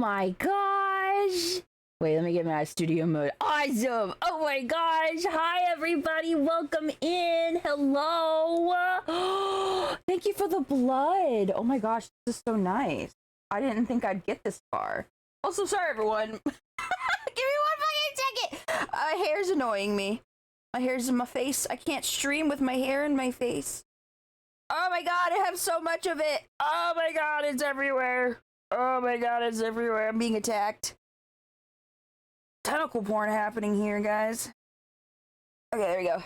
my gosh. Wait, let me get my studio mode. Awesome. Oh my gosh. Hi, everybody. Welcome in. Hello. Thank you for the blood. Oh my gosh. This is so nice. I didn't think I'd get this far. Also, sorry, everyone. Give me one fucking second. My hair's annoying me. My hair's in my face. I can't stream with my hair in my face. Oh my god, I have so much of it. Oh my god, it's everywhere. Oh my god, it's everywhere. I'm being attacked. Tentacle porn happening here, guys. Okay, there we go.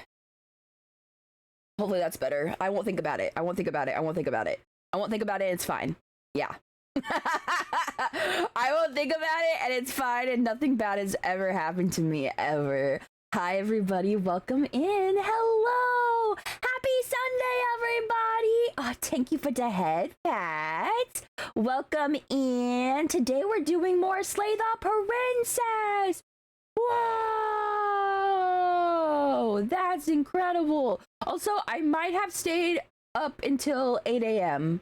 Hopefully that's better. I won't think about it. I won't think about it. I won't think about it. I won't think about it. It's fine. Yeah. I won't think about it and it's fine and nothing bad has ever happened to me ever. Hi everybody, welcome in. Hello. Happy Sunday everybody. Oh, thank you for the head pat. Welcome in. Today we're doing more Slay the Princess. Whoa, that's incredible. Also, I might have stayed up until 8 a.m.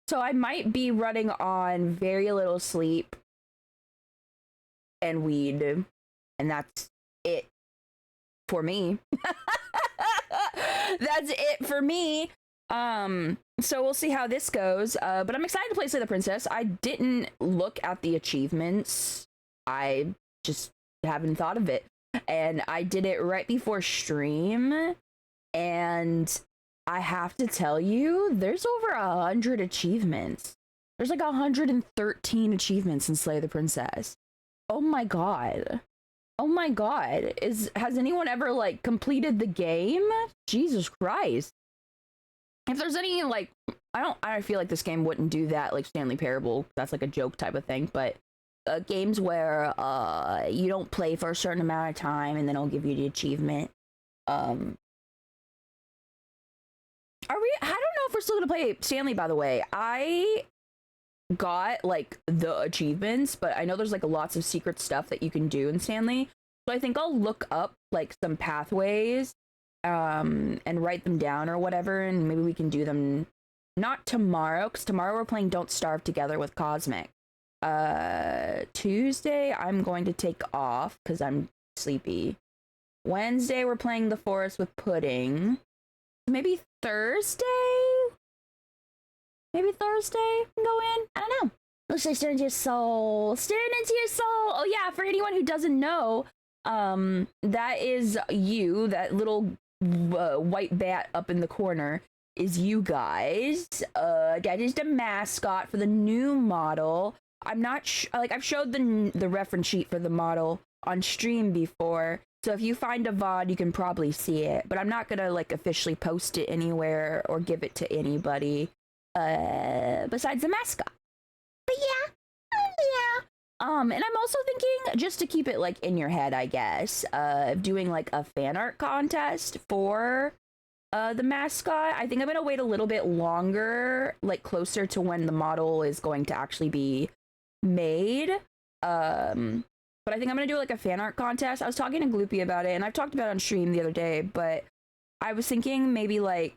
So I might be running on very little sleep and weed, and that's it for me. That's it for me. So we'll see how this goes. But I'm excited to play Slay the Princess. I didn't look at the achievements. I just haven't thought of it. And I did it right before stream. And I have to tell you, there's over 100 achievements. There's like 113 achievements in Slay the Princess. Oh my god. Oh my god. Has anyone ever like completed the game? Jesus Christ. If there's any like, I feel like this game wouldn't do that, like Stanley Parable. That's like a joke type of thing, but games where you don't play for a certain amount of time and then it'll give you the achievement. I don't know if we're still gonna play Stanley, by the way. I got like the achievements, but I know there's like lots of secret stuff that you can do in Stanley. So I think I'll look up like some pathways and write them down or whatever, and maybe we can do them not tomorrow, because tomorrow we're playing Don't Starve Together with Cosmic. Tuesday I'm going to take off because I'm sleepy. Wednesday we're playing The Forest with Pudding. Maybe Thursday? Maybe Thursday go in? I don't know. Looks like staring into your soul. Staring into your soul! Oh yeah, for anyone who doesn't know, that is you, that little white bat up in the corner is you guys. That is the mascot for the new model. I'm not like, I've showed the reference sheet for the model on stream before. So if you find a VOD, you can probably see it, but I'm not gonna like officially post it anywhere or give it to anybody besides the mascot. But yeah, and I'm also thinking, just to keep it like in your head, I guess, of doing like a fan art contest for the mascot. I think I'm gonna wait a little bit longer, like closer to when the model is going to actually be made. But I think I'm gonna do like a fan art contest. I was talking to Gloopy about it, and I've talked about it on stream the other day, but I was thinking maybe like,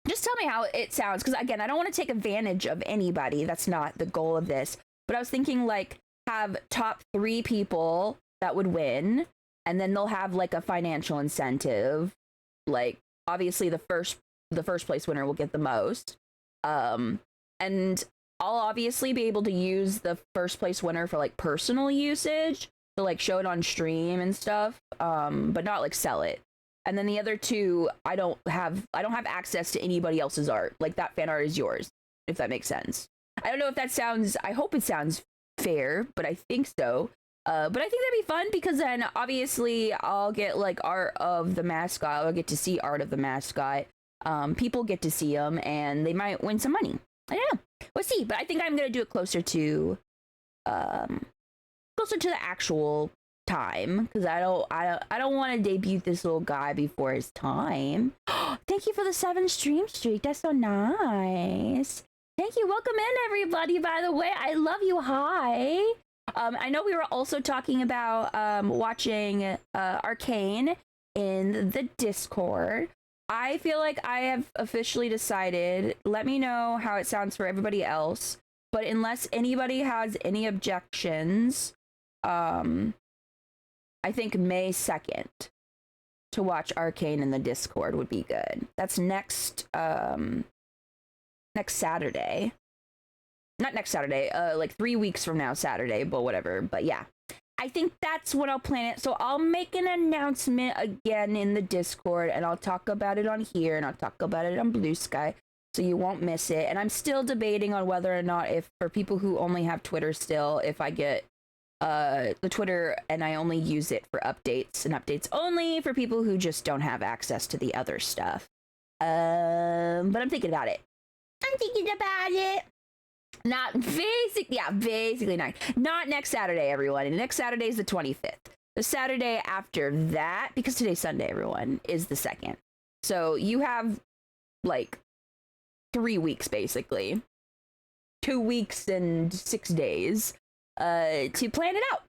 just tell me how it sounds, because again, I don't want to take advantage of anybody. That's not the goal of this. But I was thinking like, have top 3 people that would win, and then they'll have like a financial incentive. Like obviously the first place winner will get the most. And I'll obviously be able to use the first place winner for like personal usage, to like show it on stream and stuff, but not like sell it. And then the other 2, I don't have access to anybody else's art. Like that fan art is yours, if that makes sense. I don't know if that sounds, I hope it sounds fair, but I think so. But I think that'd be fun, because then obviously I'll get like art of the mascot. I'll get to see art of the mascot. People get to see them and they might win some money. I don't know. We'll see, but I think I'm gonna do it closer to the actual time, because I don't want to debut this little guy before his time. Thank you for the 7 stream streak. That's so nice. Thank you. Welcome in, everybody. By the way, I love you. Hi. I know we were also talking about watching Arcane in the Discord. I feel like I have officially decided, let me know how it sounds for everybody else, But unless anybody has any objections, I think May 2nd to watch Arcane in the Discord would be good. That's next Saturday. Not next Saturday, like 3 weeks from now, Saturday, but whatever. But yeah, I think that's what I'll plan it. So I'll make an announcement again in the Discord, and I'll talk about it on here, and I'll talk about it on Blue Sky, so you won't miss it. And I'm still debating on whether or not, if for people who only have Twitter still, if I get the Twitter and I only use it for updates, and updates only for people who just don't have access to the other stuff. But I'm thinking about it. Not basically not next Saturday, everyone. And next Saturday is the 25th. The Saturday after that, because today's Sunday, everyone, is the 2nd. So you have like 3 weeks, basically 2 weeks and 6 days to plan it out.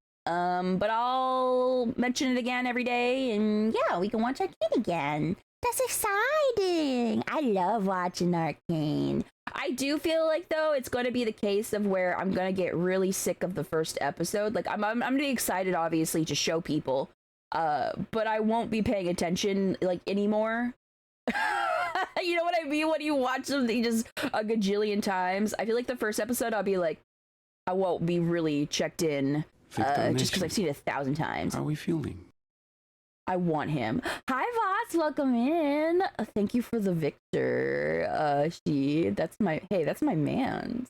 But I'll mention it again every day, and yeah, we can watch Arcane again. That's exciting. I love watching Arcane. I do feel like, though, it's going to be the case of where I'm going to get really sick of the first episode. Like, I'm going to be excited, obviously, to show people, but I won't be paying attention, like, anymore. You know what I mean? When you watch something just a gajillion times, I feel like the first episode, I'll be like, I won't be really checked in, just because I've seen it 1,000 times. How are we feeling? I want him. Hi, Voss. Welcome in. Thank you for the Victor. That's my man's. That's my man's.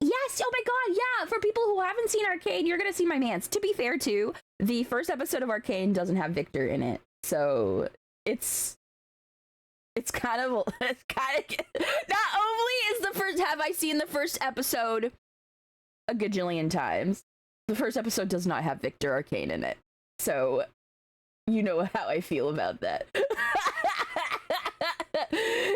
Yes. Oh my God. Yeah. For people who haven't seen Arcane, you're going to see my man's. To be fair, too, the first episode of Arcane doesn't have Victor in it. So it's kind of, not only is the first, have I seen the first episode a gajillion times, the first episode does not have Victor Arcane in it. So, you know how I feel about that.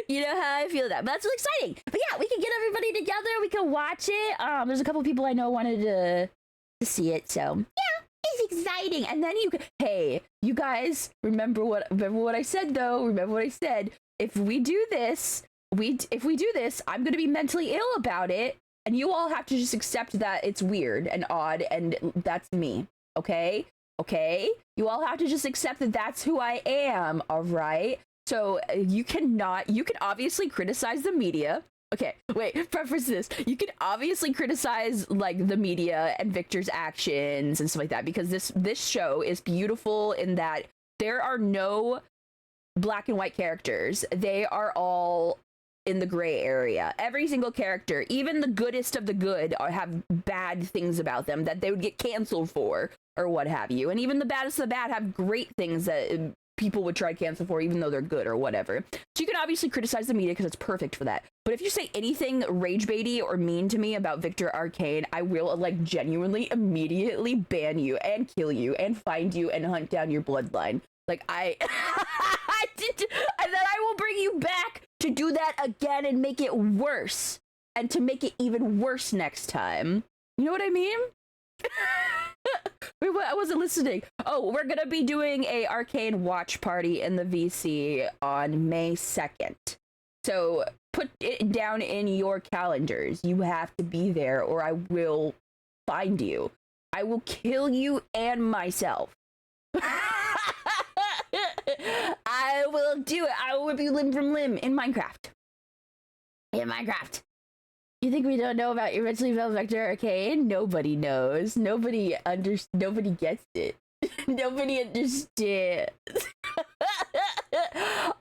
You know how I feel about that. But that's really exciting. But yeah, we can get everybody together. We can watch it. There's a couple people I know wanted to see it. So, yeah, it's exciting. And then hey, you guys, remember what I said, though. Remember what I said. If we do this, I'm going to be mentally ill about it. And you all have to just accept that it's weird and odd, and that's me, okay? Okay? You all have to just accept that that's who I am, all right? So you can obviously criticize the media. Okay, wait, preface this. You can obviously criticize, like, the media and Victor's actions and stuff like that, because this show is beautiful in that there are no black and white characters. They are all in the gray area. Every single character, even the goodest of the good, have bad things about them that they would get canceled for or what have you. And even the baddest of the bad have great things that people would try to cancel for, even though they're good or whatever. So you can obviously criticize the media because it's perfect for that. But if you say anything rage baity or mean to me about Victor Arcane, I will, like, genuinely immediately ban you and kill you and find you and hunt down your bloodline. Like, and then I will bring you back to do that again and make it worse. And to make it even worse next time. You know what I mean? Wait, what? I wasn't listening. Oh, we're gonna be doing a Arcane watch party in the VC on May 2nd. So put it down in your calendars. You have to be there or I will find you. I will kill you and myself. I will do it. I will rip you limb from limb in Minecraft. You think we don't know about Eventually Fell Vector Arcane? Nobody knows. Nobody gets it. Nobody understands.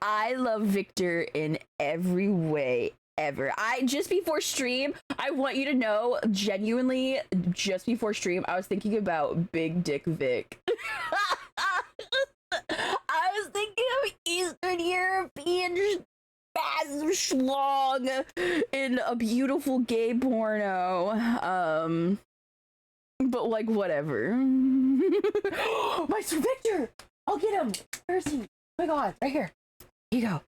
I love Victor in every way ever. Just before stream, I want you to know, genuinely, just before stream, I was thinking about Big Dick Vic. I was thinking of Eastern European massive schlong in a beautiful gay porno. But, like, whatever. My Sir Victor! I'll get him! Where is he? Oh my God, right here. Here you go.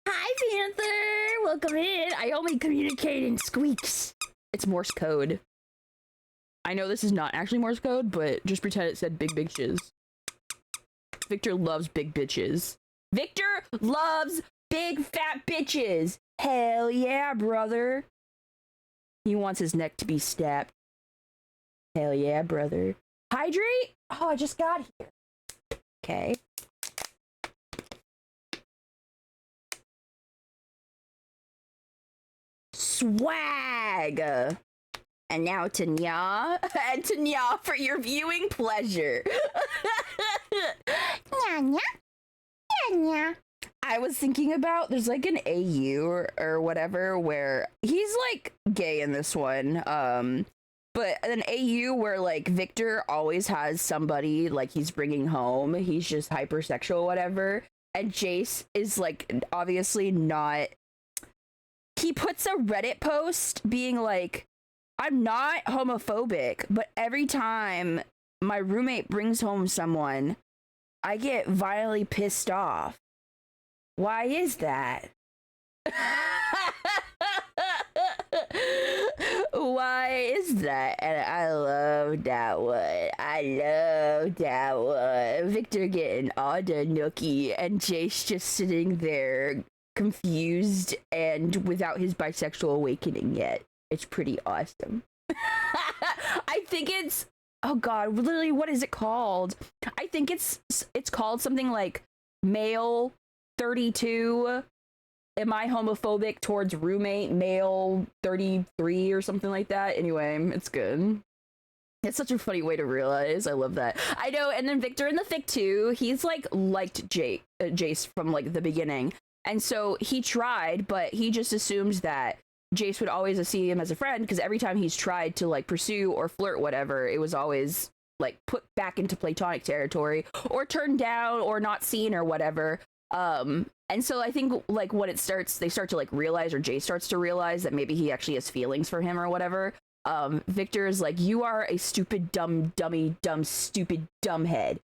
Hi, Panther! Welcome in. I only communicate in squeaks. It's Morse code. I know this is not actually Morse code, but just pretend it said big bitches. Victor loves big bitches. Victor loves big fat bitches. Hell yeah, brother. He wants his neck to be stabbed. Hell yeah, brother. Hydrate? Oh, I just got here. Okay. Swag. And now Tanya. And Tanya for your viewing pleasure. Nya, nya. I was thinking about, there's like an AU or whatever where he's like gay in this one. But an AU where like Victor always has somebody like he's bringing home. He's just hypersexual, whatever. And Jace is like obviously not. He puts a Reddit post being like, I'm not homophobic, but every time my roommate brings home someone, I get violently pissed off. Why is that? Why is that? And I love that one. I love that one. Victor getting all the nookie and Jace just sitting there confused and without his bisexual awakening yet. It's pretty awesome. I think it's, oh god, literally what is it called? I think it's called something like male 32. Am I homophobic towards roommate male 33 or something like that? Anyway, it's good. It's such a funny way to realize. I love that. I know. And then Victor in the fic too, he's like liked Jace from like the beginning. And so he tried, but he just assumes that Jace would always see him as a friend because every time he's tried to like pursue or flirt whatever, it was always like put back into platonic territory or turned down or not seen or whatever. And so I think like when it starts, they start to like realize, or Jace starts to realize that maybe he actually has feelings for him or whatever. Victor is like, you are a stupid, dumb, dummy, dumb, stupid, dumbhead.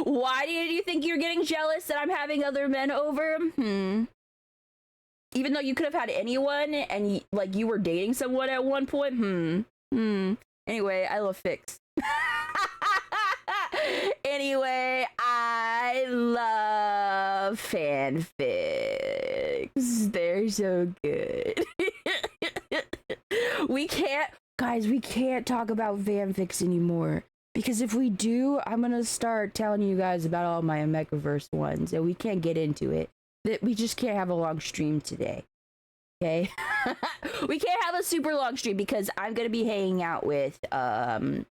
Why do you think you're getting jealous that I'm having other men over? Even though you could have had anyone and like you were dating someone at one point. Anyway, I love fics. Anyway, I love fanfics. They're so good. We can't talk about fanfics anymore. Because if we do, I'm gonna start telling you guys about all my Omegaverse ones, and we can't get into it. We just can't have a long stream today. Okay? We can't have a super long stream because I'm gonna be hanging out with some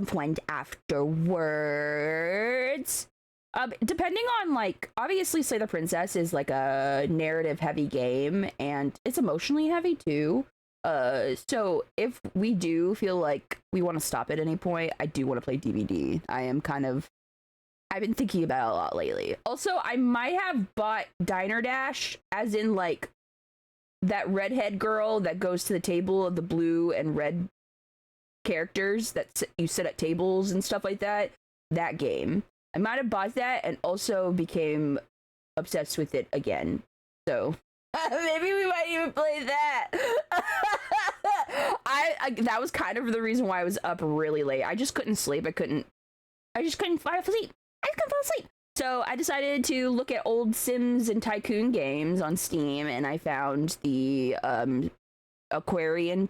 friends afterwards. Depending on like, obviously Slay the Princess is like a narrative heavy game and it's emotionally heavy too. So if we do feel like we want to stop at any point, I do want to play DVD. I've been thinking about it a lot lately. Also, I might have bought Diner Dash, as in like that redhead girl that goes to the table of the blue and red characters that you sit at tables and stuff like that. That game. I might have bought that and also became obsessed with it again. So maybe we might even play that. I that was kind of the reason why I was up really late. I just couldn't sleep. I just couldn't fall asleep. So I decided to look at old Sims and Tycoon games on Steam, and I found the aquarium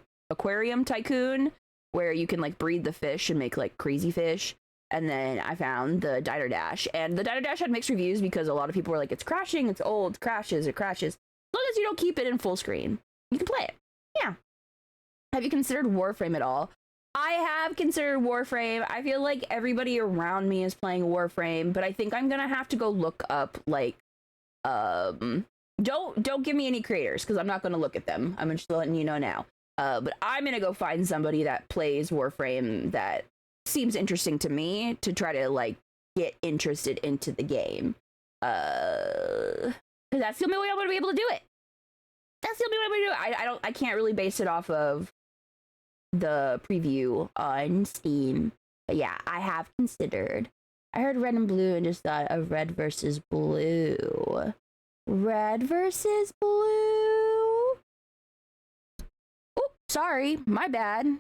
Tycoon, where you can like breed the fish and make like crazy fish. And then I found the Diner Dash, and the Diner Dash had mixed reviews because a lot of people were like, it's crashing, it's old, it crashes. As long as you don't keep it in full screen, you can play it. Yeah. Have you considered Warframe at all? I have considered Warframe. I feel like everybody around me is playing Warframe, but I think I'm gonna have to go look up like don't give me any creators because I'm not gonna look at them. I'm just letting you know now. But I'm gonna go find somebody that plays Warframe that seems interesting to me to try to like get interested into the game. Because that's the only way I'm gonna be able to do it. That's the only way I'm gonna do it. I can't really base it off of the preview on Steam. But yeah, I have considered. I heard red and blue and just thought of red versus blue. Red versus blue? Oh, sorry, my bad.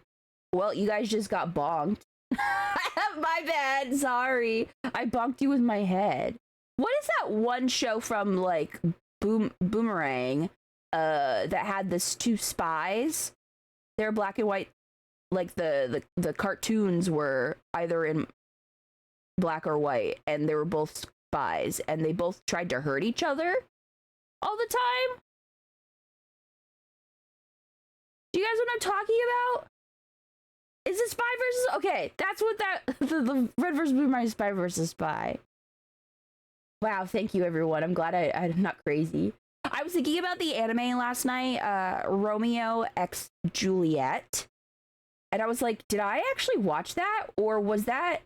Well, you guys just got bonked. My bad. Sorry. I bonked you with my head. What is that one show from like Boomerang that had this two spies? They're black and white. Like the cartoons were either in black or white, and they were both spies, and they both tried to hurt each other all the time. Do you guys know what I'm talking about? Is it spy versus? Okay, that's what the red versus blue minus spy versus spy. Wow, thank you everyone. I'm glad I'm not crazy. I was thinking about the anime last night, Romeo x Juliet, and I was like, did I actually watch that, or was that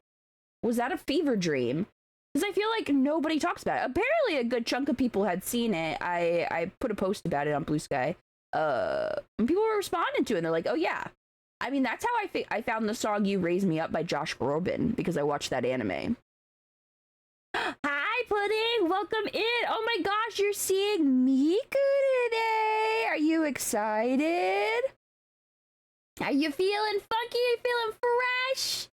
a fever dream? Because I feel like nobody talks about it. Apparently, a good chunk of people had seen it. I put a post about it on Blue Sky. And people were responding to it, and they're like, oh yeah. I mean, that's how I found the song You Raise Me Up by Josh Groban, because I watched that anime. Hi, Pudding! Welcome in! Oh my gosh, you're seeing Miku today! Are you excited? Are you feeling funky? Are you feeling fresh?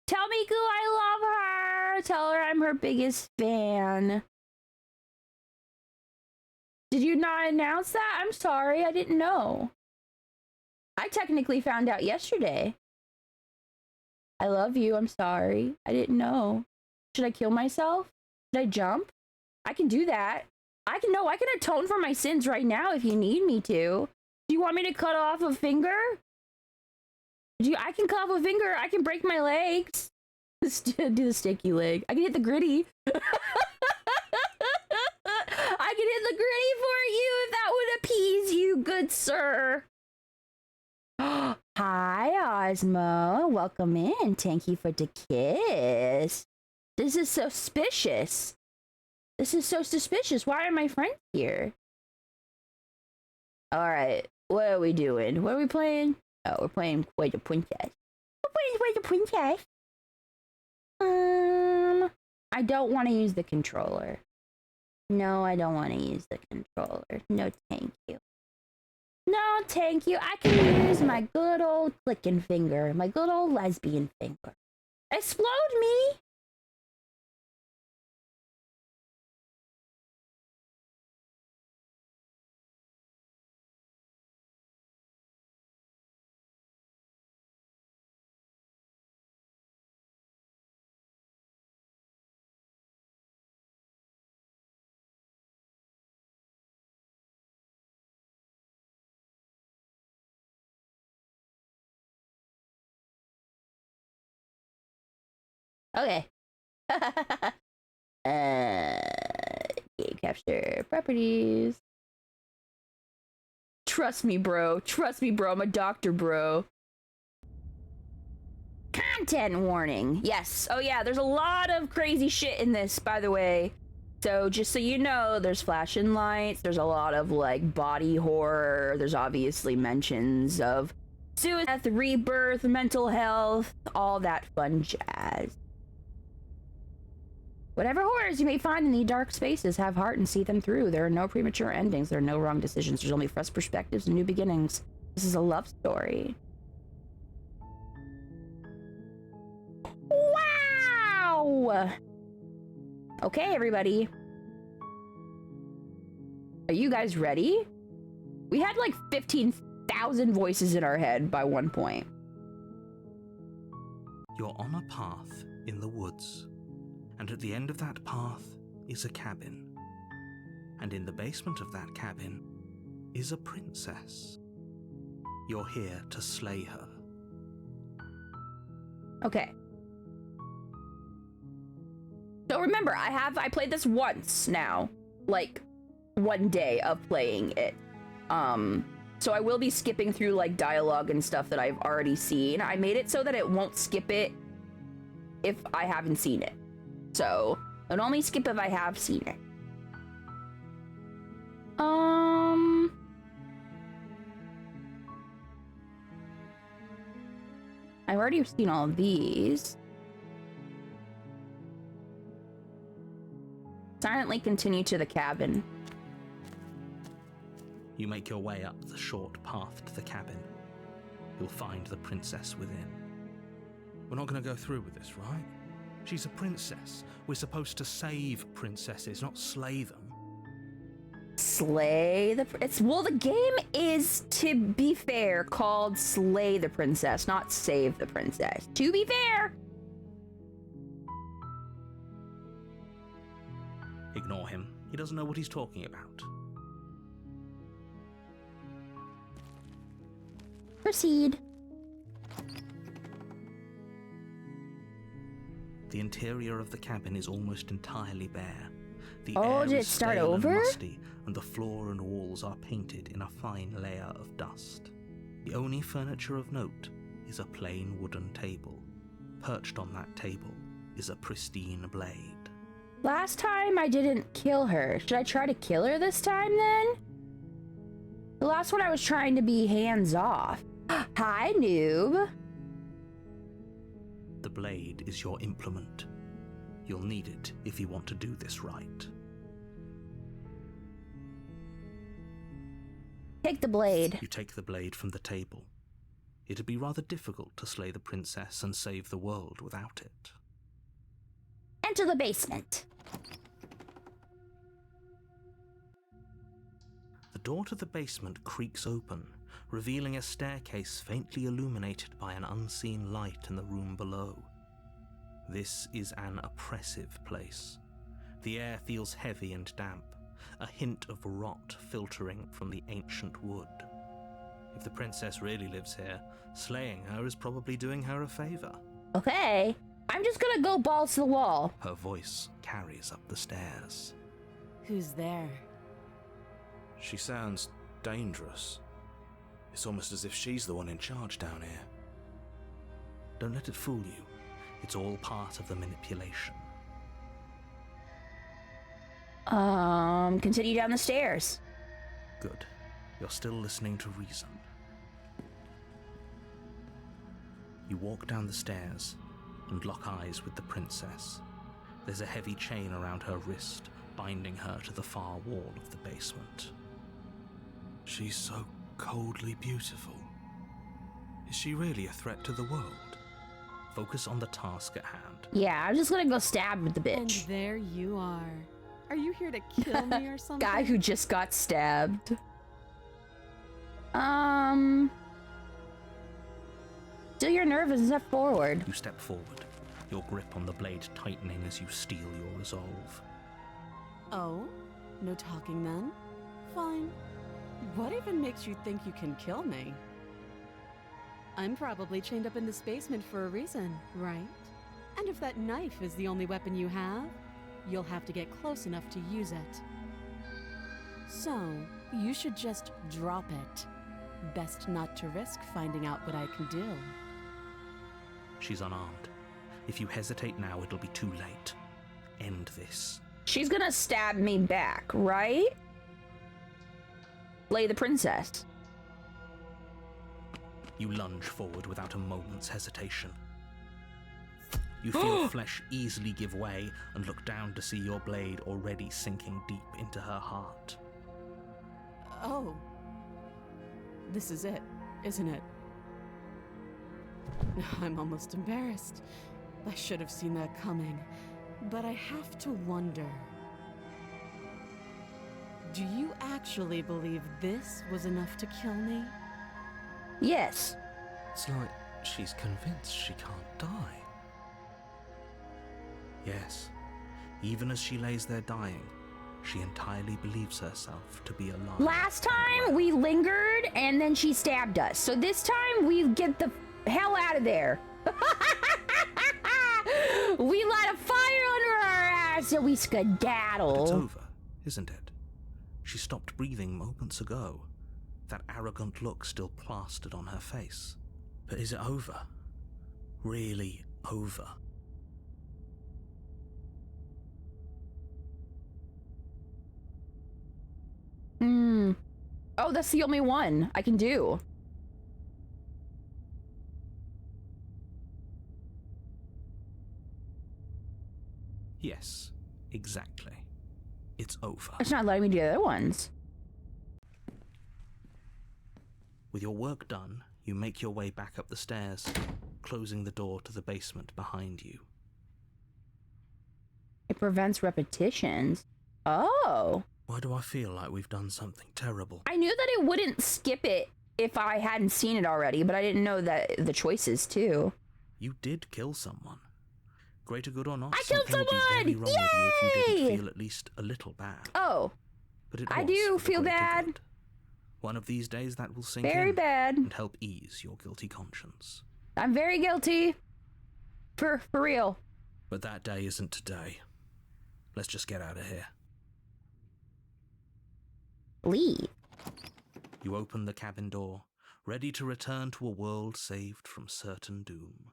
Tell Miku I love her! Tell her I'm her biggest fan. Did you not announce that? I'm sorry, I didn't know. I technically found out yesterday. I love you, I'm sorry. I didn't know. Should I kill myself? Should I jump? I can do that. I can atone for my sins right now if you need me to. Do you want me to cut off a finger? I can cut off a finger. I can break my legs. Do the sticky leg. I can hit the gritty. I can hit the gritty for you if that would appease you, good sir. Hi, Osmo. Welcome in. Thank you for the kiss. This is suspicious. This is so suspicious. Why are my friends here? Alright. What are we doing? What are we playing? Oh, we're playing Quite a Princess. We're playing Quite a Princess. I don't want to use the controller. No, I don't want to use the controller. No, thank you. No, thank you. I can use my good old clicking finger. My good old lesbian finger. Explode me! Okay. Game capture properties. Trust me, bro. Trust me, bro. I'm a doctor, bro. Content warning. Yes. Oh, yeah. There's a lot of crazy shit in this, by the way. So just so you know, there's flashing lights. There's a lot of, like, body horror. There's obviously mentions of suicide, rebirth, mental health, all that fun jazz. Whatever horrors you may find in the dark spaces, have heart and see them through. There are no premature endings. There are no wrong decisions. There's only fresh perspectives and new beginnings. This is a love story. Wow! Okay, everybody. Are you guys ready? We had like 15,000 voices in our head by one point. You're on a path in the woods. And at the end of that path is a cabin. And in the basement of that cabin is a princess. You're here to slay her. Okay. So remember, I played this once now. Like, one day of playing it. So I will be skipping through, like, dialogue and stuff that I've already seen. I made it so that it won't skip it if I haven't seen it. So, it'll only skip if I have seen it. I've already seen all of these. Silently continue to the cabin. You make your way up the short path to the cabin. you'll find the princess within. We're not going to go through with this, right? She's a princess. We're supposed to save princesses, not slay them. Slay the... Well, the game is, to be fair, called Slay the Princess, not Save the Princess. To be fair! Ignore him. He doesn't know what he's talking about. Proceed. The interior of the cabin is almost entirely bare. The Oh, air did it is start stale over? and musty, and the floor and walls are painted in a fine layer of dust. The only furniture of note is a plain wooden table. Perched on that table is a pristine blade. Last time I didn't kill her. Should I try to kill her this time then? The last one I was trying to be hands off. Hi, noob. The blade is your implement. You'll need it if you want to do this right. Take the blade. You take the blade from the table. It'd be rather difficult to slay the princess and save the world without it. Enter the basement. The door to the basement creaks open, revealing a staircase faintly illuminated by an unseen light in the room below. This is an oppressive place. The air feels heavy and damp, a hint of rot filtering from the ancient wood. If the princess really lives here, slaying her is probably doing her a favor. Okay. I'm just gonna go balls to the wall. Her voice carries up the stairs. Who's there? She sounds dangerous. It's almost as if she's the one in charge down here. Don't let it fool you. It's all part of the manipulation. Continue down the stairs. Good. You're still listening to reason. You walk down the stairs and lock eyes with the princess. There's a heavy chain around her wrist, binding her to the far wall of the basement. She's so coldly beautiful. Is she really a threat to the world? Focus on the task at hand. Yeah, I'm just gonna go stab with the And bitch. there you are. Are you here to kill me or something? Guy who just got stabbed. Still your nerve and step forward. You step forward, your grip on the blade tightening as you steel your resolve. Oh? No talking then? Fine. What even makes you think you can kill me? I'm probably chained up in this basement for a reason, right? And if that knife is the only weapon you have, you'll have to get close enough to use it. So, you should just drop it. Best not to risk finding out what I can do. She's unarmed. If you hesitate now, it'll be too late. End this. She's gonna stab me back, right? Slay the princess. You lunge forward without a moment's hesitation. You feel flesh easily give way and look down to see your blade already sinking deep into her heart. Oh. This is it, isn't it? I'm almost embarrassed. I should have seen that coming. But I have to wonder. Do you actually believe this was enough to kill me? Yes. It's like she's convinced she can't die. Yes, even as she lays there dying, she entirely believes herself to be alive. Last time we lingered and then she stabbed us. So this time we get the hell out of there. We light a fire under our ass and we skedaddle. It's over, isn't it? She stopped breathing moments ago. That arrogant look still plastered on her face. But is it over? Really over? Oh, that's the only one I can do. Yes, exactly. It's over. It's not letting me do the other ones. With your work done, you make your way back up the stairs, closing the door to the basement behind you. It prevents repetitions. Oh. Why do I feel like we've done something terrible? I knew that it wouldn't skip it if I hadn't seen it already, but I didn't know that the choices too. You did kill someone. Greater good or not, I killed something would be very someone! wrong with you if you Yay! didn't feel at least a little bad. Oh. But it I was do for the feel greater bad. good. One of these days that will sink Very in bad. and help ease your guilty conscience. I'm very guilty. For real. But that day isn't today. Let's just get out of here. Leave. You open the cabin door, ready to return to a world saved from certain doom.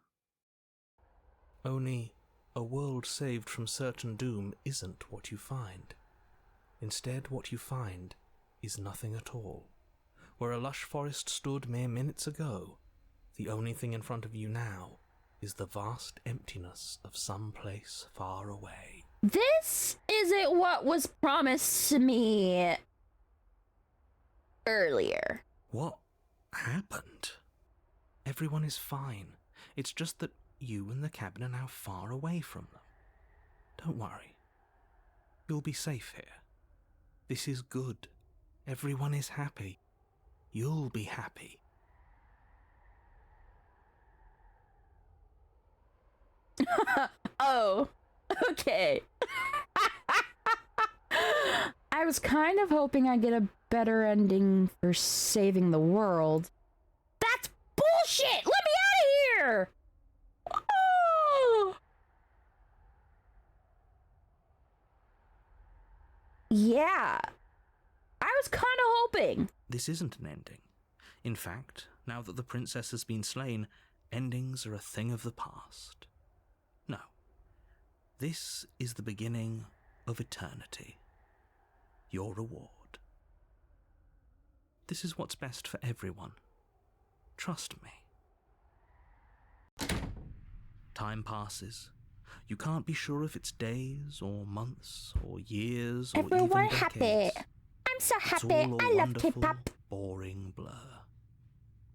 Only, a world saved from certain doom isn't what you find. Instead, what you find is nothing at all. Where a lush forest stood mere minutes ago, the only thing in front of you now is the vast emptiness of some place far away. This isn't what was promised to me earlier. What happened? Everyone is fine. It's just that you and the cabin are now far away from them. Don't worry. You'll be safe here. This is good. Everyone is happy. You'll be happy. Oh, okay. I was kind of hoping I'd get a better ending for saving the world. That's bullshit! Let me out of here! Oh! Yeah. I was kind of hoping. This isn't an ending. In fact, now that the princess has been slain, endings are a thing of the past. No. This is the beginning of eternity. Your reward. This is what's best for everyone. Trust me. Time passes. You can't be sure if it's days or months or years or Everyone even happy. decades. I'm so It's happy. all a I love wonderful, K-pop. boring blur.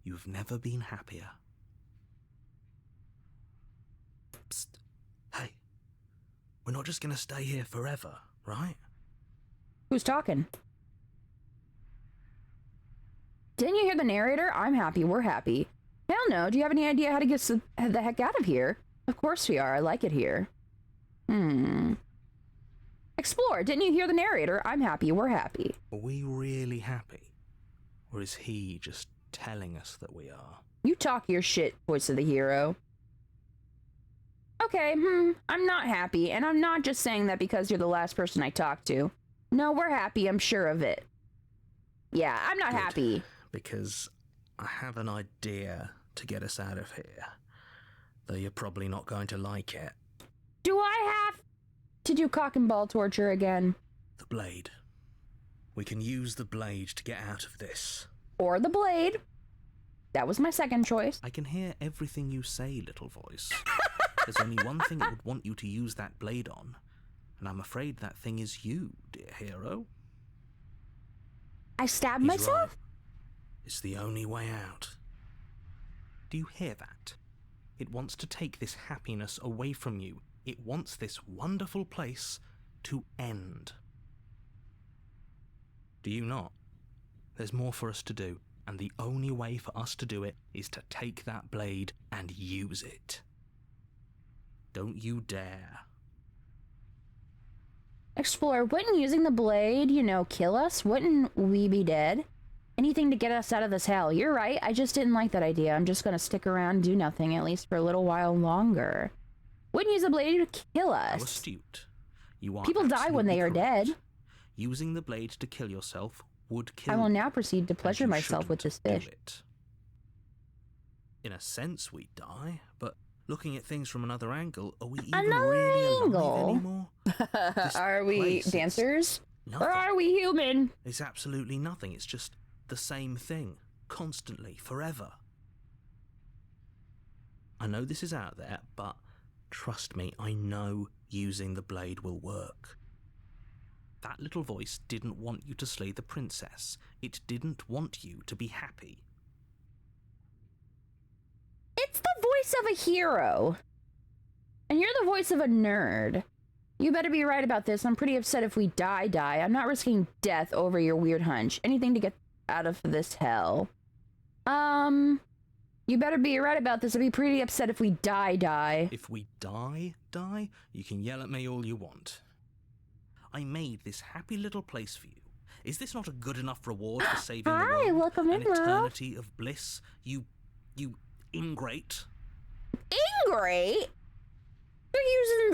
You've never been happier. Psst. Hey. We're not just gonna stay here forever, right? Who's talking? Didn't you hear the narrator? I'm happy. We're happy. Hell no. Do you have any idea how to get the heck out of here? Of course we are. I like it here. Explore. Didn't you hear the narrator? I'm happy. We're happy. Are we really happy? Or is he just telling us that we are? You talk your shit, voice of the hero. Okay, I'm not happy, and I'm not just saying that because you're the last person I talked to. No, we're happy, I'm sure of it. Yeah, I'm not Good. happy. Because I have an idea to get us out of here. Though you're probably not going to like it. Do I have to do cock and ball torture again? The blade. We can use the blade to get out of this. Or the blade. That was my second choice. I can hear everything you say, little voice. There's only one thing it would want you to use that blade on, and I'm afraid that thing is you, dear hero. I stabbed He's myself? right. It's the only way out. Do you hear that? It wants to take this happiness away from you. It wants this wonderful place to end. Do you not? There's more for us to do, and the only way for us to do it is to take that blade and use it. Don't you dare. Explorer, wouldn't using the blade, kill us? Wouldn't we be dead? Anything to get us out of this hell. You're right, I just didn't like that idea. I'm just gonna stick around and do nothing, at least for a little while longer. Wouldn't use the blade to kill us. How astute. You are People die when they are absolutely dead. correct. Using the blade to kill yourself would kill I will you, now proceed to and pleasure you myself with shouldn't this do fish. it. In a sense, we die, but looking at things from another angle, are we even Another really angle? alive anymore? This Are we place is dancers? nothing. Or are we human? It's absolutely nothing. It's just the same thing, constantly, forever. I know this is out there, but trust me, I know using the blade will work. That little voice didn't want you to slay the princess. It didn't want you to be happy. voice of a hero. And you're the voice of a nerd. You better be right about this. I'm pretty upset if we die. I'm not risking death over your weird hunch. Anything to get out of this hell. You better be right about this. I'd be pretty upset if we die. If we die, you can yell at me all you want. I made this happy little place for you. Is this not a good enough reward for saving the world? Welcome in, An eternity of bliss? You ingrate. Ingrate? You're using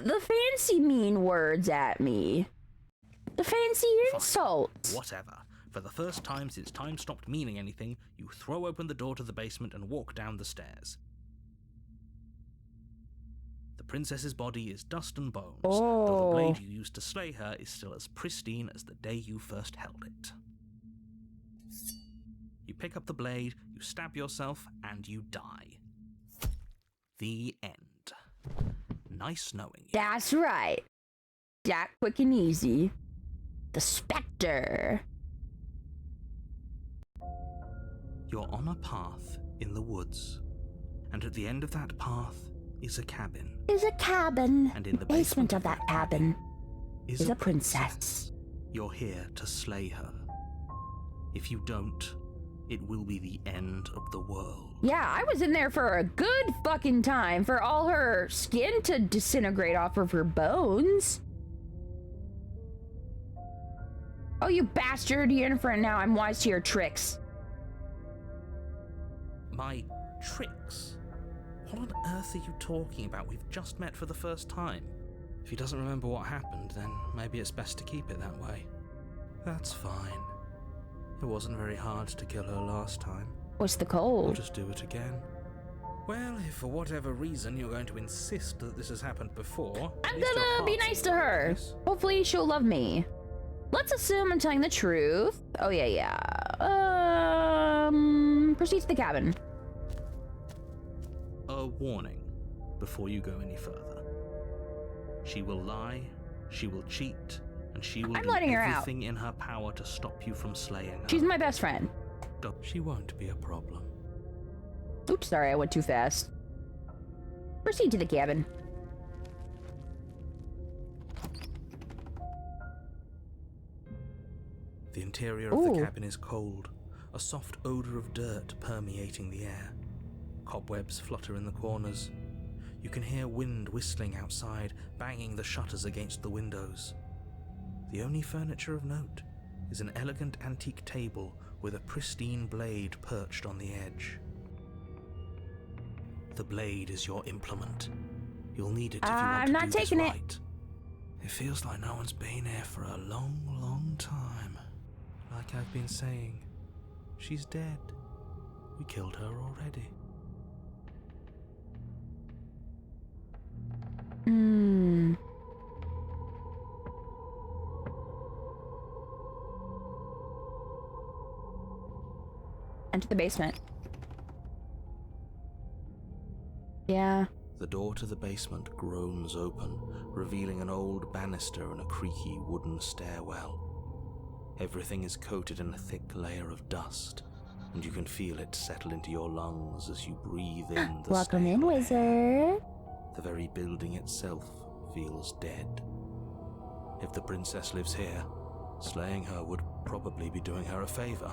the fancy mean words at me. The fancy insults. Whatever. For the first time since time stopped meaning anything, you throw open the door to the basement and walk down the stairs. The princess's body is dust and bones, though the blade you used to slay her is still as pristine as the day you first held it. You pick up the blade, you stab yourself, and you die. The end. Nice knowing you. That's right. That quick and easy. The Spectre. You're on a path in the woods, and at the end of that path is a cabin. And in the basement of that cabin is a princess. You're here to slay her. If you don't, it will be the end of the world. Yeah, I was in there for a good fucking time for all her skin to disintegrate off of her bones. Oh, you bastard, Yennefer, now I'm wise to your tricks. My tricks? What on earth are you talking about? We've just met for the first time. If he doesn't remember what happened, then maybe it's best to keep it that way. That's fine. It wasn't very hard to kill her last time. What's the We'll cold? just do it again. Well, if for whatever reason you're going to insist that this has happened before... I'm gonna be nice to her. Hopefully she'll love me. Let's assume I'm telling the truth. Oh, yeah. Proceed to the cabin. A warning before you go any further. She will lie, she will cheat, and she will do letting her out. everything in her power to stop you from slaying her. She's my best friend. She won't be a problem. Oops, sorry, I went too fast. Proceed to the cabin. The interior of the cabin is cold, a soft odor of dirt permeating the air. Cobwebs flutter in the corners. You can hear wind whistling outside, banging the shutters against the windows. The only furniture of note is an elegant antique table with a pristine blade perched on the edge. The blade is your implement. You'll need it if you want to do this right. It feels like no one's been here for a long, long time. Like I've been saying, she's dead. We killed her already. Enter the basement. Yeah. The door to the basement groans open, revealing an old banister and a creaky wooden stairwell. Everything is coated in a thick layer of dust, and you can feel it settle into your lungs as you breathe in the Welcome in, stale air. wizard. The very building itself feels dead. If the princess lives here, slaying her would probably be doing her a favor.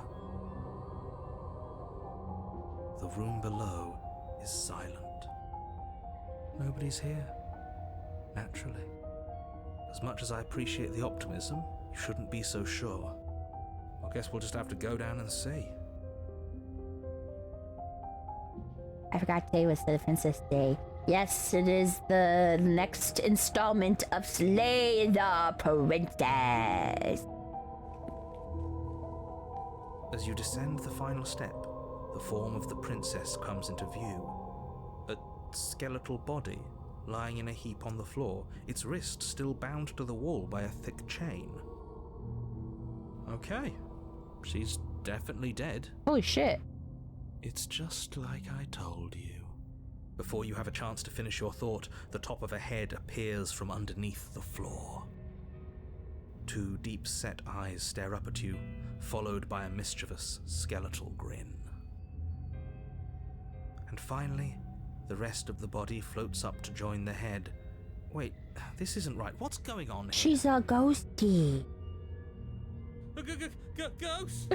The room below is silent. Nobody's here. Naturally. As much as I appreciate the optimism, you shouldn't be so sure. I guess we'll just have to go down and see. I forgot today was the Princess Day. Yes, it is the next installment of Slay the Princess. As you descend the final step, the form of the princess comes into view. A skeletal body lying in a heap on the floor, its wrist still bound to the wall by a thick chain. Okay, she's definitely dead. Holy shit. It's just like I told you. Before you have a chance to finish your thought, the top of a head appears from underneath the floor. Two deep-set eyes stare up at you, followed by a mischievous skeletal grin. And finally, the rest of the body floats up to join the head. Wait, this isn't right. What's going on here? She's a ghostie. Ghost?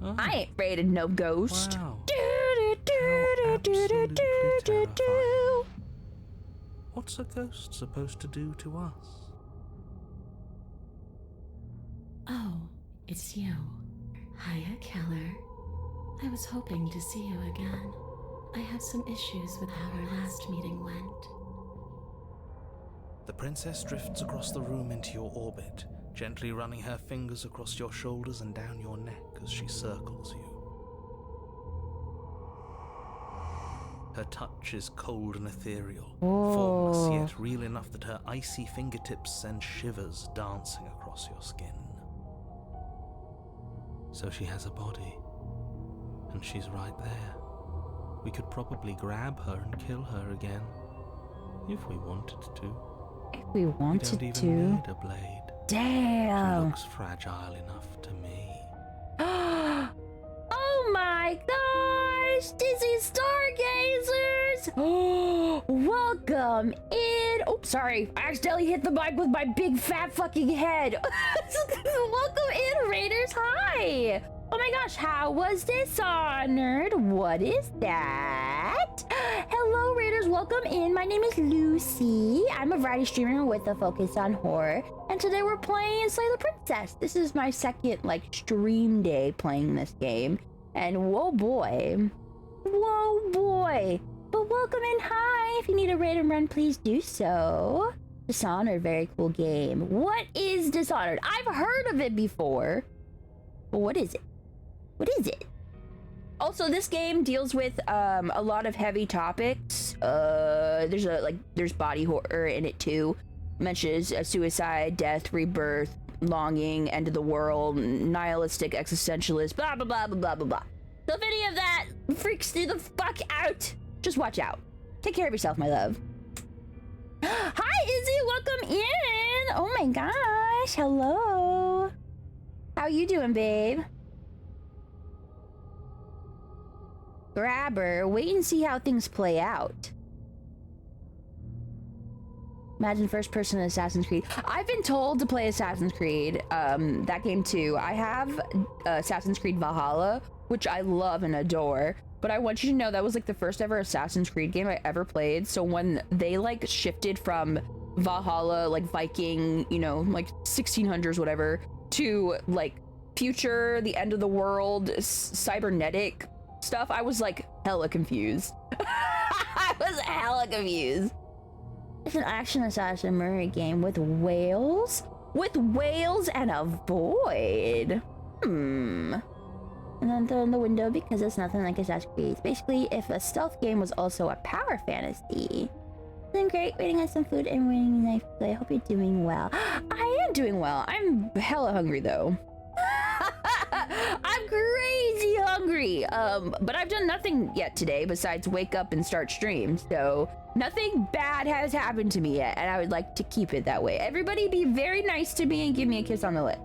Oh, I ain't afraid of no ghost. wow. Do, do, do, do, do, do, do. What's a ghost supposed to do to us? Oh, it's you. Hiya, Keller. I was hoping to see you again. I have some issues with how our last meeting went. The princess drifts across the room into your orbit, gently running her fingers across your shoulders and down your neck as she circles you. Her touch is cold and ethereal, formless yet real enough that her icy fingertips send shivers dancing across your skin. So she has a body, and she's right there. We could probably grab her and kill her again, if we wanted to. If we wanted we don't to. even need a blade. She Damn. looks fragile enough to me. Oh my gosh! Dizzy Stargazers! Welcome in! Oh, sorry. I accidentally hit the mic with my big fat fucking head. Welcome in, Raiders. Hi! Oh my gosh, how was Dishonored? What is that? Hello, Raiders. Welcome in. My name is Lucie. I'm a variety streamer with a focus on horror. And today we're playing Slay the Princess. This is my second, stream day playing this game. And whoa boy. Whoa boy. But welcome in. Hi. If you need a raid and run, please do so. Dishonored, very cool game. What is Dishonored? I've heard of it before. But what is it? What is it? Also, this game deals with a lot of heavy topics. There's body horror in it too. Mentions suicide, death, rebirth, longing, end of the world, nihilistic existentialist, blah blah blah blah blah blah blah. So if any of that freaks you the fuck out, just watch out. Take care of yourself, my love. Hi, Izzy, welcome in. Oh my gosh, hello. How you doing, babe? Grab her. Wait and see how things play out. Imagine first person Assassin's Creed. I've been told to play Assassin's Creed, that game too. I have Assassin's Creed Valhalla, which I love and adore. But I want you to know that was the first ever Assassin's Creed game I ever played. So when they shifted from Valhalla, Viking, 1600s, whatever, to future, the end of the world, cybernetic stuff, I was hella confused. I was hella confused. It's an action assassin murder game with whales? With whales and a void. And then throw in the window because it's nothing like Assassin's Creed. It's basically if a stealth game was also a power fantasy. Doing great, waiting on some food and waiting a nice play. I hope you're doing well. I am doing well. I'm hella hungry though. I'm crazy hungry. But I've done nothing yet today besides wake up and start stream. So nothing bad has happened to me yet, and I would like to keep it that way. Everybody be very nice to me and give me a kiss on the lip.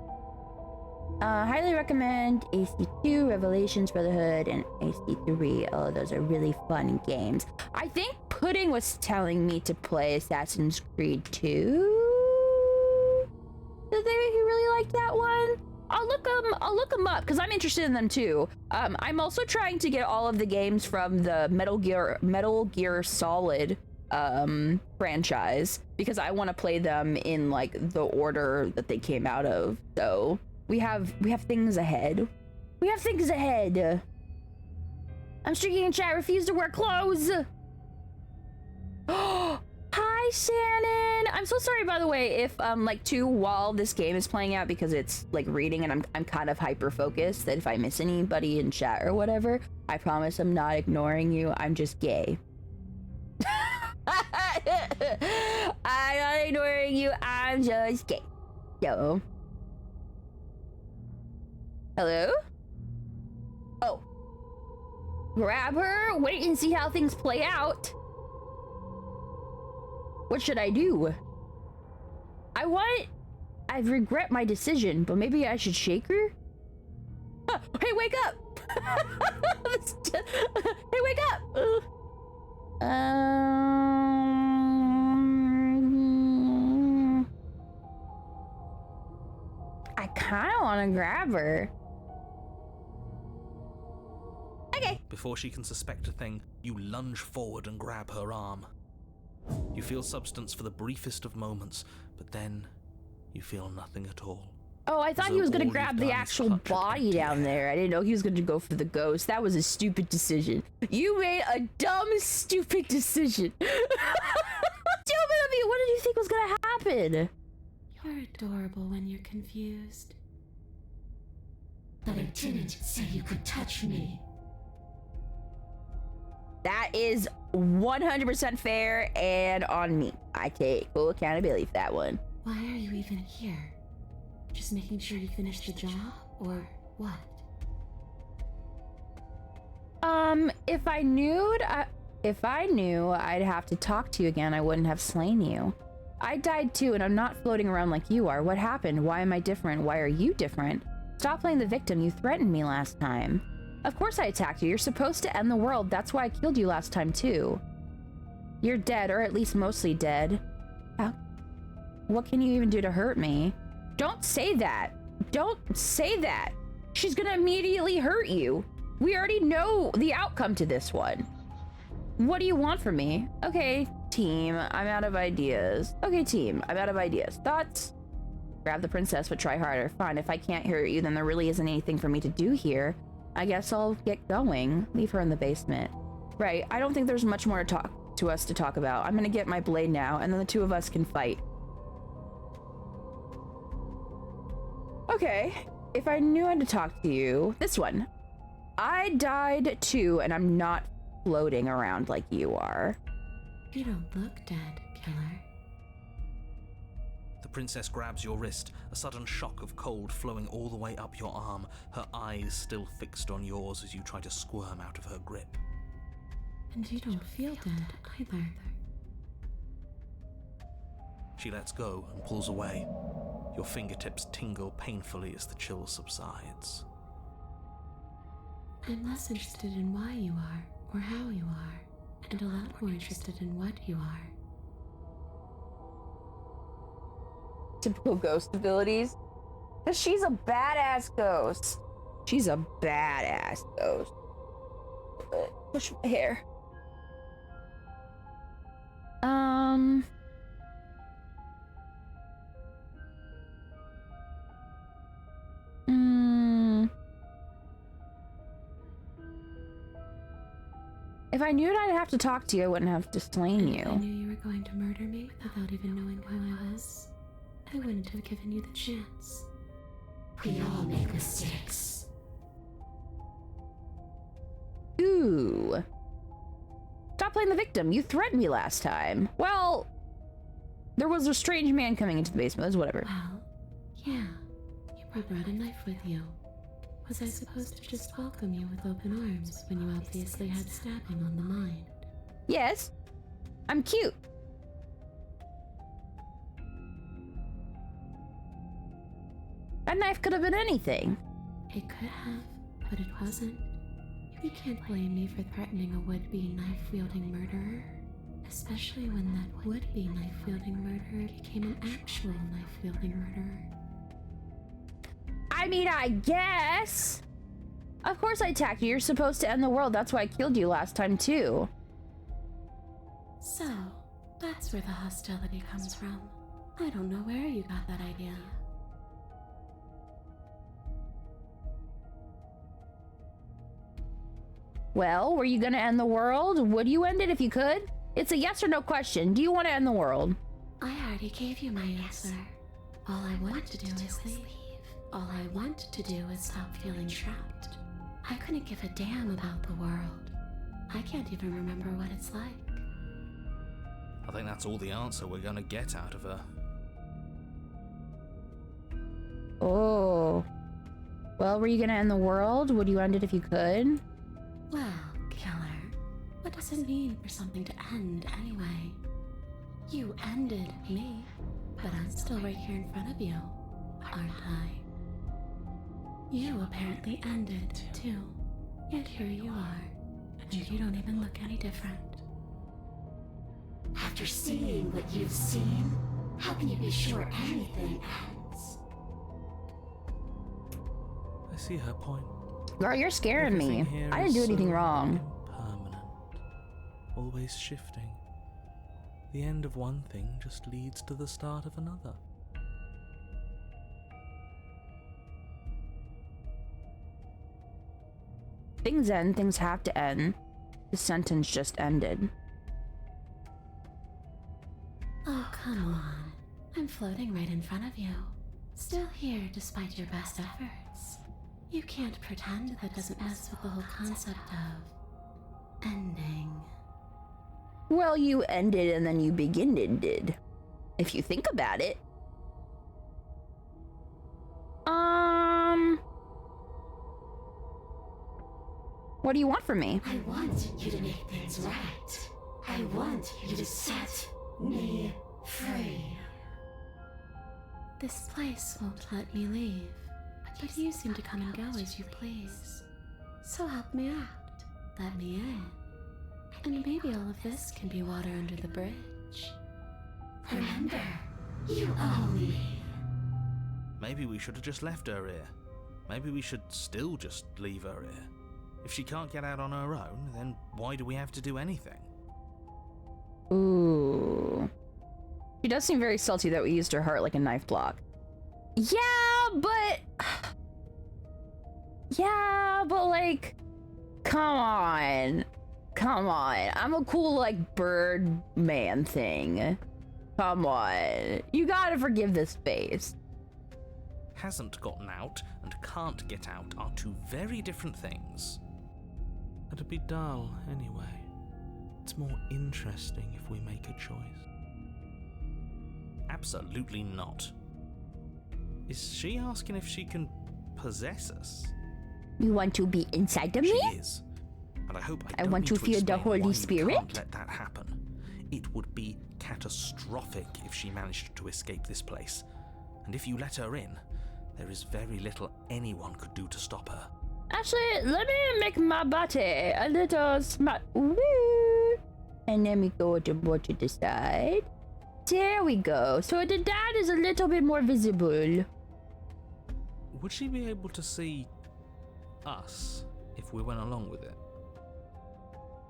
Highly recommend AC2, Revelations, Brotherhood, and AC3. Oh, those are really fun games. I think Pudding was telling me to play Assassin's Creed 2. Did he really like that one? I'll look them up because I'm interested in them too. I'm also trying to get all of the games from the Metal Gear Solid franchise because I want to play them in the order that they came out of. So we have things ahead. We have things ahead. I'm streaking in chat. Refuse to wear clothes. Hi, Shannon. I'm so sorry, by the way, if too while this game is playing out because it's reading and I'm kind of hyper focused, that if I miss anybody in chat or whatever, I promise I'm not ignoring you. I'm just gay. I'm not ignoring you. I'm just gay. Yo. Hello? Oh. Grab her. Wait and see how things play out. What should I do? I regret my decision, but maybe I should shake her? Huh, hey, wake up! Hey, wake up! I kind of want to grab her. Okay. Before she can suspect a thing, you lunge forward and grab her arm. You feel substance for the briefest of moments, but then you feel nothing at all. Oh, I thought he was going to grab the actual body down there. I didn't know he was going to go for the ghost. That was a stupid decision. You made a dumb, stupid decision. Stupid of you. What did you think was going to happen? You're adorable when you're confused. But I didn't say you could touch me. That is 100% fair and on me. I take full accountability for that one. Why are you even here? Just making sure you finish the job, or what? If I knew I'd have to talk to you again, I wouldn't have slain you. I died too, and I'm not floating around like you are. What happened? Why am I different? Why are you different? Stop playing the victim. You threatened me last time. Of course I attacked you. You're supposed to end the world. That's why I killed you last time too. You're dead, or at least mostly dead. How? What can you even do to hurt me? Don't say that. Don't say that. She's gonna immediately hurt you. We already know the outcome to this one. What do you want from me? Okay, team, I'm out of ideas. Okay, team, I'm out of ideas. Thoughts? Grab the princess, but try harder. Fine, if I can't hurt you, then there really isn't anything for me to do here. I guess I'll get going. Leave her in the basement. Right, I don't think there's much more to us to talk about. I'm gonna get my blade now, and then the two of us can fight. Okay, if I knew I had to talk to you, this one. I died too, and I'm not floating around like you are. You don't look dead, killer. The princess grabs your wrist, a sudden shock of cold flowing all the way up your arm, her eyes still fixed on yours as you try to squirm out of her grip. And you don't feel dead either. She lets go and pulls away. Your fingertips tingle painfully as the chill subsides. I'm less interested in why you are, or how you are, and a lot more interested in what you are. Typical ghost abilities. Because she's a badass ghost. She's a badass ghost. Push my hair. If I knew I'd have to talk to you, I wouldn't have to slain you. If I knew you were going to murder me without even knowing who I was, I wouldn't have given you the chance. We all make mistakes. Ooh. Stop playing the victim. You threatened me last time. Well, there was a strange man coming into the basement. That's whatever. Well, yeah. You brought a knife with you. Was I supposed to just welcome you with open arms when you obviously had stabbing on the mind? Yes. I'm cute. That knife could have been anything. It could have, but it wasn't. You can't blame me for threatening a would-be knife-wielding murderer. Especially when that would-be knife-wielding murderer became an actual knife-wielding murderer. I mean, I guess. Of course I attacked you. You're supposed to end the world. That's why I killed you last time, too. So, that's where the hostility comes from. I don't know where you got that idea. Well, were you gonna end the world? Would you end it if you could? It's a yes or no question. Do you want to end the world? I already gave you my answer. All I want to do is leave. All I want to do is stop feeling trapped. I couldn't give a damn about the world. I can't even remember what it's like. I think that's all the answer we're gonna get out of her. Oh. Well, were you gonna end the world? Would you end it if you could? Well, killer, what does it mean for something to end anyway? You ended me, but I'm still right here in front of you, aren't I? You apparently ended too. Yet here you are, and you don't even look any different. After seeing what you've seen, how can you be sure anything ends? I see her point. Girl, you're scaring me. Everything here I didn't is do anything so wrong. Impermanent, always shifting. The end of one thing just leads to the start of another. Things end, things have to end. The sentence just ended. Oh, come on. I'm floating right in front of you. Still here despite your best efforts. You can't pretend that doesn't mess with the whole concept of ending. Well, you ended and then you beginned. If you think about it. What do you want from me? I want you to make things right. I want you to set me free. This place won't let me leave, but you seem to come and go as you please. So help me out. Let me in. And maybe all of this can be water under the bridge. Remember, you owe me. Maybe we should have just left her here. Maybe we should still just leave her here. If she can't get out on her own, then why do we have to do anything? Ooh. She does seem very salty that we used her heart like a knife block. Yeah, but like, come on. I'm a cool, like, bird man thing. Come on. You gotta forgive this face. Hasn't gotten out and can't get out are two very different things. It'd be dull anyway. It's more interesting if we make a choice. Absolutely not. Is she asking if she can possess us? You want to be inside of She me? is. And I hope I don't want need to feel the explain Holy why we Spirit? can't let that happen. It would be catastrophic if she managed to escape this place. And if you let her in, there is very little anyone could do to stop her. Actually, let me make my body a little smart. Woo! And then we go to the side. There we go. So the dad is a little bit more visible. Would she be able to see us if we went along with it?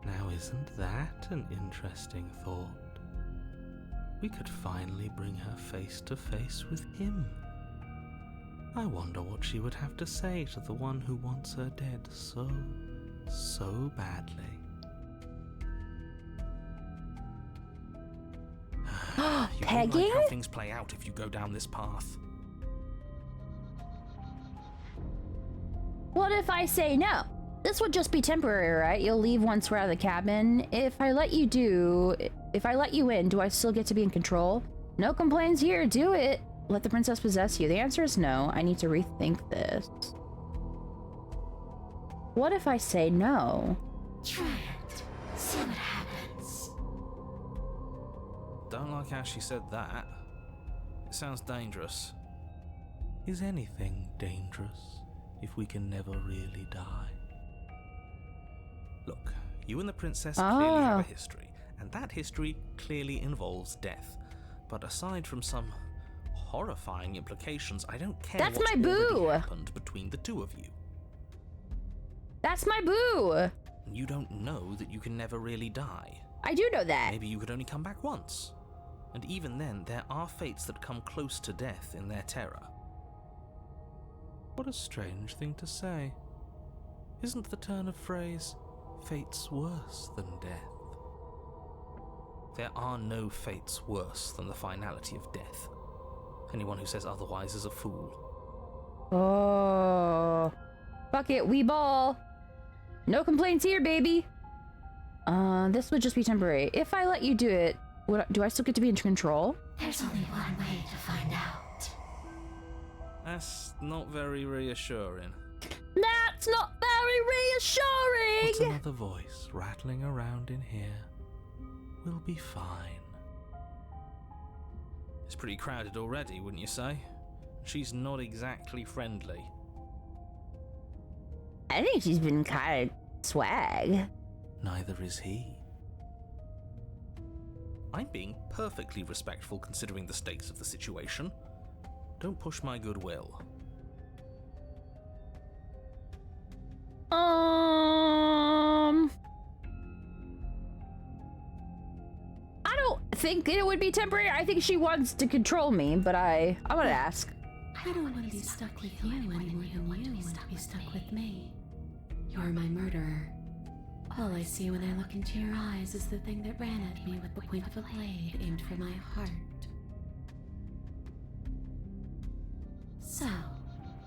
Now, isn't that an interesting thought? We could finally bring her face to face with him. I wonder what she would have to say to the one who wants her dead so badly. You won't Pegging? like how things play out if you go down this path. What if I say no? This would just be temporary, right? You'll leave once we're out of the cabin. If I let you in, do I still get to be in control? No complaints here, do it. Let the princess possess you. The answer is no. I need to rethink this. What if I say no? Try it. See what happens. Don't like how she said that. It sounds dangerous. Is anything dangerous if we can never really die? Look, you and the princess clearly have a history, and that history clearly involves death. But aside from some horrifying implications, I don't care That's what's my boo! already happened between the two of you. That's my boo! You don't know that you can never really die. I do know that. Maybe you could only come back once. And even then, there are fates that come close to death in their terror. What a strange thing to say. Isn't the turn of phrase, fates worse than death? There are no fates worse than the finality of death. Anyone who says otherwise is a fool. Oh. Fuck it, we ball. No complaints here, baby. This would just be temporary. If I let you do it, do I still get to be in control? There's only one way to find out. That's not very reassuring. That's not very reassuring! What's another voice rattling around in here? We'll be fine. It's pretty crowded already, wouldn't you say? She's not exactly friendly. I think she's been kind of swag. Neither is he. I'm being perfectly respectful considering the stakes of the situation. Don't push my goodwill. I don't think it would be temporary. I think she wants to control me, but I want to ask. I don't want to be stuck with you any more than you want to be stuck with me. You're my murderer. All I see when I look into your eyes is the thing that ran at me with the point of a blade aimed for my heart. So,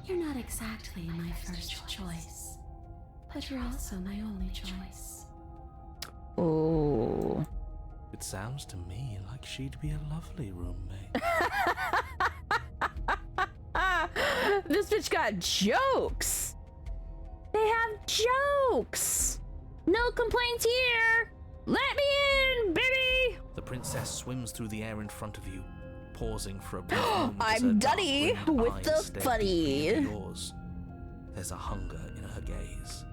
you're not exactly my first choice, but you're also my only choice. Oh. It sounds to me like she'd be a lovely roommate. This bitch got jokes. They have jokes. No complaints here. Let me in, baby. The princess swims through the air in front of you, pausing for a brief moment as I'm her Dunny dark-rimmed with eyes the stare funny. deeply into yours. There's a hunger in her gaze.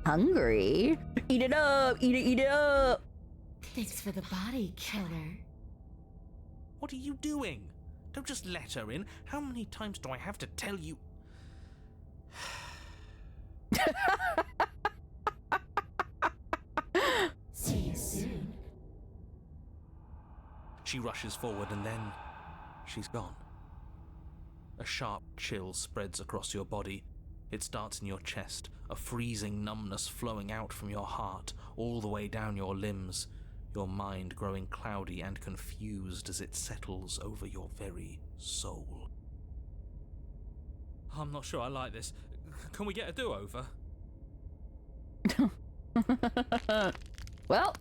Hungry? Eat it up. Eat it up. Thanks for the body, killer. What are you doing? Don't just let her in. How many times do I have to tell you? See you soon. She rushes forward and then she's gone. A sharp chill spreads across your body. It starts in your chest, a freezing numbness flowing out from your heart, all the way down your limbs, your mind growing cloudy and confused as it settles over your very soul. I'm not sure I like this. Can we get a do-over? Well,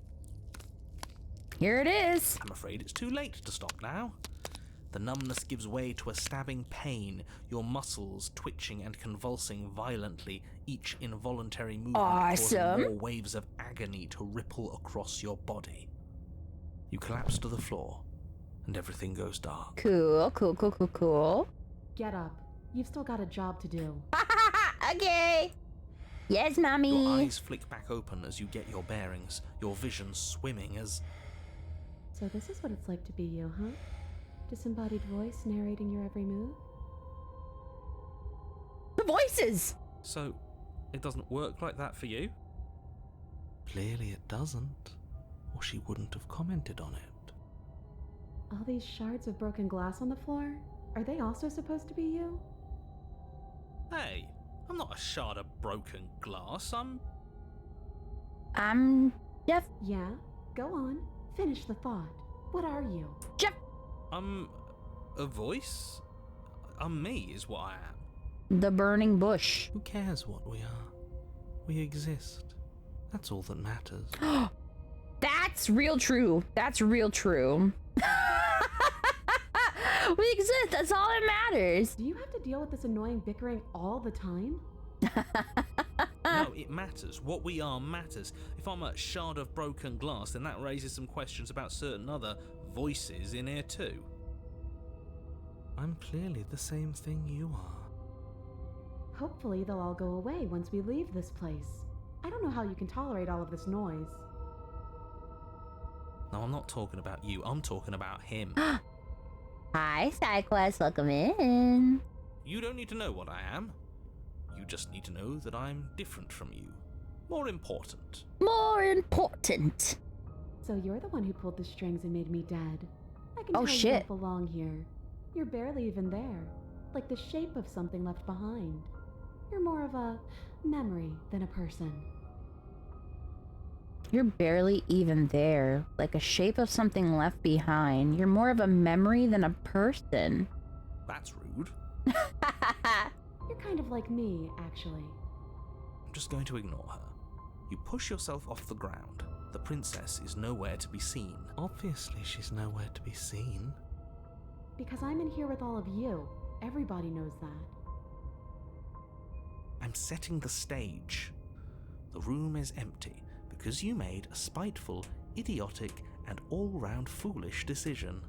here it is. I'm afraid it's too late to stop now. The numbness gives way to a stabbing pain, your muscles twitching and convulsing violently, each involuntary movement causing Awesome. more waves of agony to ripple across your body. You collapse to the floor, and everything goes dark. Cool. Get up. You've still got a job to do. Okay. Yes, mommy. Your eyes flick back open as you get your bearings, your vision swimming as... So this is what it's like to be you, huh? Disembodied voice narrating your every move? The voices. So, it doesn't work like that for you? Clearly it doesn't, or she wouldn't have commented on it. All these shards of broken glass on the floor? Are they also supposed to be you? Hey, I'm not a shard of broken glass, I'm Jeff. Yeah? Go on. Finish the thought. What are you? Jeff. I'm a voice? I'm me is what I am. The burning bush. Who cares what we are? We exist. That's all that matters. That's real true. That's real true. We exist. That's all that matters. Do you have to deal with this annoying bickering all the time? No, it matters. What we are matters. If I'm a shard of broken glass, then that raises some questions about certain other voices in here too. I'm clearly the same thing you are. Hopefully they'll all go away once we leave this place. I don't know how you can tolerate all of this noise. No, I'm not talking about you. I'm talking about him. Hi, SideQuest. Welcome in. You don't need to know what I am. You just need to know that I'm different from you. More important. More important. So you're the one who pulled the strings and made me dead. I can Oh, tell you shit. don't belong here. You're barely even there. Like the shape of something left behind. You're more of a memory than a person. You're barely even there. Like a shape of something left behind. You're more of a memory than a person. That's rude. You're kind of like me, actually. I'm just going to ignore her. You push yourself off the ground. The princess is nowhere to be seen. Obviously, she's nowhere to be seen. Because I'm in here with all of you. Everybody knows that. I'm setting the stage. The room is empty because you made a spiteful, idiotic, and all-round foolish decision.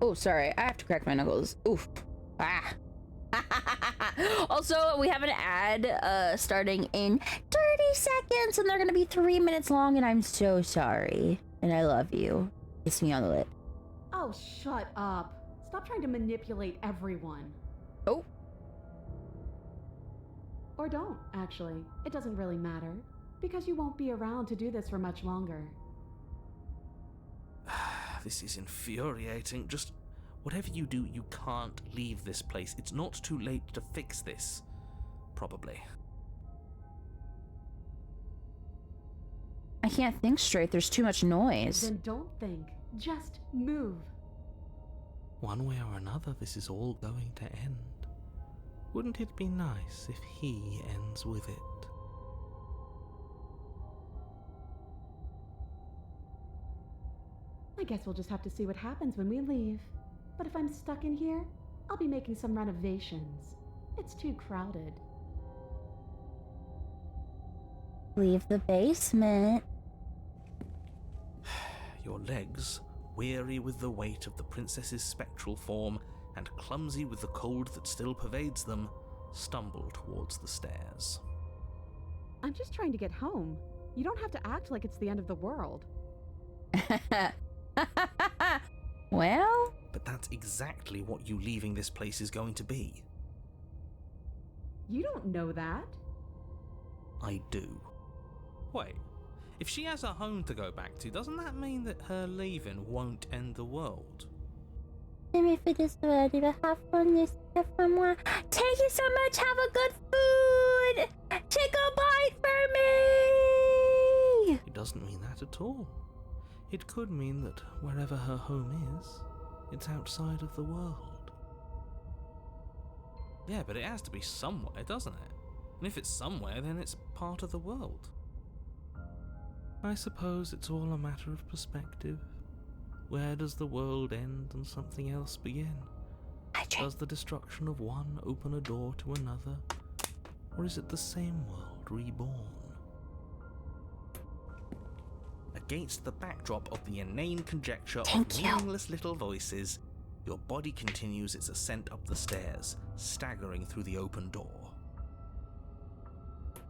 Oh, sorry. I have to crack my knuckles. Oof. Ah. Also, we have an ad starting in 30 seconds, and they're gonna be 3 minutes long, and I'm so sorry. And I love you. Kiss me on the lip. Oh, shut up. Stop trying to manipulate everyone. Oh. Or don't, actually. It doesn't really matter. Because you won't be around to do this for much longer. This is infuriating. Just whatever you do, you can't leave this place. It's not too late to fix this. Probably. I can't think straight. There's too much noise. Then don't think. Just move. One way or another, this is all going to end. Wouldn't it be nice if he ends with it? I guess we'll just have to see what happens when we leave. But if I'm stuck in here, I'll be making some renovations. It's too crowded. Leave the basement. Your legs, weary with the weight of the princess's spectral form and clumsy with the cold that still pervades them, stumble towards the stairs. I'm just trying to get home. You don't have to act like it's the end of the world. Well? But that's exactly what you leaving this place is going to be. You don't know that. I do. Wait, if she has a home to go back to, doesn't that mean that her leaving won't end the world? Thank you so much. Have a good food. Take a bite for me. It doesn't mean that at all. It could mean that wherever her home is, it's outside of the world. Yeah, but it has to be somewhere, doesn't it? And if it's somewhere, then it's part of the world. I suppose it's all a matter of perspective. Where does the world end and something else begin? Does the destruction of one open a door to another? Or is it the same world reborn? Against the backdrop of the inane conjecture of meaningless little voices, your body continues its ascent up the stairs, staggering through the open door.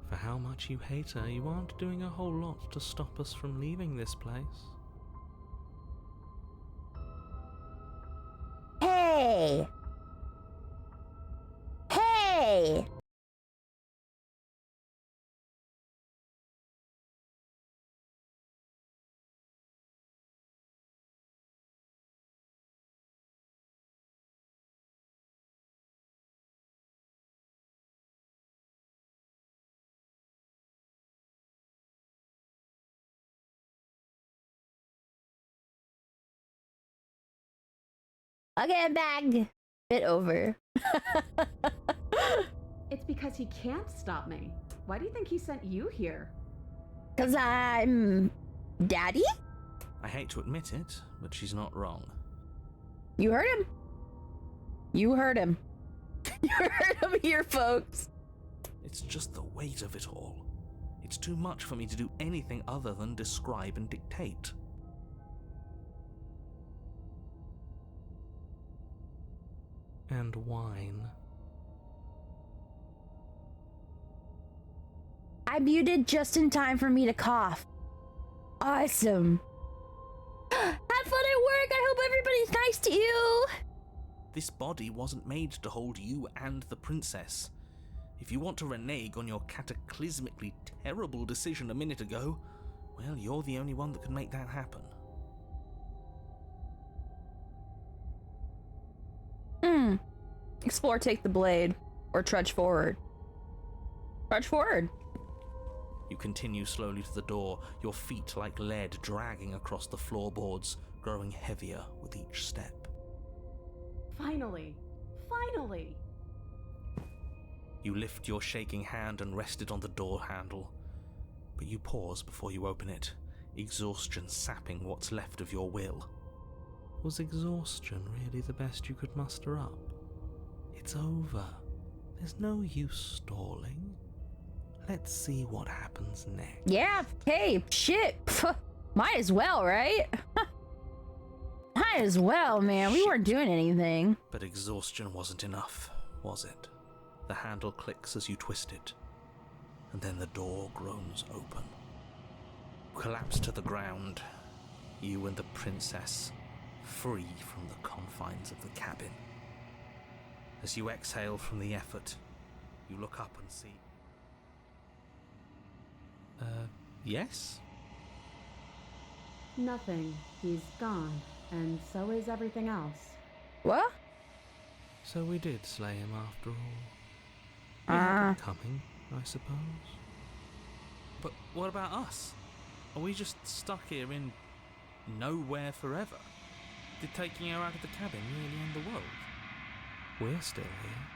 For how much you hate her, you aren't doing a whole lot to stop us from leaving this place. Hey! Hey! Okay, back. Bit over. It's because he can't stop me. Why do you think he sent you here? 'Cause I'm... Daddy? I hate to admit it, but she's not wrong. You heard him. You heard him. You heard him here, folks. It's just the weight of it all. It's too much for me to do anything other than describe and dictate. And whine. I muted just in time for me to cough. Awesome. Have fun at work. I hope everybody's nice to you. This body wasn't made to hold you and the princess. If you want to renege on your cataclysmically terrible decision a minute ago, well, you're the only one that can make that happen. Explore, take the blade, or trudge forward. Trudge forward. You continue slowly to the door, your feet like lead dragging across the floorboards, growing heavier with each step. Finally! Finally! You lift your shaking hand and rest it on the door handle, but you pause before you open it, exhaustion sapping what's left of your will. Was exhaustion really the best you could muster up? It's over. There's no use stalling. Let's see what happens next. Yeah, okay, shit. Might as well, right? Might as well, man. We weren't doing anything. But exhaustion wasn't enough, was it? The handle clicks as you twist it, and then the door groans open. You collapse to the ground, you and the princess, free from the confines of the cabin. As you exhale from the effort, you look up and see... yes? Nothing. He's gone, and so is everything else. What? So we did slay him after all. We had it coming, I suppose. But what about us? Are we just stuck here in nowhere forever? Did taking her out of the cabin really end the world? We're still here.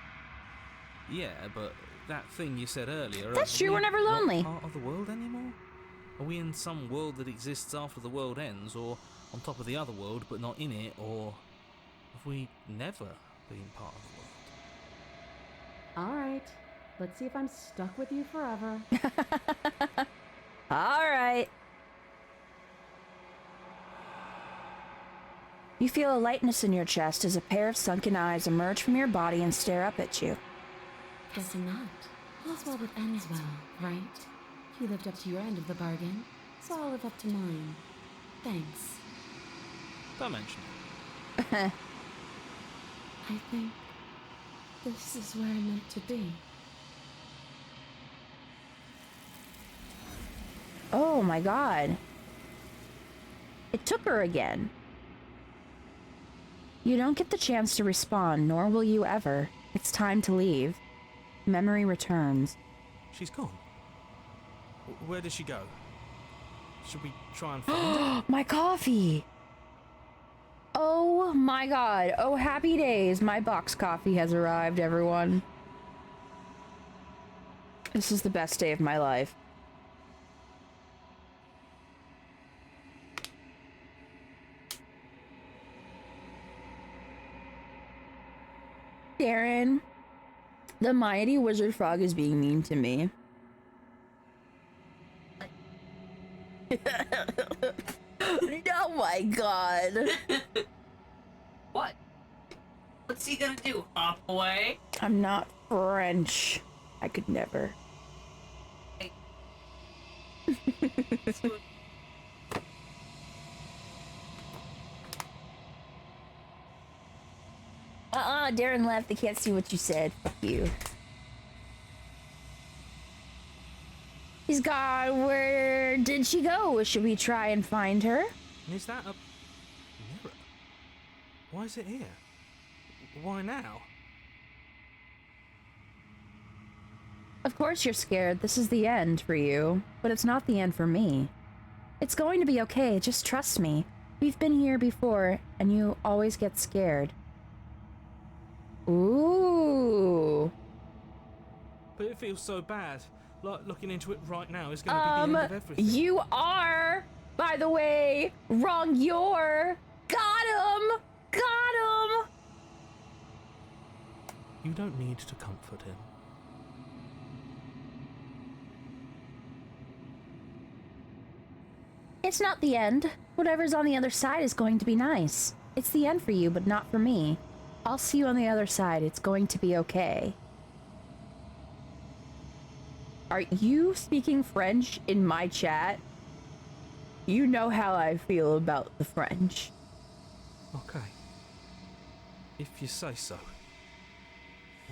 Yeah, but that thing you said earlier... That's true, we're never lonely. Not part of the world anymore? Are we in some world that exists after the world ends, or on top of the other world but not in it, or have we never been part of the world? Alright, let's see if I'm stuck with you forever. Alright. You feel a lightness in your chest as a pair of sunken eyes emerge from your body and stare up at you. Guess not. All's well that ends well, right? You lived up to your end of the bargain, so I'll live up to mine. Thanks. Don't mention it. I think this is where I'm meant to be. Oh my god. It took her again. You don't get the chance to respond, nor will you ever. It's time to leave. Memory returns. She's gone. Where did she go? Should we try and find her? My coffee! Oh my god. Oh, happy days. My box coffee has arrived, everyone. This is the best day of my life. Darren, the mighty wizard frog is being mean to me. Oh my god. What? What's he gonna do? Hop away? I'm not French. I could never. Hey. Darren left. They can't see what you said. Fuck you. He's gone. Where did she go? Should we try and find her? And is that a mirror? Why is it here? Why now? Of course you're scared. This is the end for you. But it's not the end for me. It's going to be okay. Just trust me. We've been here before, and you always get scared. Ooh. But it feels so bad. Like looking into it right now is going to be the end of everything. You are, by the way, wrong. You're. Got him. Got him. You don't need to comfort him. It's not the end. Whatever's on the other side is going to be nice. It's the end for you, but not for me. I'll see you on the other side. It's going to be okay. Are you speaking French in my chat? You know how I feel about the French. Okay. If you say so,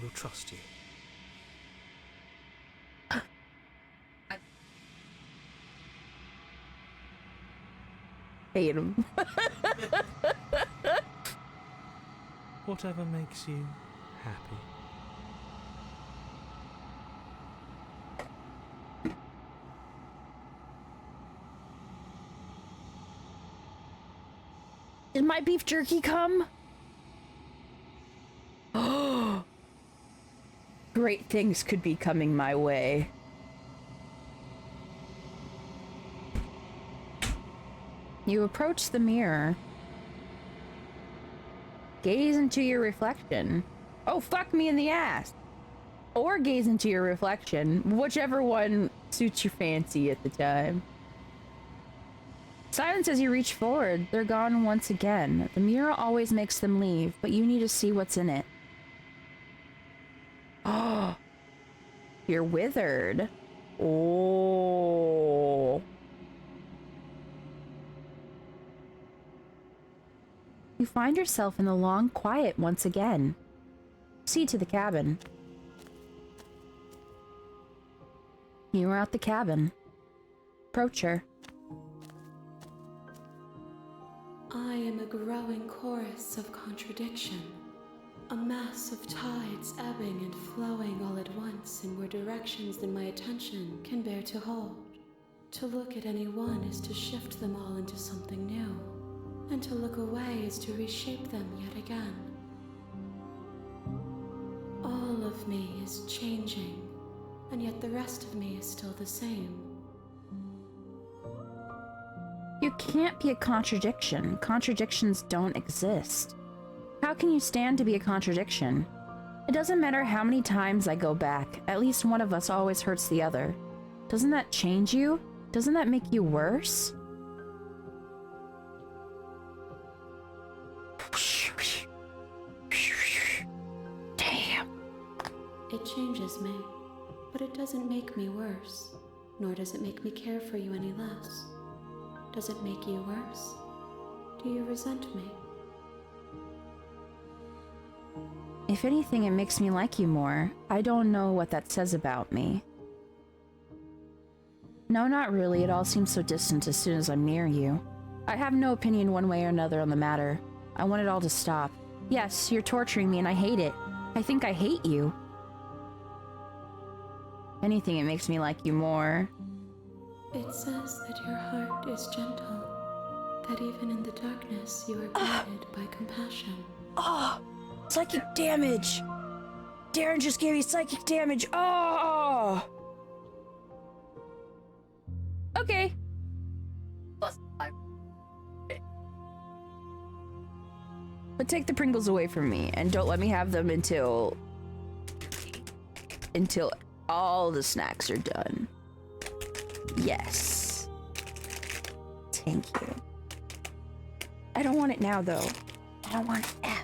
we'll trust you. Hate him. Whatever makes you happy. Did my beef jerky come? Great things could be coming my way. You approach the mirror. Gaze into your reflection. Oh, fuck me in the ass. Or gaze into your reflection, whichever one suits your fancy at the time. Silence as you reach forward. They're gone once again. The mirror always makes them leave, but you need to see what's in it. Oh, You're withered. Oh. You find yourself in the long quiet once again. See to the cabin. You are at the cabin. Approach her. I am a growing chorus of contradiction. A mass of tides ebbing and flowing all at once in more directions than my attention can bear to hold. To look at any one is to shift them all into something new, and to look away is to reshape them yet again. All of me is changing, and yet the rest of me is still the same. You can't be a contradiction. Contradictions don't exist. How can you stand to be a contradiction? It doesn't matter how many times I go back, at least one of us always hurts the other. Doesn't that change you? Doesn't that make you worse? Damn. It changes me, but it doesn't make me worse, nor does it make me care for you any less. Does it make you worse? Do you resent me? If anything, it makes me like you more. I don't know what that says about me. No, not really. It all seems so distant as soon as I'm near you. I have no opinion one way or another on the matter. I want it all to stop. Yes, you're torturing me and I hate it. I think I hate you. If anything, it makes me like you more. It says that your heart is gentle, that even in the darkness you are guided by compassion. Oh! Psychic damage! Darren just gave me psychic damage! Oh! Okay. Plus 5. But take the Pringles away from me, and don't let me have them until all the snacks are done. Yes. Thank you. I don't want it now, though. I don't want it now.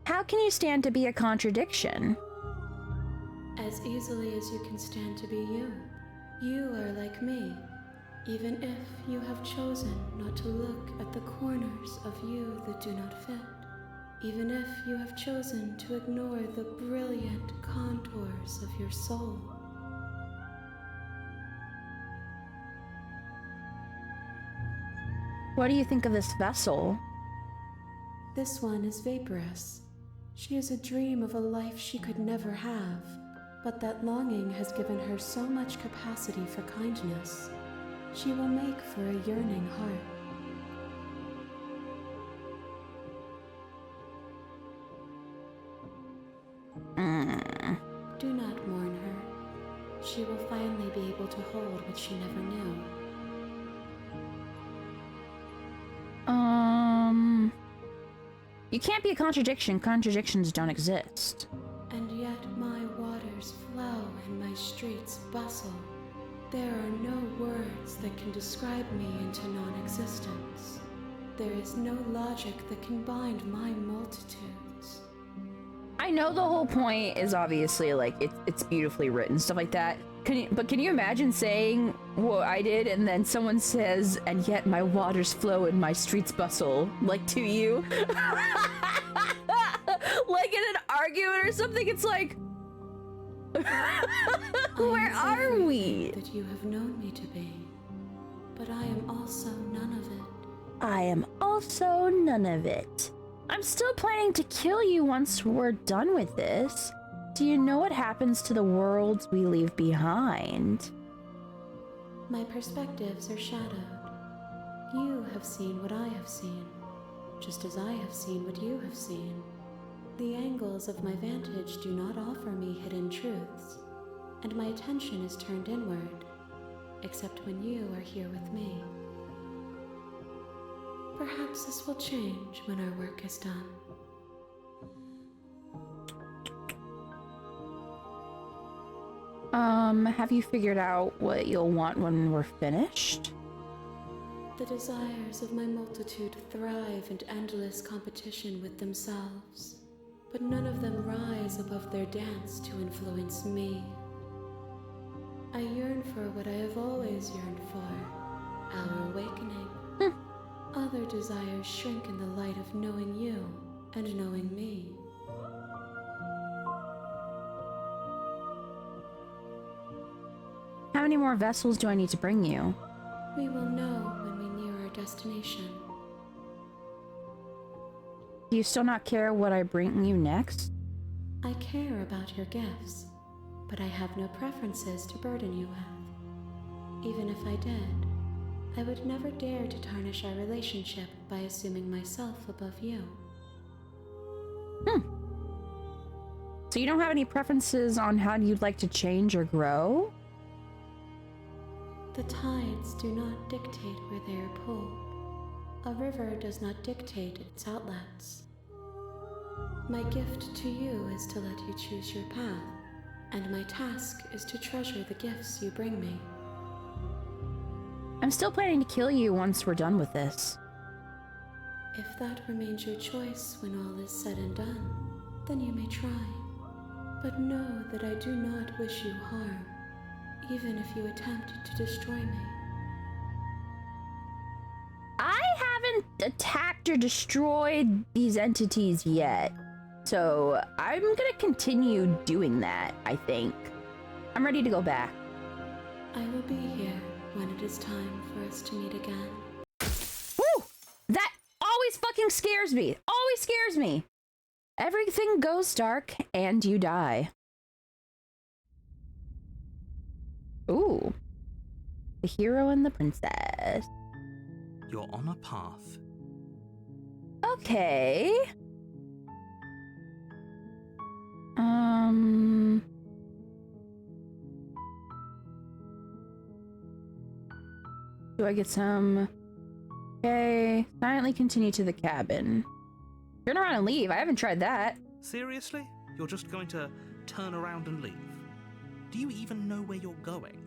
How can you stand to be a contradiction? As easily as you can stand to be you. You are like me, even if you have chosen not to look at the corners of you that do not fit. Even if you have chosen to ignore the brilliant contours of your soul. What do you think of this vessel? This one is vaporous. She is a dream of a life she could never have, but that longing has given her so much capacity for kindness. She will make for a yearning heart. Do not mourn her. She will finally be able to hold what she never knew. You can't be a contradiction. Contradictions don't exist. And yet my waters flow and my streets bustle. There are no words that can describe me into non-existence. There is no logic that can bind my multitudes. I know the whole point is obviously like it's beautifully written, stuff like that. But can you imagine saying what I did and then someone says, and yet my waters flow and my streets bustle, like to you? Like in an argument or something, it's like, where are we? That you have known me to be, but I am also none of it. I am also none of it. I'm still planning to kill you once we're done with this. Do you know what happens to the worlds we leave behind? My perspectives are shadowed. You have seen what I have seen, just as I have seen what you have seen. The angles of my vantage do not offer me hidden truths, and my attention is turned inward, except when you are here with me. Perhaps this will change when our work is done. Have you figured out what you'll want when we're finished? The desires of my multitude thrive in endless competition with themselves. but none of them rise above their dance to influence me. I yearn for what I have always yearned for, our awakening. Other desires shrink in the light of knowing you and knowing me. How many more vessels do I need to bring you? We will know when we near our destination. Do you still not care what I bring you next? I care about your gifts, but I have no preferences to burden you with. Even if I did, I would never dare to tarnish our relationship by assuming myself above you. So you don't have any preferences on how you'd like to change or grow? The tides do not dictate where they are pulled. A river does not dictate its outlets. My gift to you is to let you choose your path, and my task is to treasure the gifts you bring me. I'm still planning to kill you once we're done with this. If that remains your choice when all is said and done, then you may try. But know that I do not wish you harm, even if you attempt to destroy me. I haven't attacked or destroyed these entities yet, so I'm gonna continue doing that, I think. I'm ready to go back. I will be here when it is time for us to meet again. Woo! That always fucking scares me. Always scares me. Everything goes dark and you die. Ooh. The hero and the princess. You're on a path. Okay. Do I get some? Okay. Silently continue to the cabin. Turn around and leave. I haven't tried that. Seriously? You're just going to turn around and leave? Do you even know where you're going?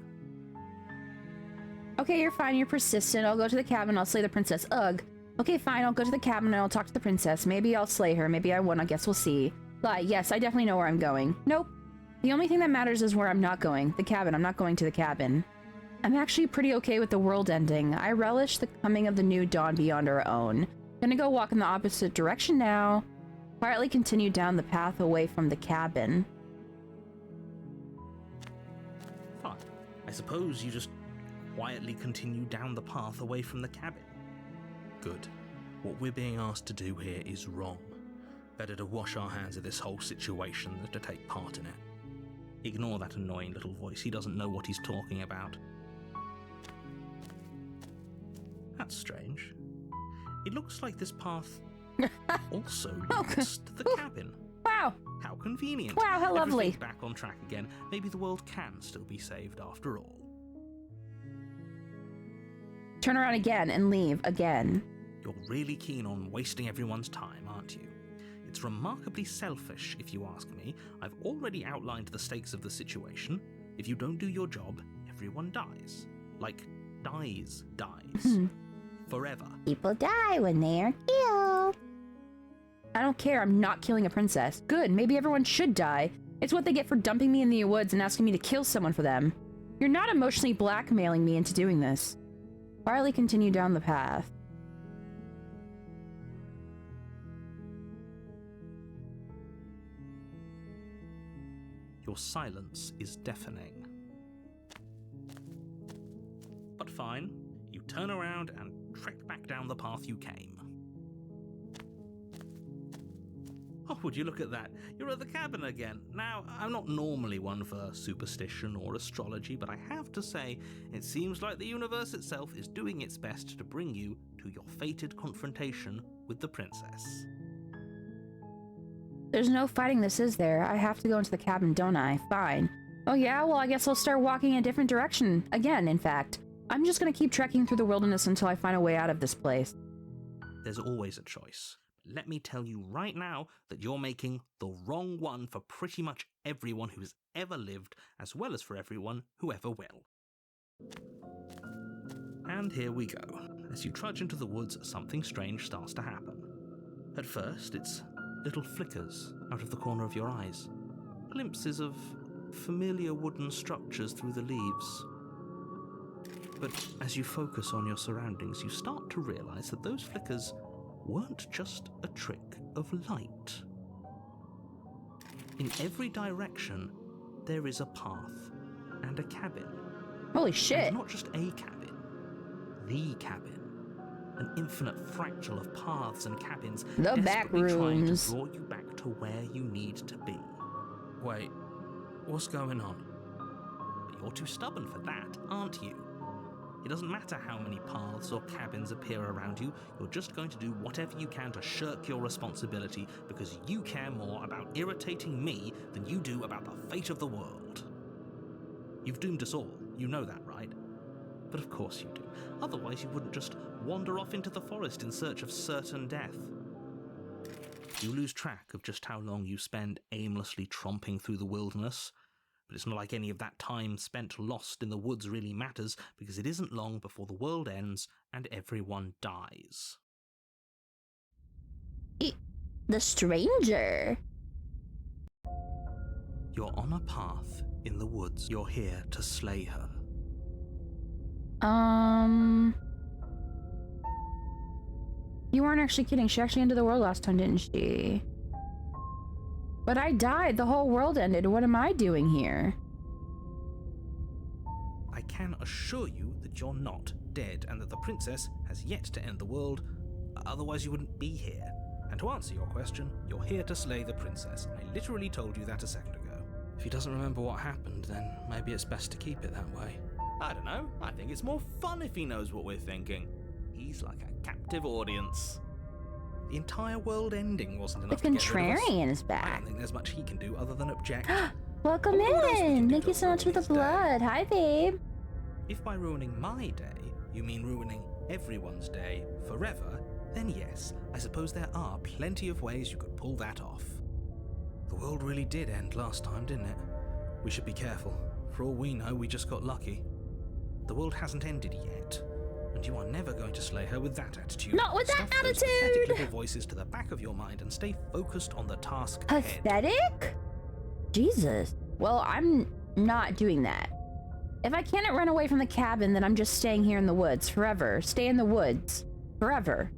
Okay, you're fine. You're persistent. I'll go to the cabin. I'll slay the princess. Ugh. Okay, fine. I'll go to the cabin and I'll talk to the princess. Maybe I'll slay her. Maybe I won't. I guess we'll see. Lie. Yes, I definitely know where I'm going. Nope. The only thing that matters is where I'm not going. The cabin. I'm not going to the cabin. I'm actually pretty okay with the world ending. I relish the coming of the new dawn beyond our own. Gonna go walk in the opposite direction now. Quietly continue down the path away from the cabin. Fine. I suppose you just quietly continue down the path away from the cabin. Good. What we're being asked to do here is wrong. Better to wash our hands of this whole situation than to take part in it. Ignore that annoying little voice. He doesn't know what he's talking about. That's strange. It looks like this path also leads to the cabin. Wow. How convenient. Wow, how lovely. Everything's back on track again. Maybe the world can still be saved after all. Turn around again and leave again. You're really keen on wasting everyone's time, aren't you? It's remarkably selfish, if you ask me. I've already outlined the stakes of the situation. If you don't do your job, everyone dies. Like, dies. Forever. People die when they are killed. I don't care. I'm not killing a princess. Good. Maybe everyone should die. It's what they get for dumping me in the woods and asking me to kill someone for them. You're not emotionally blackmailing me into doing this. Quietly continue down the path. Your silence is deafening. But fine. You turn around and trek back down the path you came. Oh, would you look at that? You're at the cabin again. Now, I'm not normally one for superstition or astrology, but I have to say, it seems like the universe itself is doing its best to bring you to your fated confrontation with the princess. There's no fighting this, is there? I have to go into the cabin, don't I? Fine. Oh yeah? Well, I guess I'll start walking in a different direction. Again, in fact. I'm just gonna keep trekking through the wilderness until I find a way out of this place. There's always a choice. Let me tell you right now that you're making the wrong one for pretty much everyone who's ever lived, as well as for everyone who ever will. And here we go. As you trudge into the woods, something strange starts to happen. At first, it's little flickers out of the corner of your eyes. Glimpses of familiar wooden structures through the leaves. But as you focus on your surroundings, you start to realize that those flickers weren't just a trick of light. In every direction, there is a path and a cabin. Holy shit. And not just a cabin, the cabin. An infinite fractal of paths and cabins, The back desperately trying to rooms. draw you back to where you need to be. Wait, what's going on? You're too stubborn for that, aren't you? It doesn't matter how many paths or cabins appear around you, you're just going to do whatever you can to shirk your responsibility because you care more about irritating me than you do about the fate of the world. You've doomed us all, you know that, right? But of course you do. Otherwise you wouldn't just wander off into the forest in search of certain death. You lose track of just how long you spend aimlessly tromping through the wilderness, but it's not like any of that time spent lost in the woods really matters, because it isn't long before the world ends and everyone dies. The stranger. You're on a path in the woods. You're here to slay her. You weren't actually kidding. She actually ended the world last time, didn't she? But I died. The whole world ended. What am I doing here? I can assure you that you're not dead and that the princess has yet to end the world, otherwise you wouldn't be here. And to answer your question, you're here to slay the princess. I literally told you that a second ago. If he doesn't remember what happened, then maybe it's best to keep it that way. I don't know. I think it's more fun if he knows what we're thinking. He's like a captive audience. The entire world ending wasn't The enough to get rid of us. contrarian is I back. don't think there's much he can do other than object. Welcome What else we can in. do Thank to you so much for ruin the his day? blood. Hi, babe. If by ruining my day, you mean ruining everyone's day forever, then yes, I suppose there are plenty of ways you could pull that off. The world really did end last time, didn't it? We should be careful. For all we know, we just got lucky. The world hasn't ended yet, and you are never going to slay her with that attitude. Not with that Stuff those pathetic attitude! little voices to the back of your mind and stay focused on the task ahead. Pathetic? Jesus. Well, I'm not doing that. If I can't run away from the cabin, then I'm just staying here in the woods forever. Stay in the woods. Forever.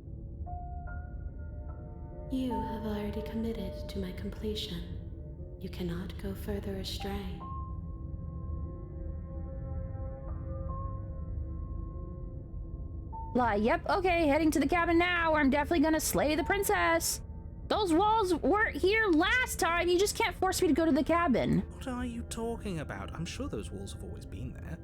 You have already committed to my completion. You cannot go further astray. Yep, okay, heading to the cabin now, or I'm definitely gonna slay the princess. Those walls weren't here last time. You just can't force me to go to the cabin. What are you talking about? I'm sure those walls have always been there.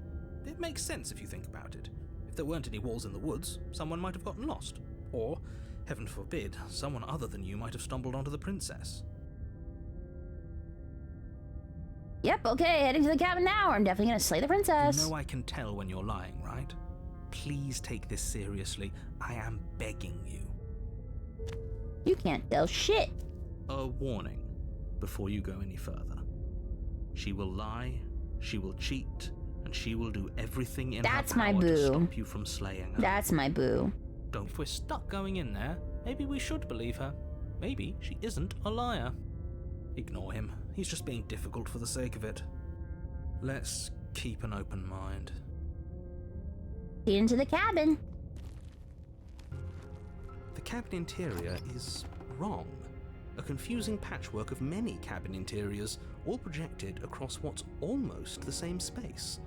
It makes sense if you think about it. If there weren't any walls in the woods, someone might have gotten lost. Or, heaven forbid, someone other than you might have stumbled onto the princess. Yep, okay, heading to the cabin now, or I'm definitely gonna slay the princess. You know I can tell when you're lying, right? Please take this seriously. I am begging you. You can't tell shit. A warning before you go any further. She will lie, she will cheat, and she will do everything in That's her my power to boo. stop you from slaying her. That's my boo. Don't. If we're stuck going in there, maybe we should believe her. Maybe she isn't a liar. Ignore him. He's just being difficult for the sake of it. Let's keep an open mind. Into the cabin. The cabin interior is wrong. A confusing patchwork of many cabin interiors, all projected across what's almost the same space.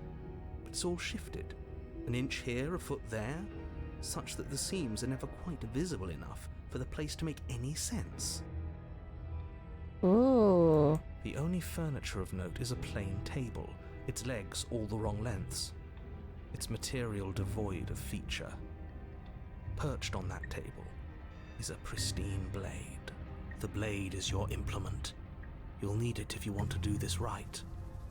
But it's all shifted. An inch here, a foot there, such that the seams are never quite visible enough for the place to make any sense. Ooh. The only furniture of note is a plain table, its legs all the wrong lengths, its material devoid of feature. Perched on that table is a pristine blade. The blade is your implement. You'll need it if you want to do this right.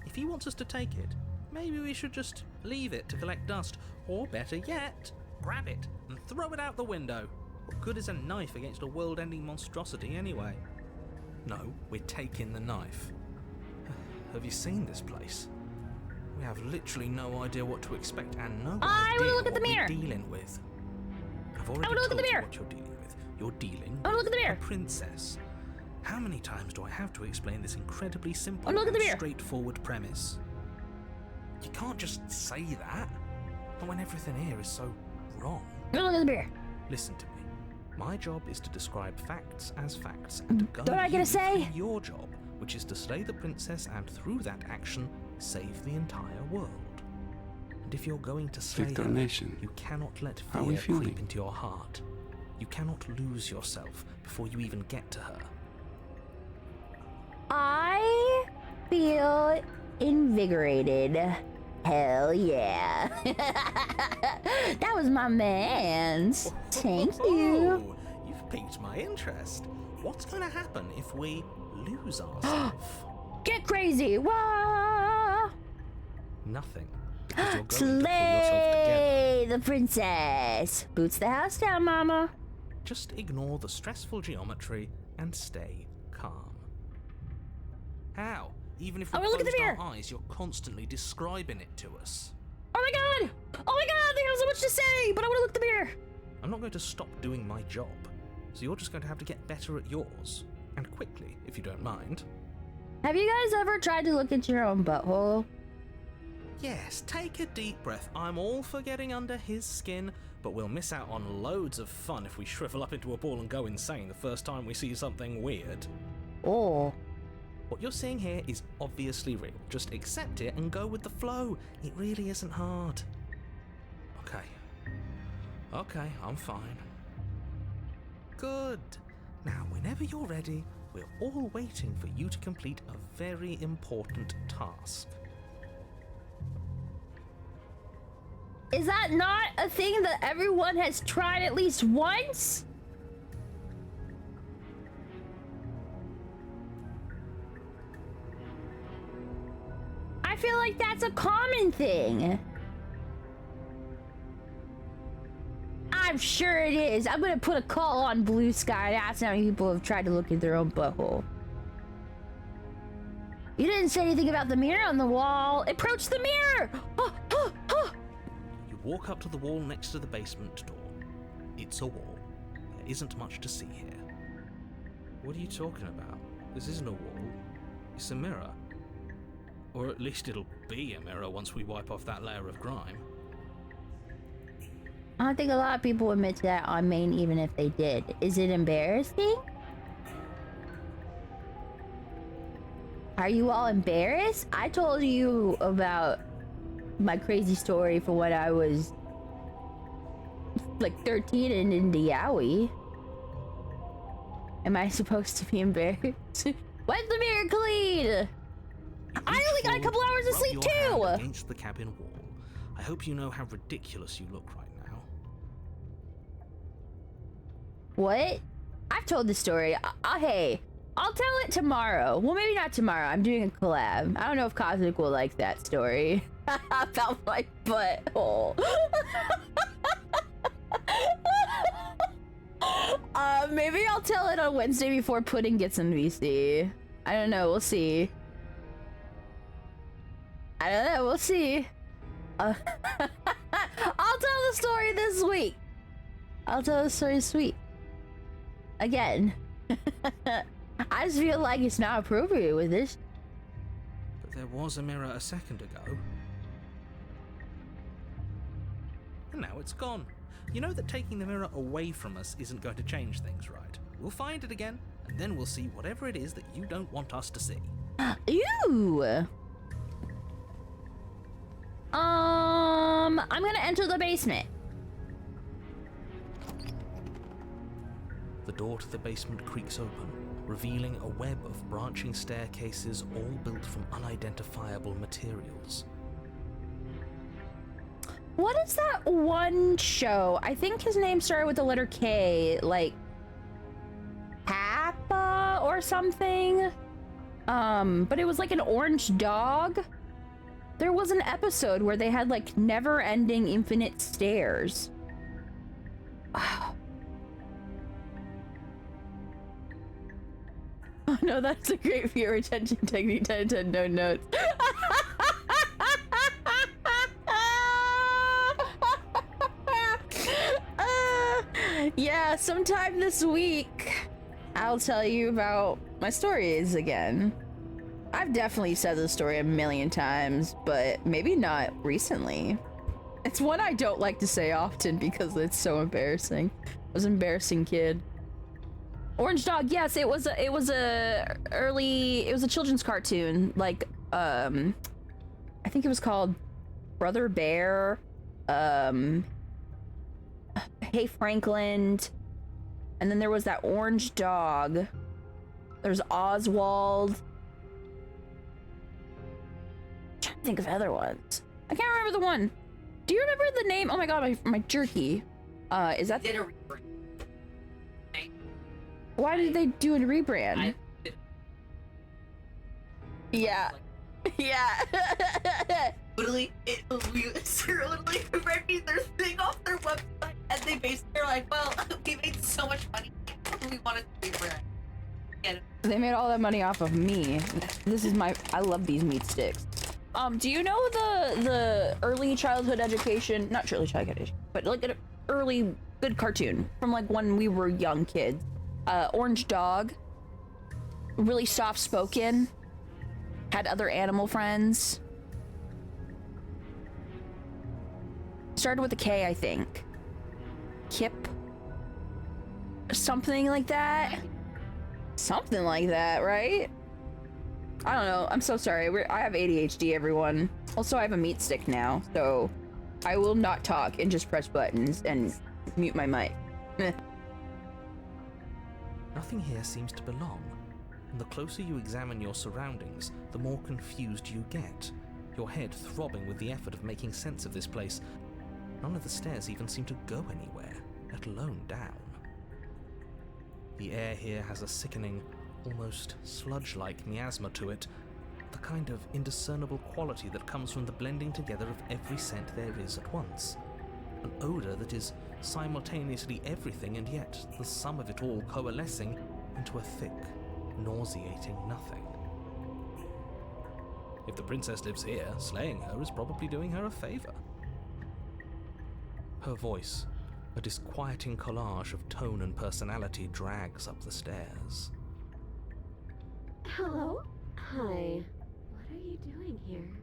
If he wants us to take it, maybe we should just leave it to collect dust, or better yet, grab it and throw it out the window. What good is a knife against a world-ending monstrosity anyway? No, we're taking the knife. Have you seen this place? We have literally no idea what to expect and no I idea wanna look at the what mirror. we're dealing with. I've already wanna look at told the you mirror. what you're dealing with. You're dealing I wanna look at the with mirror. a princess. How many times do I have to explain this incredibly simple Oh, look at the and beer. straightforward premise? You can't just say that, not when everything here is so wrong. Oh, look at the beer. Listen to me. My job is to describe facts as facts and to guide Don't I get a you say? through your job, which is to slay the princess and through that action, save the entire world. And if you're going to slay Victor her, Nation, you cannot let how are we fear creep feeling? into your heart. You cannot lose yourself before you even get to her. I feel invigorated. Hell yeah. That was my man's. Thank you. Oh, you've piqued my interest. What's going to happen if we lose ourselves? Get crazy. Wah! Nothing. Because you're going to pull yourself together. Slay the princess. Boots the house down, mama. Just ignore the stressful geometry and stay calm. How? Even if we Oh, look at the closed our mirror. eyes, you're constantly describing it to us. Oh my god! Oh my god, they have so much to say, but I want to look at the beer. I'm not going to stop doing my job, so you're just going to have to get better at yours. And quickly, if you don't mind. Have you guys ever tried to look into your own butthole? Yes, take a deep breath. I'm all for getting under his skin, but we'll miss out on loads of fun if we shrivel up into a ball and go insane the first time we see something weird. Oh. What you're seeing here is obviously real. Just accept it and go with the flow. It really isn't hard. Okay, I'm fine. Good. Now, whenever you're ready, we're all waiting for you to complete a very important task. Is that not a thing that everyone has tried at least once? I feel like that's a common thing. I'm sure it is. I'm gonna put a call on Blue Sky and ask how many people have tried to look at their own butthole. You didn't say anything about the mirror on the wall. Approach the mirror! You walk up to the wall next to the basement door. It's a wall. There isn't much to see here. What are you talking about? This isn't a wall. It's a mirror. Or at least it'll be a mirror once we wipe off that layer of grime. I don't think a lot of people admit to that on main, even if they did. Is it embarrassing? Are you all embarrassed? I told you about my crazy story for when I was like 13 and into Yowie. Am I supposed to be embarrassed? Wipe the mirror clean! I only got a couple hours of Rub sleep your hand too! against the cabin wall. I hope you know how ridiculous you look right now. What? I've told the story. Hey, I'll tell it tomorrow. Well, maybe not tomorrow. I'm doing a collab. I don't know if Cosmic will like that story. About my butthole. Maybe I'll tell it on Wednesday before Pudding gets in VC. I don't know. We'll see. I don't know. We'll see. I'll tell the story this week. I'll tell the story this week. Again. I just feel like it's not appropriate with this. But there was a mirror a second ago. And now it's gone. You know that taking the mirror away from us isn't going to change things, right? We'll find it again, and then we'll see whatever it is that you don't want us to see. Ew. I'm gonna enter the basement. The door to the basement creaks open, revealing a web of branching staircases all built from unidentifiable materials. What is that one show? I think his name started with the letter K, like Kappa or something. But it was like an orange dog. There was an episode where they had like never-ending infinite stairs. Oh no, that's a great viewer retention technique. 10 no notes. Yeah, sometime this week I'll tell you about my story is, again, I've definitely said this story a million times, but maybe not recently. It's one I don't like to say often because it's so embarrassing. I was an embarrassing kid. Orange Dog, yes, it was a children's cartoon, like, I think it was called Brother Bear, Hey Franklin, and then there was that orange dog. There's Oswald. I'm trying to think of other ones. I can't remember the one. Do you remember the name? Oh my god, my jerky. Is that? Did a rebrand. Why did they do a rebrand? Yeah. Yeah. Literally, we literally renting their thing off their website, and they basically are like, well, we made so much money, we wanted to rebrand. And They made all that money off of me. I love these meat sticks. Do you know the early childhood education, not early childhood education, but like an early good cartoon from like when we were young kids? Orange Dog, really soft spoken, had other animal friends. Started with a K, I think. Kip. Something like that. Something like that, right? I don't know. I'm so sorry. I have ADHD, everyone. Also, I have a meat stick now, so I will not talk and just press buttons and mute my mic. Nothing here seems to belong, and the closer you examine your surroundings, the more confused you get, your head throbbing with the effort of making sense of this place. None of the stairs even seem to go anywhere, let alone down. The air here has a sickening, almost sludge-like miasma to it, the kind of indiscernible quality that comes from the blending together of every scent there is at once. An odour that is simultaneously everything and yet the sum of it all coalescing into a thick, nauseating nothing. If the princess lives here, slaying her is probably doing her a favour. Her voice, a disquieting collage of tone and personality, drags up the stairs. Hello? Hi. What are you doing here?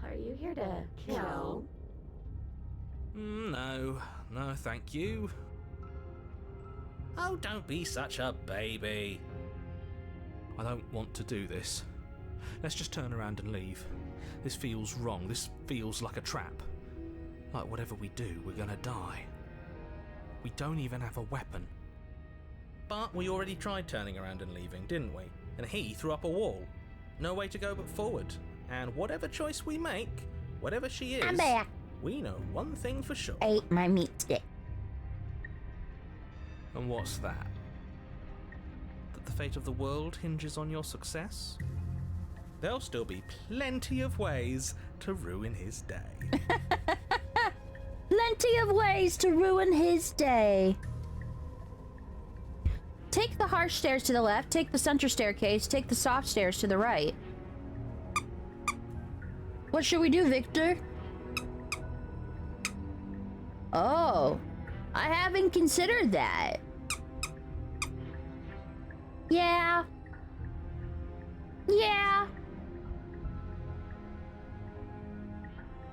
Are you here to kill? No, thank you. Oh, don't be such a baby. I don't want to do this. Let's just turn around and leave. This feels wrong. This feels like a trap. Like whatever we do, we're gonna die. We don't even have a weapon. But we already tried turning around and leaving, didn't we? And he threw up a wall. No way to go but forward. And whatever choice we make, whatever she is, I'm back. we know one thing for sure. Ate my meat stick. And what's that? That the fate of the world hinges on your success? There'll still be plenty of ways to ruin his day. Plenty of ways to ruin his day. Take the harsh stairs to the left, take the center staircase, take the soft stairs to the right. What should we do, Victor? Oh, I haven't considered that. Yeah. Yeah.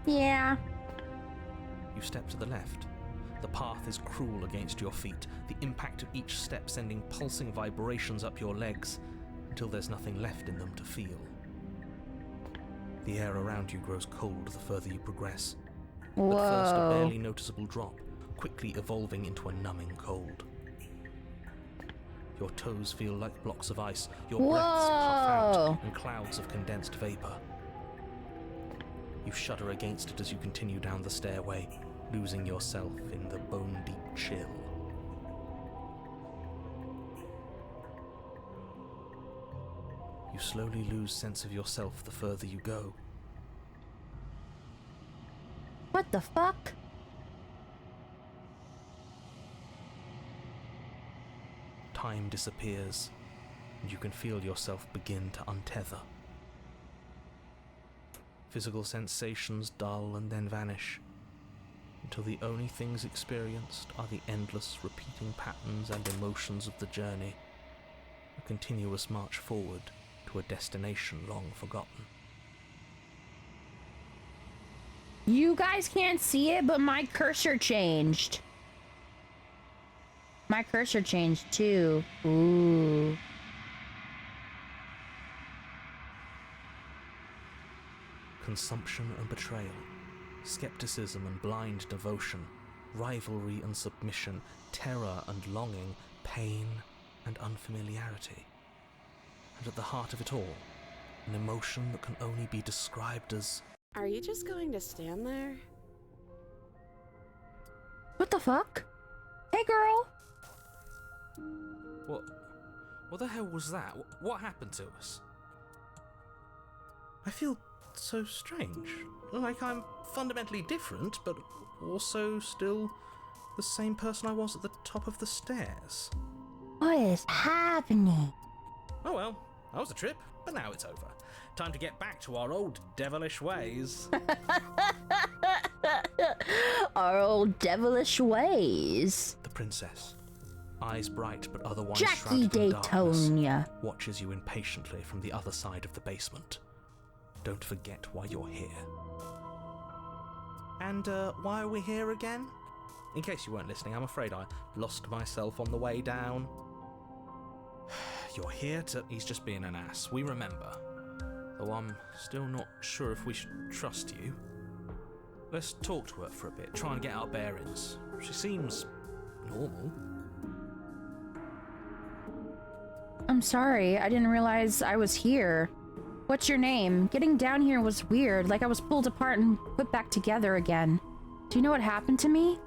Yeah. You step to the left. The path is cruel against your feet, the impact of each step sending pulsing vibrations up your legs until there's nothing left in them to feel. The air around you grows cold the further you progress. Whoa. At first a barely noticeable drop, quickly evolving into a numbing cold. Your toes feel like blocks of ice, your breaths puff out in clouds of condensed vapor. You shudder against it as you continue down the stairway, losing yourself in the bone-deep chill. You slowly lose sense of yourself the further you go. What the fuck? Time disappears, and you can feel yourself begin to untether. Physical sensations dull and then vanish, until the only things experienced are the endless repeating patterns and emotions of the journey, a a continuous march forward to a destination long forgotten. You guys can't see it, but my cursor changed. My cursor changed too. Ooh. Consumption and betrayal, skepticism and blind devotion, rivalry and submission, terror and longing, pain and unfamiliarity. And at the heart of it all, an emotion that can only be described as... Are you just going to stand there? What the fuck? Hey, girl. What the hell was that? What happened to us? I feel so strange. Like I'm fundamentally different, but also still the same person I was at the top of the stairs. What is happening? Oh well, that was a trip, but now it's over. Time to get back to our old devilish ways. Our old devilish ways. The princess, eyes bright but otherwise Jackie shrouded in darkness, Daytonia. watches you impatiently from the other side of the basement. Don't forget why you're here. And why are we here again? In case you weren't listening, I'm afraid I lost myself on the way down. You're here to... He's just being an ass, we remember. Though I'm still not sure if we should trust you. Let's talk to her for a bit, try and get our bearings. She seems... normal. I'm sorry, I didn't realize I was here. What's your name? Getting down here was weird, like I was pulled apart and put back together again. Do you know what happened to me?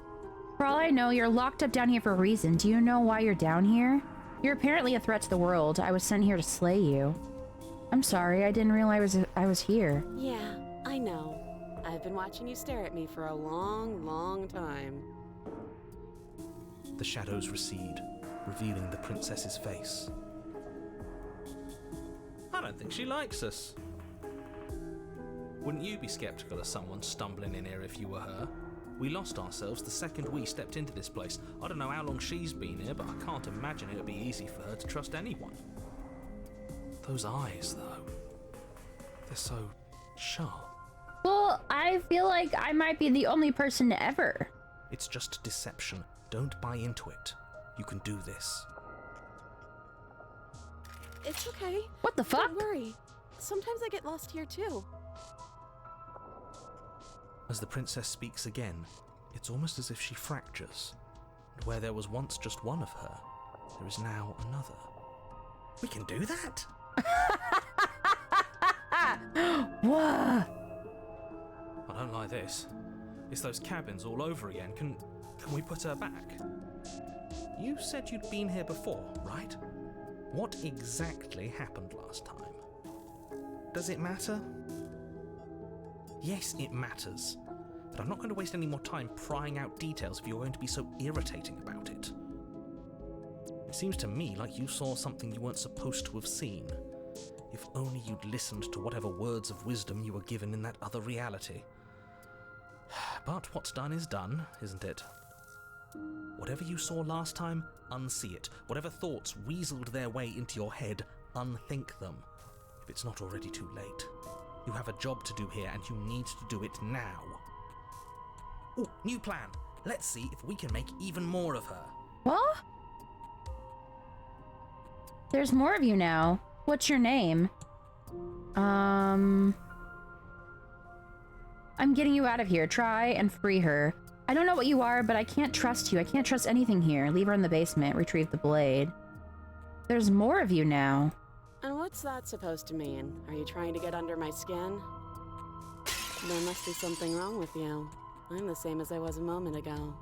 For all I know, you're locked up down here for a reason. Do you know why you're down here? You're apparently a threat to the world. I was sent here to slay you. I'm sorry, I didn't realize I was here. Yeah, I know. I've been watching you stare at me for a long, long time. The shadows recede, revealing the princess's face. I don't think she likes us. Wouldn't you be skeptical of someone stumbling in here if you were her? We lost ourselves the second we stepped into this place. I don't know how long she's been here, but I can't imagine it would be easy for her to trust anyone. Those eyes, though. They're so sharp. Well, I feel like I might be the only person ever. It's just deception. Don't buy into it. You can do this. It's okay. What the fuck? Don't worry. Sometimes I get lost here too. As the princess speaks again, it's almost as if she fractures. And where there was once just one of her, there is now another. We can do that? Whoa! I don't like this. It's those cabins all over again. Can we put her back? You said you'd been here before, right? What exactly happened last time? Does it matter? Yes, it matters. But I'm not going to waste any more time prying out details if you're going to be so irritating about it. It seems to me like you saw something you weren't supposed to have seen. If only you'd listened to whatever words of wisdom you were given in that other reality. But what's done is done, isn't it? Whatever you saw last time, unsee it. Whatever thoughts weaseled their way into your head, unthink them. If it's not already too late. You have a job to do here, and you need to do it now. Ooh, new plan. Let's see if we can make even more of her. What? There's more of you now. What's your name? I'm getting you out of here. Try and free her. I don't know what you are, but I can't trust you. I can't trust anything here. Leave her in the basement. Retrieve the blade. There's more of you now. And what's that supposed to mean? Are you trying to get under my skin? There must be something wrong with you. I'm the same as I was a moment ago.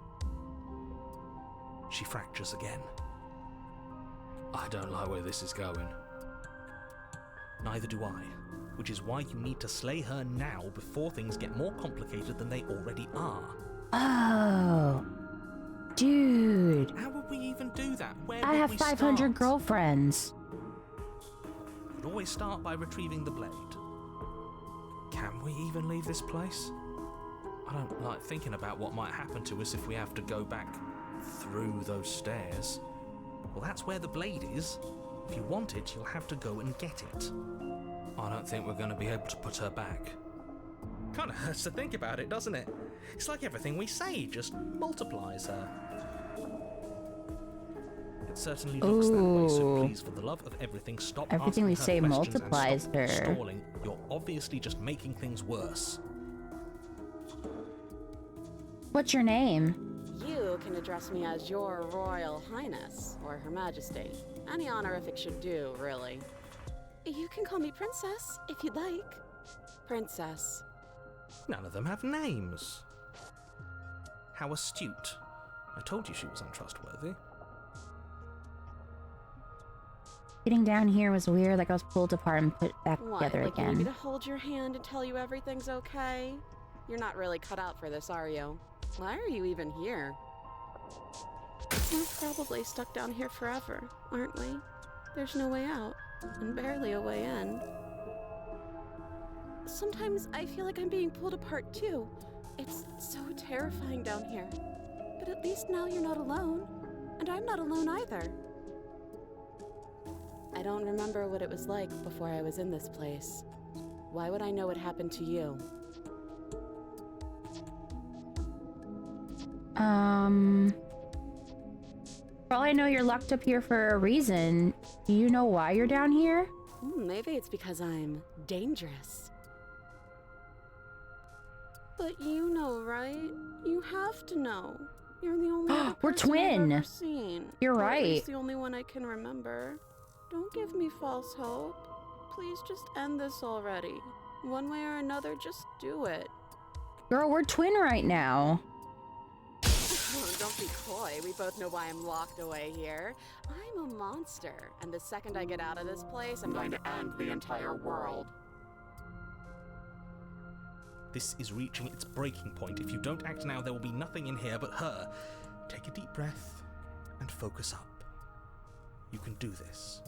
She fractures again. I don't like where this is going. Neither do I, which is why you need to slay her now before things get more complicated than they already are. Oh. Dude. How would we even do that? Where I would have we 500 start? girlfriends. We'd always start by retrieving the blade. Can we even leave this place? I don't like thinking about what might happen to us if we have to go back through those stairs. Well, that's where the blade is. If you want it, you'll have to go and get it. I don't think we're going to be able to put her back. Kind of hurts to think about it, doesn't it? It's like everything we say just multiplies her. It certainly looks that way, so please, for the love of everything, stop Everything asking we her say questions multiplies and her. stop stalling. You're obviously just making things worse. What's your name? You can address me as Your Royal Highness, or Her Majesty. Any honorific should do, really. You can call me Princess, if you'd like. Princess. None of them have names. How astute. I told you she was untrustworthy. Getting down here was weird, like I was pulled apart and put back What, together like you need me again. to hold your hand and tell you everything's okay? You're not really cut out for this, are you? Why are you even here? We're probably stuck down here forever, aren't we? There's no way out, and barely a way in. Sometimes I feel like I'm being pulled apart too. It's so terrifying down here. But at least now you're not alone, and I'm not alone either. I don't remember what it was like before I was in this place. Why would I know what happened to you? For all I know, you're locked up here for a reason. Do you know why you're down here? Maybe it's because I'm dangerous. But you know, right? You have to know. You're the only other We're person I've twin. ever seen. You're Or at right. least the only one I can remember. Don't give me false hope. Please just end this already. One way or another, just do it. Girl, we're twin right now. Don't be coy. We both know why I'm locked away here. I'm a monster, and the second I get out of this place, I'm going to end the entire world. This is reaching its breaking point. If you don't act now, there will be nothing in here but her. Take a deep breath and focus up. You can do this.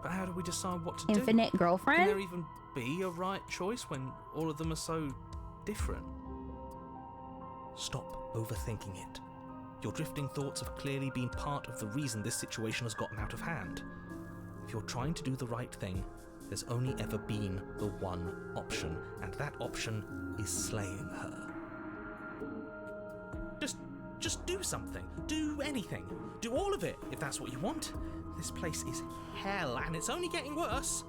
But how do we decide what to do? Infinite Can girlfriend? there even be a right choice when all of them are so different? Stop overthinking it. Your drifting thoughts have clearly been part of the reason this situation has gotten out of hand. If you're trying to do the right thing, there's only ever been the one option, and that option is slaying her. Just do something. Do anything. Do all of it, if that's what you want. This place is hell, and it's only getting worse.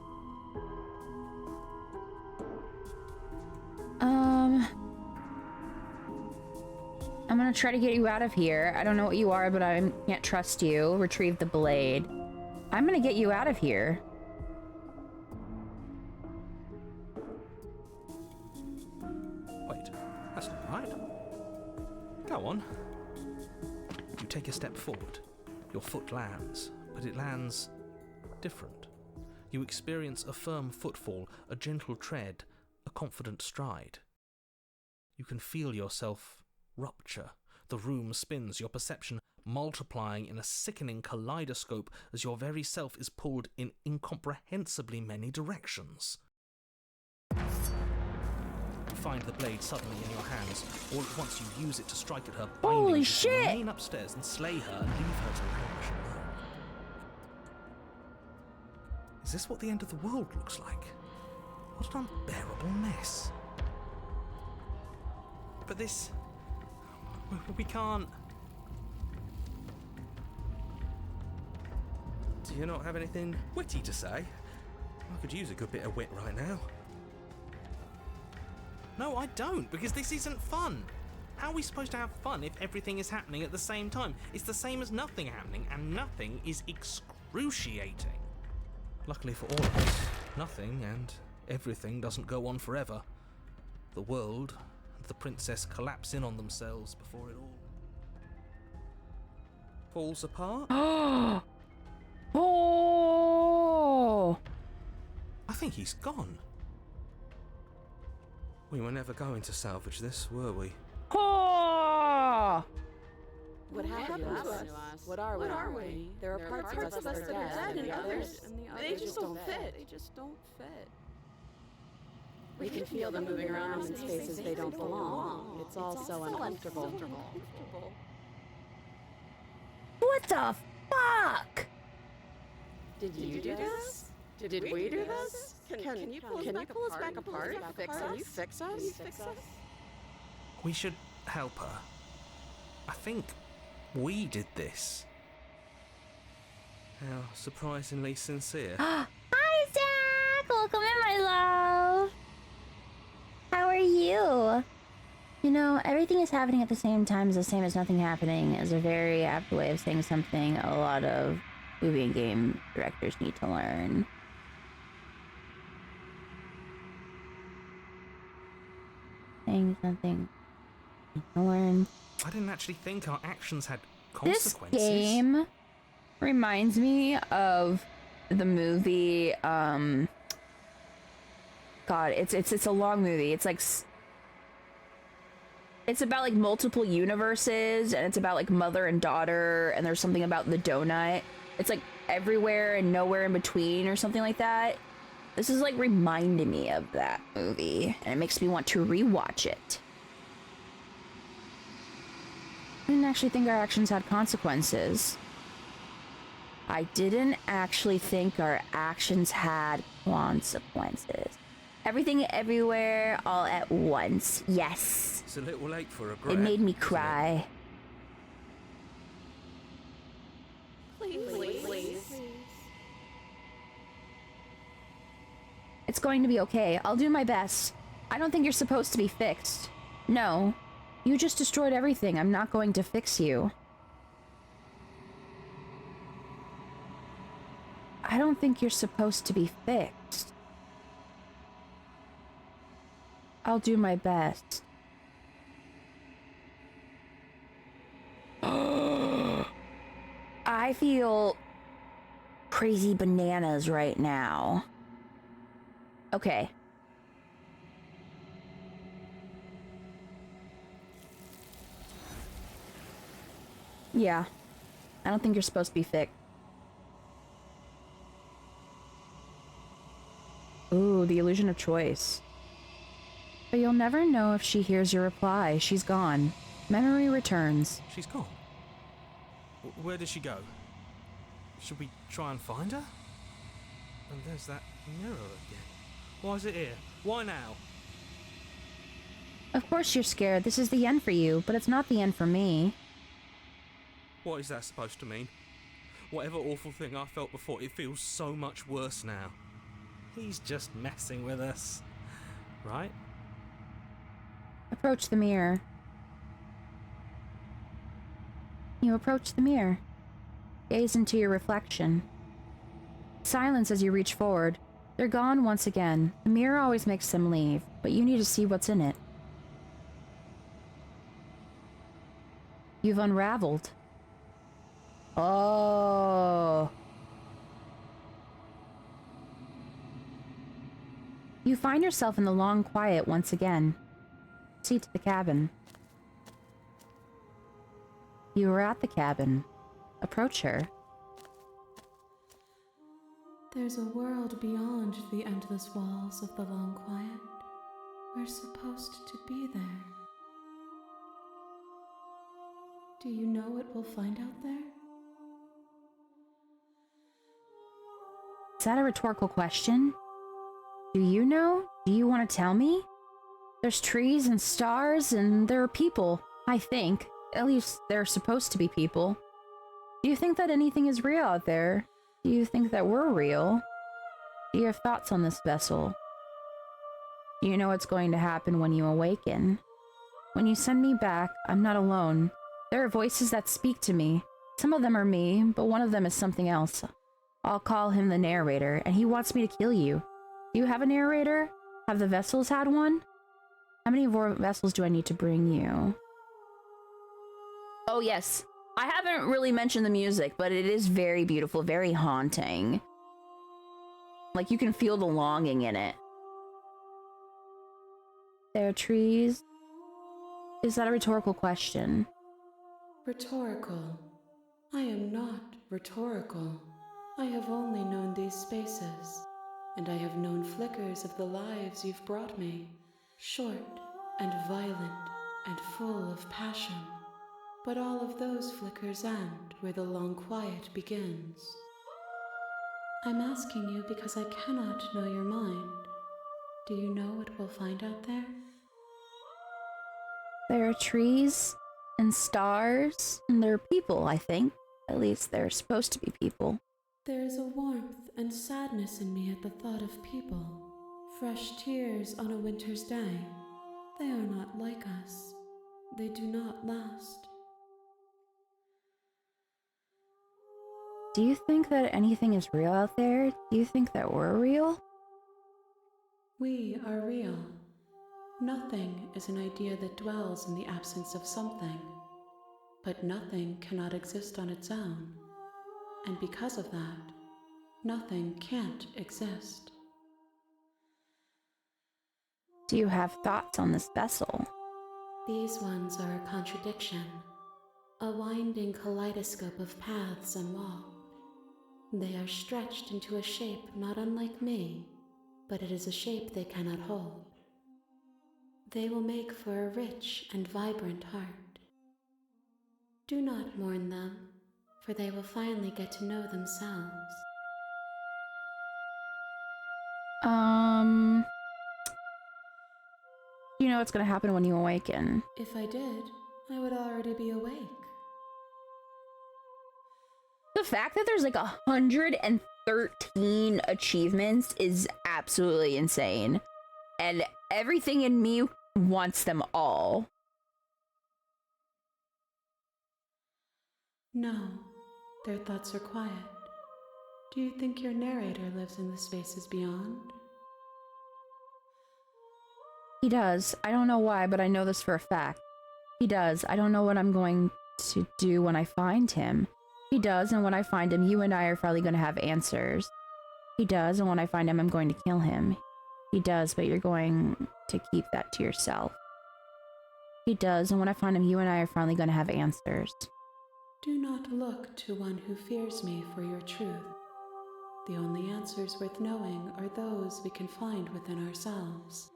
I'm gonna try to get you out of here. I don't know what you are, but I can't trust you. Retrieve the blade. I'm gonna get you out of here. Wait, that's not right. Go on. You take a step forward. Your foot lands, but it lands different. You experience a firm footfall, a gentle tread, a confident stride. You can feel yourself rupture. The room spins, your perception multiplying in a sickening kaleidoscope as your very self is pulled in incomprehensibly many directions. You find the blade suddenly in your hands. All at once you use it to strike at her, binding Holy her to shit! remain upstairs and slay her and leave her to languish alone. Is this what the end of the world looks like? What an unbearable mess. But this... we can't... Do you not have anything witty to say? I could use a good bit of wit right now. No, I don't, because this isn't fun. How are we supposed to have fun if everything is happening at the same time? It's the same as nothing happening, and nothing is excruciating. Luckily for all of us, nothing and everything doesn't go on forever. The world and the princess collapse in on themselves before it all falls apart. Oh! I think he's gone. We were never going to salvage this, were we? Oh! What happened to us? What are we? There are parts of us that are dead, and the others just don't fit. They just don't fit. We can feel them moving around in spaces they don't belong. It's all so uncomfortable. What the fuck? Did you do this? Did we do this? Can you pull us back apart? Can you fix us? We should help her. I think we did this. How surprisingly sincere. Hi, Zach! Welcome in, my love! How are you? You know, everything is happening at the same time is the same as nothing happening is a very apt way of saying something a lot of movie and game directors need to learn. Saying something need to learn. I didn't actually think our actions had This consequences. game reminds me of the movie, God, it's a long movie. It's like, it's about like multiple universes, and it's about like mother and daughter, and there's something about the donut. It's like everywhere and nowhere in between or something like that. This is like reminding me of that movie, and it makes me want to rewatch it. I didn't actually think our actions had consequences. I didn't actually think our actions had consequences. Everything, everywhere, all at once. Yes. It's a little late for a grab. It made me isn't it? cry. Please. It's going to be okay. I'll do my best. I don't think you're supposed to be fixed. No. You just destroyed everything. I'm not going to fix you. I don't think you're supposed to be fixed. I'll do my best. I feel crazy bananas right now. Okay. Yeah. I don't think you're supposed to be fixed. Ooh, the illusion of choice. But you'll never know if she hears your reply. She's gone. Memory returns. She's gone. Where did she go? Should we try and find her? And there's that mirror again. Why is it here? Why now? Of course you're scared. This is the end for you, but it's not the end for me. What is that supposed to mean? Whatever awful thing I felt before, it feels so much worse now. He's just messing with us. Right? Approach the mirror. You approach the mirror. Gaze into your reflection. Silence as you reach forward. They're gone once again. The mirror always makes them leave, but you need to see what's in it. You've unraveled. Oh. You find yourself in the long quiet once again. Seat to the cabin. You are at the cabin. Approach her. There's a world beyond the endless walls of the long quiet. We're supposed to be there. Do you know what we'll find out there? Is that a rhetorical question? Do you know? Do you want to tell me? There's trees and stars, and there are people, I think. At least they're supposed to be people. Do you think that anything is real out there? Do you think that we're real? Do you have thoughts on this vessel? Do you know what's going to happen when you awaken? When you send me back, I'm not alone. There are voices that speak to me. Some of them are me, but one of them is something else. I'll call him the narrator, and he wants me to kill you. Do you have a narrator? Have the vessels had one? How many more vessels do I need to bring you? Oh yes, I haven't really mentioned the music, but it is very beautiful, very haunting. Like, you can feel the longing in it. There are trees. Is that a rhetorical question? Rhetorical. I am not rhetorical. I have only known these spaces, and I have known flickers of the lives you've brought me, short and violent and full of passion. But all of those flickers end where the long quiet begins. I'm asking you because I cannot know your mind. Do you know what we'll find out there? There are trees and stars, and there are people, I think. At least they're supposed to be people. There is a warmth and sadness in me at the thought of people. Fresh tears on a winter's day. They are not like us. They do not last. Do you think that anything is real out there? Do you think that we're real? We are real. Nothing is an idea that dwells in the absence of something. But nothing cannot exist on its own. And because of that, nothing can't exist. Do you have thoughts on this vessel? These ones are a contradiction, a winding kaleidoscope of paths and walls. They are stretched into a shape not unlike me, but it is a shape they cannot hold. They will make for a rich and vibrant heart. Do not mourn them, for they will finally get to know themselves. You know what's gonna happen when you awaken. If I did, I would already be awake. The fact that there's like 113 achievements is absolutely insane. And everything in me wants them all. No, their thoughts are quiet. Do you think your narrator lives in the spaces beyond? He does. I don't know why, but I know this for a fact. He does. I don't know what I'm going to do when I find him. He does, and when I find him, you and I are probably going to have answers. He does, and when I find him, I'm going to kill him. He does, but you're going to keep that to yourself. He does, and when I find him, you and I are finally going to have answers. Do not look to one who fears me for your truth. The only answers worth knowing are those we can find within ourselves.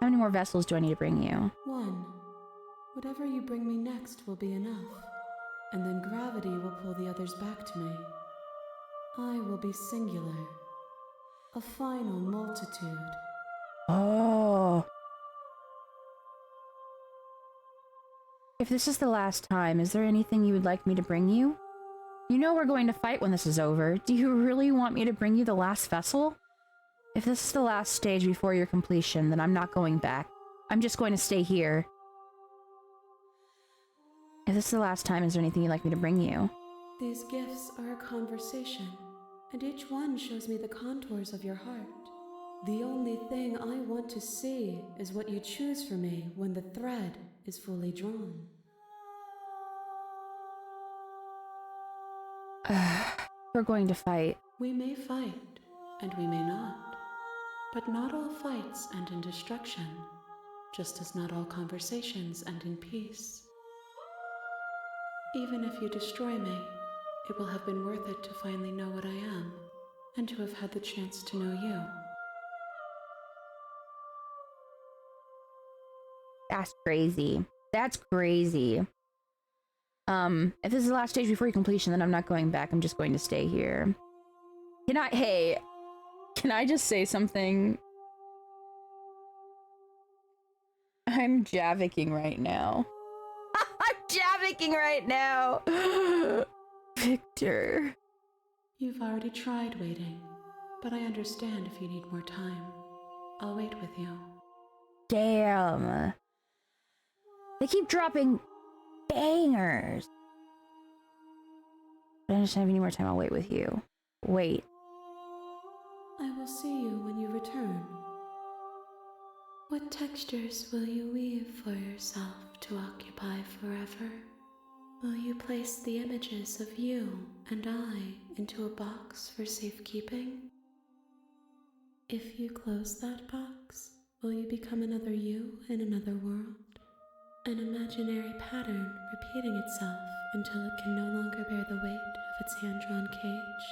How many more vessels do I need to bring you? One. Whatever you bring me next will be enough, and then gravity will pull the others back to me. I will be singular. A final multitude. Oh. If this is the last time, is there anything you would like me to bring you? You know we're going to fight when this is over. Do you really want me to bring you the last vessel? If this is the last stage before your completion, then I'm not going back. I'm just going to stay here. If this is the last time, is there anything you'd like me to bring you? These gifts are a conversation, and each one shows me the contours of your heart. The only thing I want to see is what you choose for me when the thread is fully drawn. We're going to fight. We may fight, and we may not. But not all fights end in destruction, just as not all conversations end in peace. Even if you destroy me, it will have been worth it to finally know what I am, and to have had the chance to know you. That's crazy. That's crazy. If this is the last stage before your completion, then I'm not going back. I'm just going to stay here. Can I just say something? I'm javicking right now. I'm javicking right now. Victor. You've already tried waiting, but I understand if you need more time. I'll wait with you. Damn. They keep dropping bangers. But I understand if you need more time, I'll wait with you. Wait. I will see you when you return. What textures will you weave for yourself to occupy forever? Will you place the images of you and I into a box for safekeeping? If you close that box, will you become another you in another world? An imaginary pattern repeating itself until it can no longer bear the weight of its hand-drawn cage?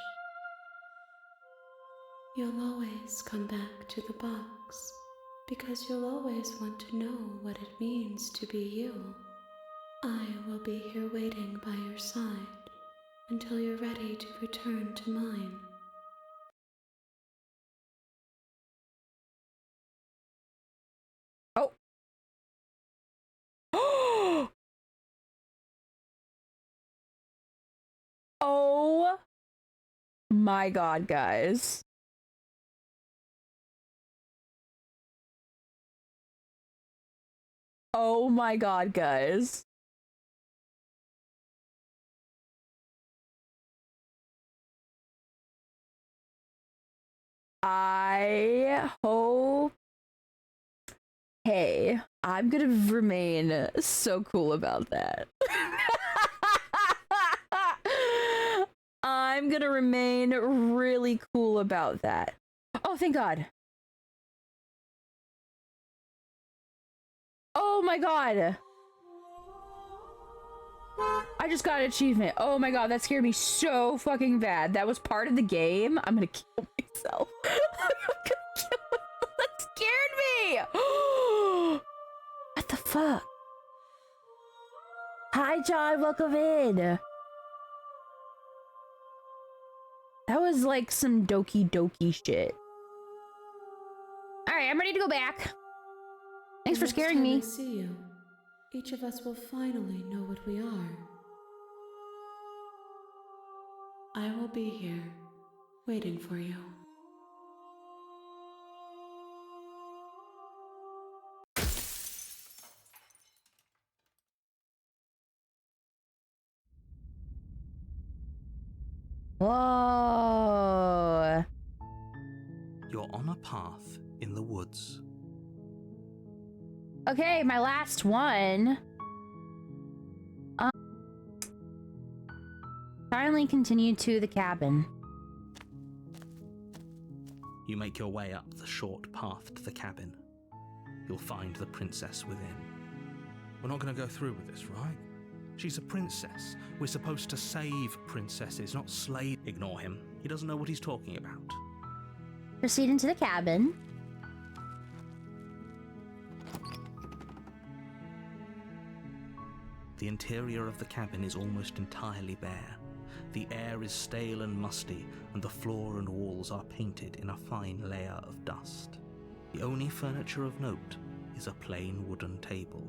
You'll always come back to the box, because you'll always want to know what it means to be you. I will be here waiting by your side, until you're ready to return to mine. Oh. Oh my god, guys. Oh my god, guys. I hope. Hey, I'm gonna remain so cool about that. I'm gonna remain really cool about that. Oh, thank God. Oh my god. I just got an achievement. Oh my god, that scared me so fucking bad. That was part of the game. I'm gonna kill myself. I'm gonna kill myself. That scared me. What the fuck? Hi, John. Welcome in. That was like some Doki Doki shit. All right, I'm ready to go back. Thanks for scaring me. Next time I see you, each of us will finally know what we are. I will be here, waiting for you. Whoa. You're on a path in the woods. Okay, my last one. Finally continue to the cabin. You make your way up the short path to the cabin. You'll find the princess within. We're not going to go through with this, right? She's a princess. We're supposed to save princesses, not slay. Ignore him. He doesn't know what he's talking about. Proceed into the cabin. The interior of the cabin is almost entirely bare. The air is stale and musty, and the floor and walls are painted in a fine layer of dust. The only furniture of note is a plain wooden table.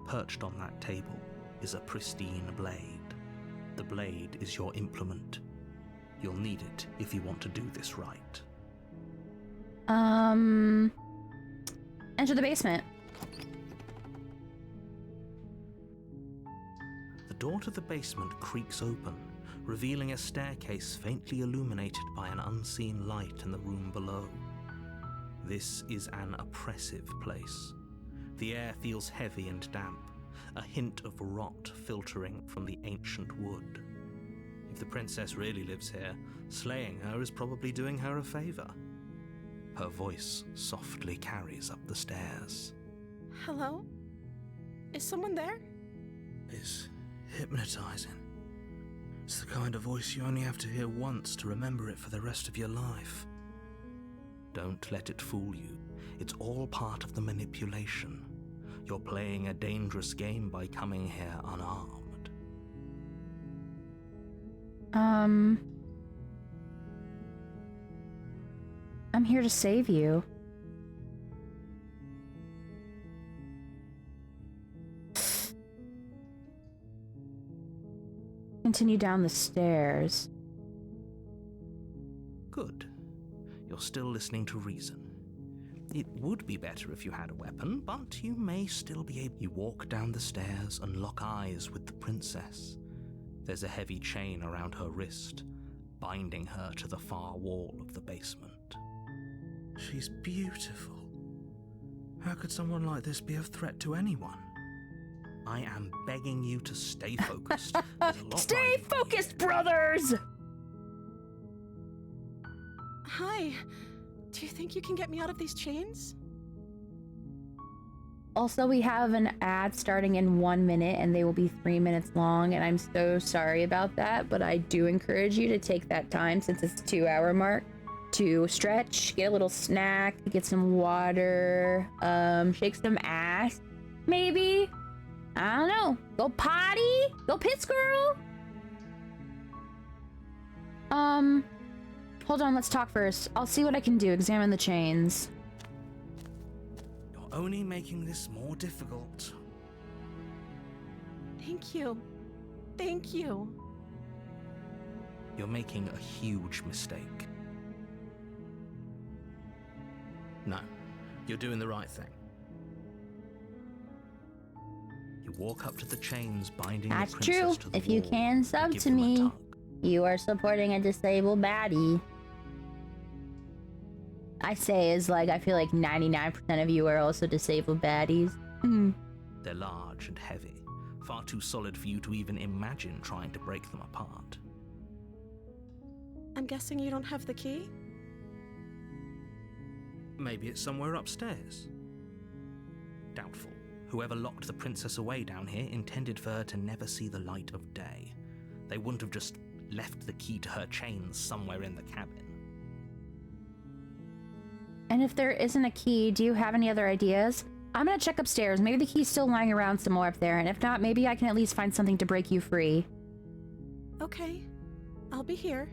Perched on that table is a pristine blade. The blade is your implement. You'll need it if you want to do this right. Enter the basement. The door to the basement creaks open, revealing a staircase faintly illuminated by an unseen light in the room below. This is an oppressive place. The air feels heavy and damp, a hint of rot filtering from the ancient wood. If the princess really lives here, slaying her is probably doing her a favor. Her voice softly carries up the stairs. Hello? Is someone there? It's hypnotizing. It's the kind of voice you only have to hear once to remember it for the rest of your life. Don't let it fool you. It's all part of the manipulation. You're playing a dangerous game by coming here unarmed. I'm here to save you. Continue down the stairs. Good. You're still listening to reason. It would be better if you had a weapon, but you may still be able. You walk down the stairs and lock eyes with the princess. There's a heavy chain around her wrist, binding her to the far wall of the basement. She's beautiful. How could someone like this be a threat to anyone? I am begging you to stay focused. Stay focused, brothers! Hi. Do you think you can get me out of these chains? Also, we have an ad starting in 1 minute and they will be 3 minutes long, and I'm so sorry about that, but I do encourage you to take that time, since it's 2-hour mark, to stretch, get a little snack, get some water, shake some ass, maybe. I don't know. Go potty? Go piss, girl? Hold on, let's talk first. I'll see what I can do. Examine the chains. You're only making this more difficult. Thank you. Thank you. You're making a huge mistake. No, you're doing the right thing. You walk up to the chains binding That's the princess true. to the If you wall can and sub give to them a me, tug. you are supporting a disabled baddie. I say is like, I feel like 99% of you are also disabled baddies. They're large and heavy, far too solid for you to even imagine trying to break them apart. I'm guessing you don't have the key? Maybe it's somewhere upstairs. Doubtful. Whoever locked the princess away down here intended for her to never see the light of day. They wouldn't have just left the key to her chains somewhere in the cabin. And if there isn't a key, do you have any other ideas? I'm gonna check upstairs. Maybe the key's still lying around somewhere up there, and if not, maybe I can at least find something to break you free. Okay. I'll be here.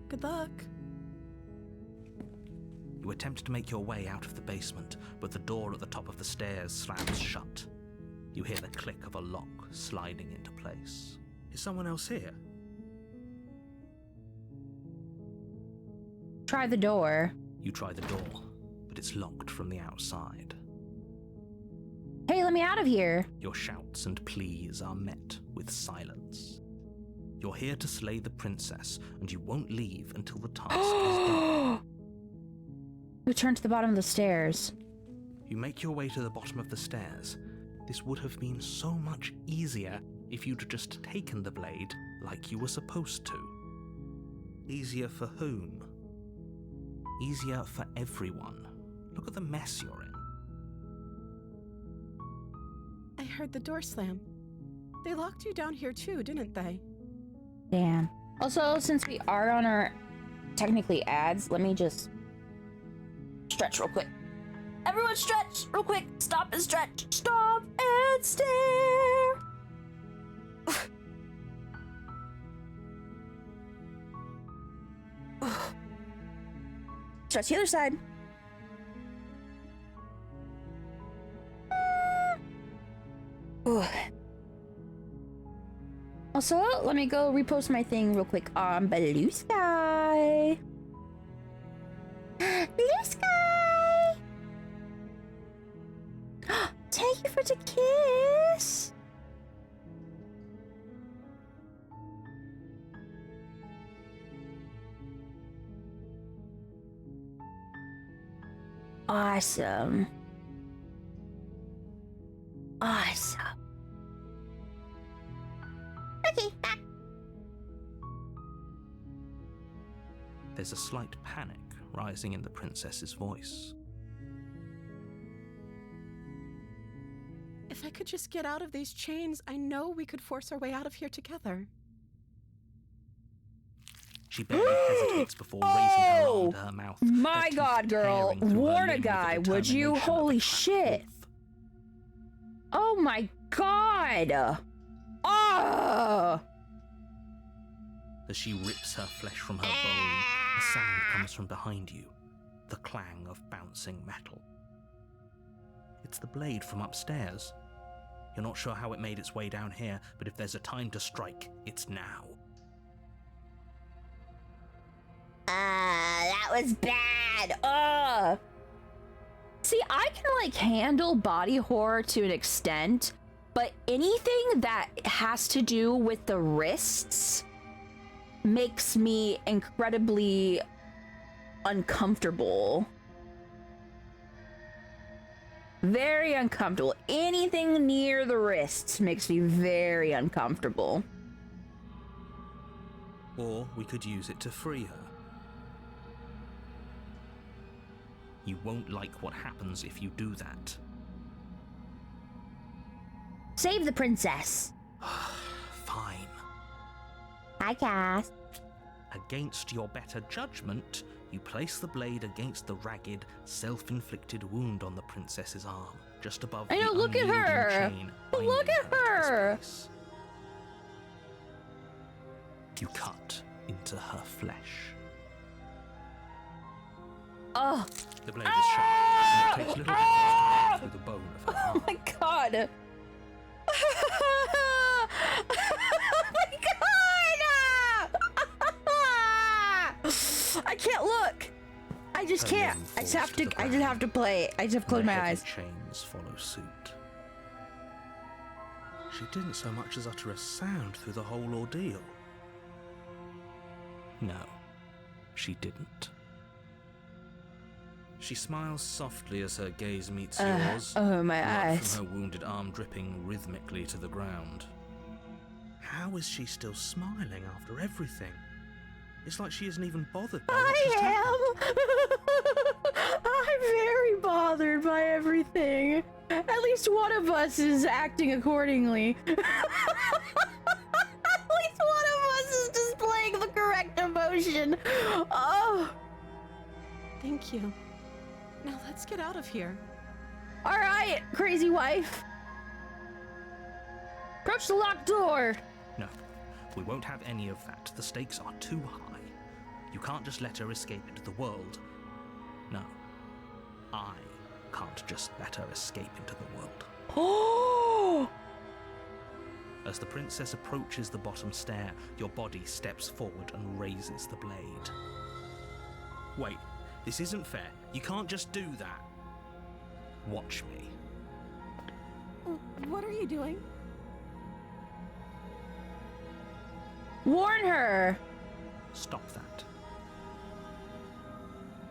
Good luck. You attempt to make your way out of the basement, but the door at the top of the stairs slams shut. You hear the click of a lock sliding into place. Is someone else here? Try the door. You try the door, but it's locked from the outside. Hey, let me out of here! Your shouts and pleas are met with silence. You're here to slay the princess, and you won't leave until the task is done. Return to the bottom of the stairs. You make your way to the bottom of the stairs. This would have been so much easier if you'd just taken the blade like you were supposed to. Easier for whom? Easier for everyone. Look at the mess you're in. I heard the door slam. They locked you down here too, didn't they? Damn. Also, since we are on our technically ads, let me just stretch real quick. Everyone stretch real quick. Stop and stretch. Stop and stare. Stretch the other side. Ooh. Also, let me go repost my thing real quick on Blue Sky. Blue Sky! Take you for the kiss! Awesome. Awesome. Okay, back. There's a slight panic rising in the princess's voice. If I could just get out of these chains, I know we could force our way out of here together. She barely hesitates before raising her arm to her mouth. My her teeth God, girl. tearing through her Warn a limb with guy, the would you? determination of a Holy trapped shit. wolf. Oh my God! Oh! As she rips her flesh from her bone, a sound comes from behind you, the clang of bouncing metal. It's the blade from upstairs. You're not sure how it made its way down here, but if there's a time to strike, it's now. That was bad. Ugh. See, I can like handle body horror to an extent, but anything that has to do with the wrists makes me incredibly uncomfortable. Very uncomfortable. Anything near the wrists makes me very uncomfortable. Or we could use it to free her. You won't like what happens if you do that. Save the princess. Fine. Hi, Cass. Against your better judgment, you place the blade against the ragged, self-inflicted wound on the princess's arm, just above I know, the look at unyielding her. chain Look binding at to this her. place. You cut into her flesh. Oh. The blade is sharp, and it takes little effort to cut through the bone of her Oh arm. my god. Oh my god! I can't look. I just Her can't. limb I just falls have to to. the I just ground, have to play. I just have to close and the my heavy eyes. chains follow suit. She didn't so much as utter a sound through the whole ordeal. No, she didn't. She smiles softly as her gaze meets yours. Oh my blood eyes. from her wounded arm dripping rhythmically to the ground. How is she still smiling after everything? It's like she isn't even bothered by what just happened. I'm very bothered by everything. At least one of us is acting accordingly. At least one of us is displaying the correct emotion. Oh. Thank you. Now let's get out of here. All right, crazy wife. Approach the locked door. No, we won't have any of that. The stakes are too high. You can't just let her escape into the world. No, I can't just let her escape into the world. Oh. As the princess approaches the bottom stair, your body steps forward and raises the blade. Wait, this isn't fair. You can't just do that. Watch me. What are you doing? Warn her. Stop that.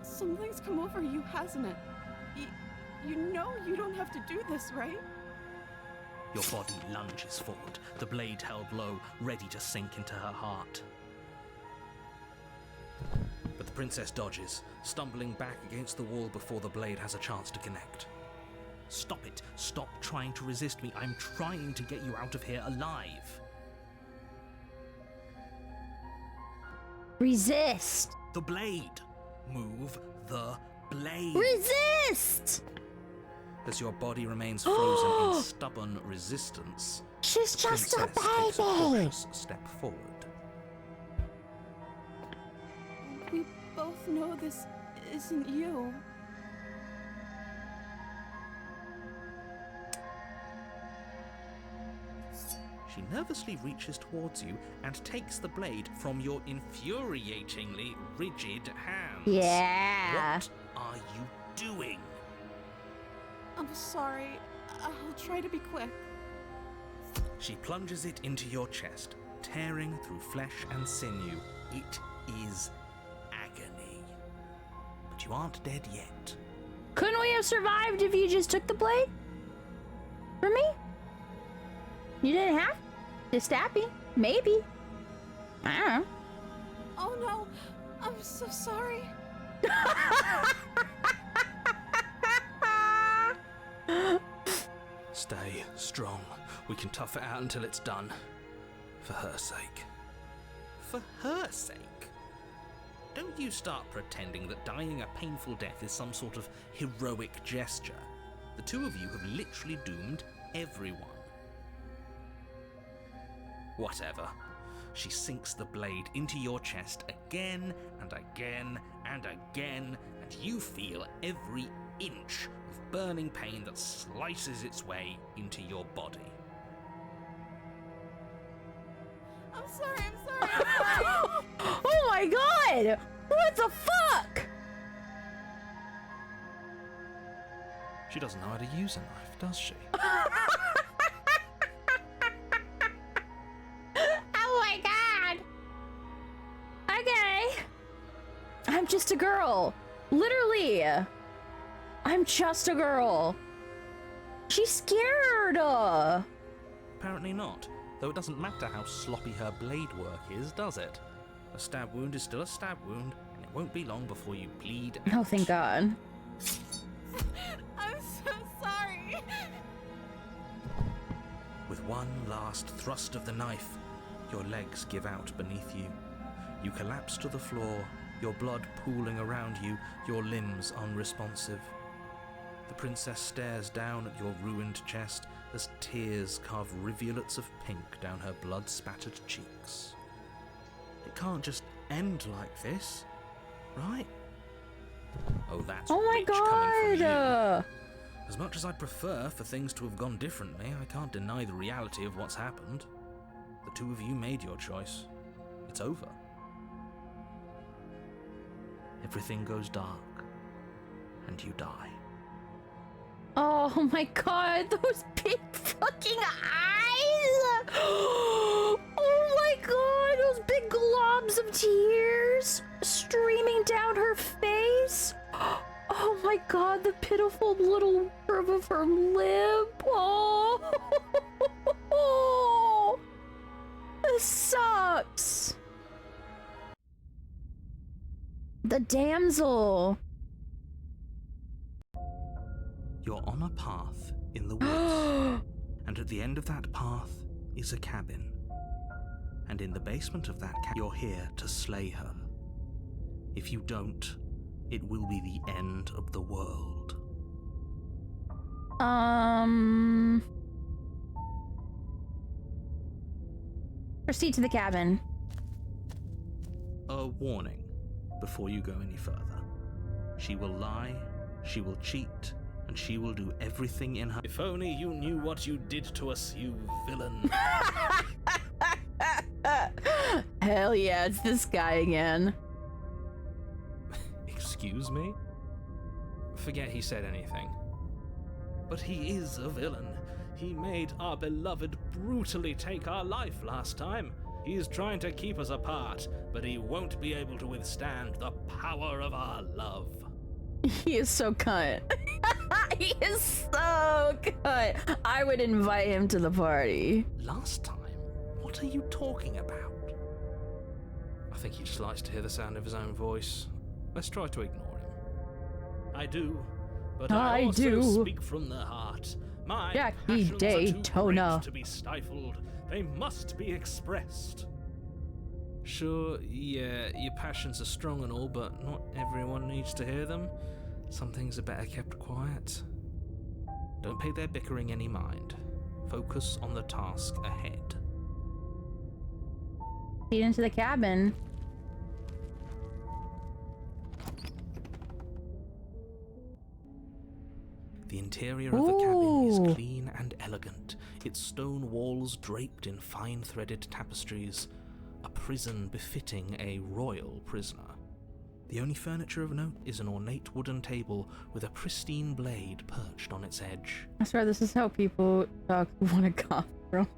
Something's come over you, hasn't it? You know you don't have to do this, right? Your body lunges forward, the blade held low, ready to sink into her heart. But the princess dodges, stumbling back against the wall before the blade has a chance to connect. Stop it. Stop trying to resist me. I'm trying to get you out of here alive. Resist. The blade. Move the blade. Resist. As your body remains frozen in stubborn resistance, She's the just a princess takes a baby. cautious step forward. We both know this isn't you. She nervously reaches towards you and takes the blade from your infuriatingly rigid hands. Yeah. What are you doing? I'm sorry. I'll try to be quick. She plunges it into your chest, tearing through flesh and sinew. It is agony. But you aren't dead yet. Couldn't we have survived if you just took the blade? For me? You didn't have to stab me. Maybe. I don't know. Oh no, I'm so sorry. Stay strong. We can tough it out until it's done. For her sake. For her sake? Don't you start pretending that dying a painful death is some sort of heroic gesture. The two of you have literally doomed everyone. Whatever. She sinks the blade into your chest again and again and again, and you feel every inch of burning pain that slices its way into your body. I'm sorry, I'm sorry. Oh my god! What the fuck? She doesn't know how to use a knife, does she? Oh my god! Okay. I'm just a girl. Literally. I'm just a girl. She's scared. Apparently not, though it doesn't matter how sloppy her blade work is, does it? A stab wound is still a stab wound, and it won't be long before you bleed out. Oh, thank God. I'm so sorry. With one last thrust of the knife, your legs give out beneath you. You collapse to the floor, your blood pooling around you, your limbs unresponsive. The princess stares down at your ruined chest as tears carve rivulets of pink down her blood-spattered cheeks. It can't just end like this, right? Oh, that's Oh my rich coming from god! you. As much as I'd prefer for things to have gone differently, I can't deny the reality of what's happened. The two of you made your choice. It's over. Everything goes dark, and you die. Oh my god, those big fucking eyes! Oh my god, those big globs of tears streaming down her face! Oh my god, the pitiful little curve of her lip! Oh! This sucks! The damsel! You're on a path in the woods, and at the end of that path is a cabin. And in the basement of that cabin, you're here to slay her. If you don't, it will be the end of the world. Proceed to the cabin. A warning before you go any further. She will lie, she will cheat, and she will do everything in her— If only you knew what you did to us, you villain. Hell yeah, it's this guy again. Excuse me? Forget he said anything. But he is a villain. He made our beloved brutally take our life last time. He's trying to keep us apart, but he won't be able to withstand the power of our love. He is so cunt. He is so cunt. I would invite him to the party. Last time? What are you talking about? I think he just likes to hear the sound of his own voice. Let's try to ignore him. I do, but I also speak from the heart. My Jackie passions are too Daytona. great to be stifled. They must be expressed. Sure, yeah, your passions are strong and all, but not everyone needs to hear them. Some things are better kept quiet. Don't pay their bickering any mind. Focus on the task ahead. Feed into the cabin. The interior of the cabin is clean and elegant, its stone walls draped in fine-threaded tapestries, a prison befitting a royal prisoner. The only furniture of note is an ornate wooden table with a pristine blade perched on its edge. I swear this is how people talk who want to cough from.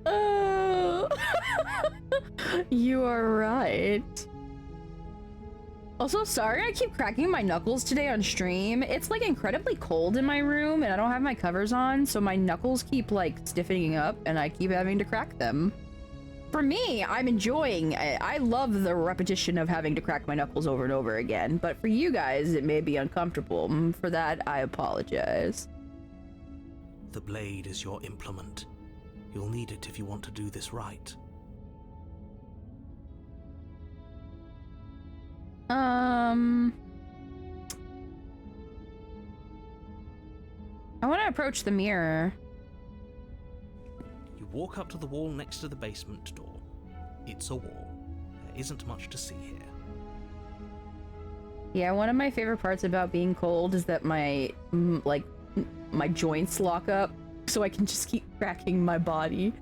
Oh. You are right. Also, sorry I keep cracking my knuckles today on stream. It's like incredibly cold in my room and I don't have my covers on, so my knuckles keep like stiffening up and I keep having to crack them. For me, I'm enjoying it. I love the repetition of having to crack my knuckles over and over again, but for you guys, it may be uncomfortable. For that, I apologize. The blade is your implement. You'll need it if you want to do this right. I want to approach the mirror. You walk up to the wall next to the basement door. It's a wall. There isn't much to see here. Yeah, one of my favorite parts about being cold is that my joints lock up, so I can just keep cracking my body.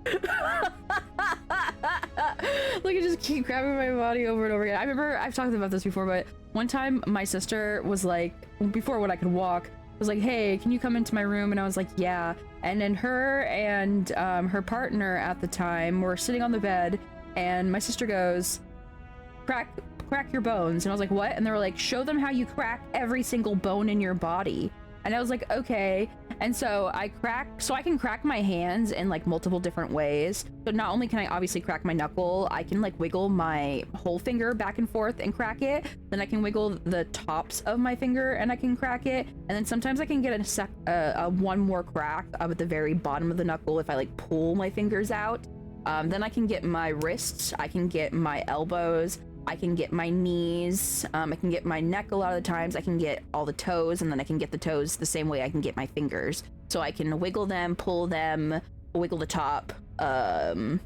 Like, I just keep grabbing my body over and over again. I remember, I've talked about this before, but one time my sister was like, before when I could walk, was like, hey, can you come into my room? And I was like, yeah. And then her and her partner at the time were sitting on the bed, and my sister goes, crack your bones. And I was like, what? And they were like, show them how you crack every single bone in your body. And I was like, okay. And so I can crack my hands in like multiple different ways. So not only can I obviously crack my knuckle, I can like wiggle my whole finger back and forth and crack it. Then I can wiggle the tops of my finger and I can crack it. And then sometimes I can get a one more crack up at the very bottom of the knuckle if I like pull my fingers out. Then I can get my wrists, I can get my elbows, I can get my knees, I can get my neck a lot of the times, I can get all the toes, and then I can get the toes the same way I can get my fingers. So I can wiggle them, pull them, wiggle the top, Obviously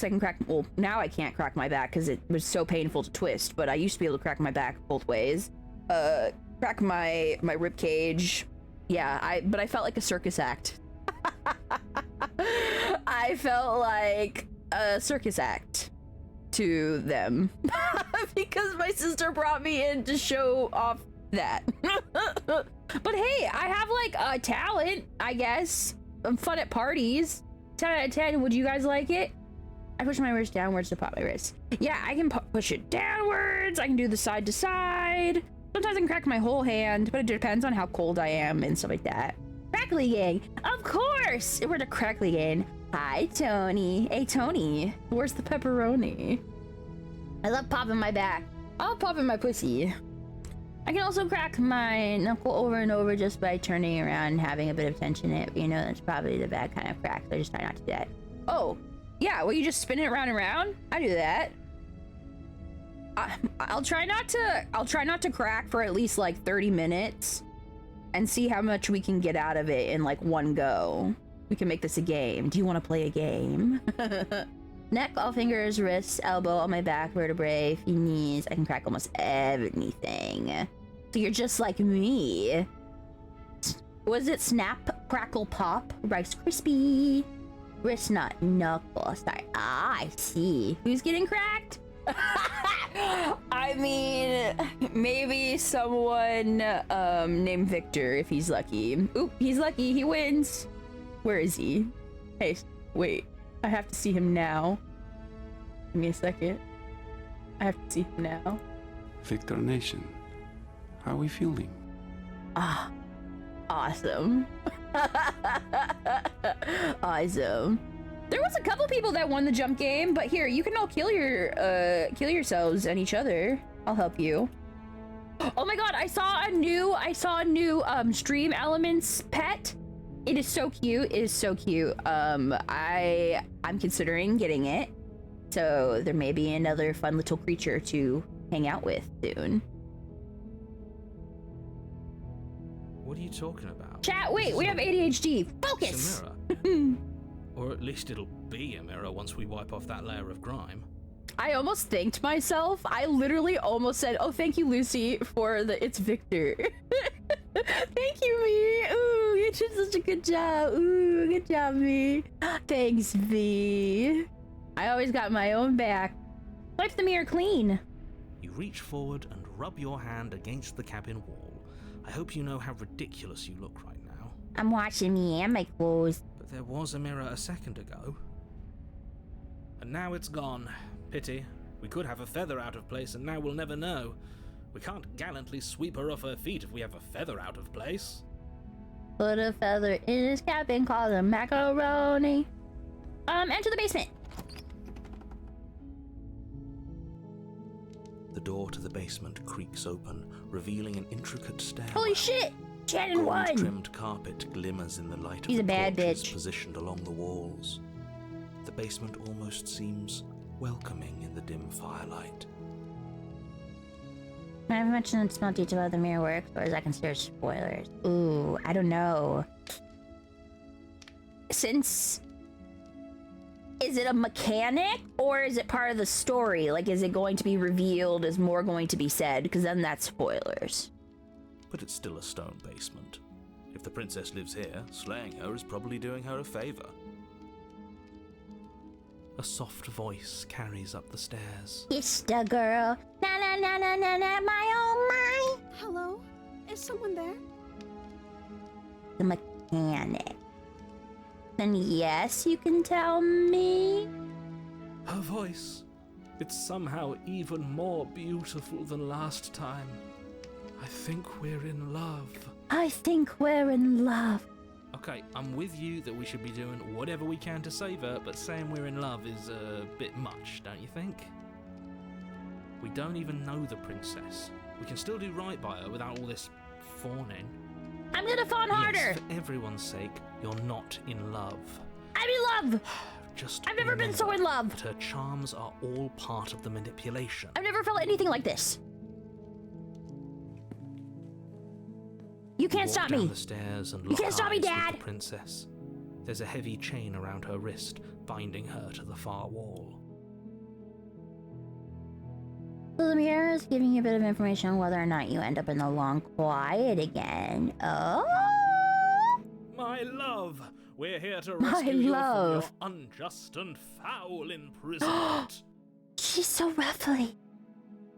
I can crack, well, now I can't crack my back because it was so painful to twist, but I used to be able to crack my back both ways. Crack my rib cage. Yeah, but I felt like a circus act. I felt like a circus act to them because my sister brought me in to show off that. But hey, I have like a talent, I guess. I'm fun at parties. 10 out of 10. Would you guys like it? I push my wrist downwards to pop my wrist. Yeah, I can push it downwards. I can do the side to side. Sometimes I can crack my whole hand, but it depends on how cold I am and stuff like that. Crackly gang, of course. We're the Crackly gang. Hi, Tony. Hey, Tony. Where's the pepperoni? I love popping my back. I love popping my pussy. I can also crack my knuckle over and over just by turning around and having a bit of tension in it. You know, that's probably the bad kind of crack, so I just try not to do that. Oh, yeah, well, you just spin it around and around? I do that. I'll try not to crack for at least like 30 minutes and see how much we can get out of it in like one go. We can make this a game. Do you want to play a game? Neck, all fingers, wrists, elbow, all my back, vertebrae, feet, knees. I can crack almost everything. So you're just like me. Was it snap, crackle, pop, Rice Krispie? Wrist, nut, knuckle. Sorry. Ah, I see. Who's getting cracked? I mean, maybe someone named Victor if he's lucky. Oop, he's lucky. He wins. Where is he? Hey, wait. I have to see him now. Give me a second. I have to see him now. Victor Nation, how are we feeling? Ah, awesome. Awesome. There was a couple people that won the jump game, but here, you can all kill yourselves and each other. I'll help you. Oh my god, I saw a new stream elements pet. It is so cute. It is so cute. I'm considering getting it. So there may be another fun little creature to hang out with soon. What are you talking about? Chat, wait, we have ADHD. Focus! It's a mirror. Or at least it'll be a mirror once we wipe off that layer of grime. I almost thanked myself. I literally almost said, oh, thank you, Lucy, for the it's Victor. Thank you, V. Ooh, you did such a good job. Ooh, good job, V. Thanks, V. I always got my own back. Wipe the mirror clean. You reach forward and rub your hand against the cabin wall. I hope you know how ridiculous you look right now. I'm washing me and my clothes. But there was a mirror a second ago. And now it's gone. Pity. We could have a feather out of place and now we'll never know. We can't gallantly sweep her off her feet if we have a feather out of place. Put a feather in his cap and call him macaroni. Enter the basement. The door to the basement creaks open, revealing an intricate stairwell. Holy shit! Shannon won! Gold-trimmed carpet glimmers in the light He's of the a bad torches bitch. positioned along the walls. The basement almost seems welcoming in the dim firelight. I haven't mentioned in small detail how the mirror works, or is that considered spoilers? Ooh, I don't know. Since... Is it a mechanic, or is it part of the story? Like, is it going to be revealed? Is more going to be said? Because then that's spoilers. But it's still a stone basement. If the princess lives here, slaying her is probably doing her a favor. A soft voice carries up the stairs. It's the girl. Na na na na na na, my oh my. Hello? Is someone there? The mechanic. Then yes, you can tell me. Her voice. It's somehow even more beautiful than last time. I think we're in love. I think we're in love. Okay, I'm with you that we should be doing whatever we can to save her, but saying we're in love is a bit much, don't you think? We don't even know the princess. We can still do right by her without all this fawning. I'm gonna fawn harder. Yes, for everyone's sake, you're not in love. I'm in love. Just I've never been so in love. That her charms are all part of the manipulation. I've never felt anything like this. You can't Walk stop down me. the stairs and You lock can't stop me, eyes with Dad. the princess. There's a heavy chain around her wrist, binding her to the far wall. So the mirror is giving you a bit of information on whether or not you end up in the long quiet again. Oh! My love, we're here to My rescue you love. from your unjust and foul imprisonment. She's so ruffly.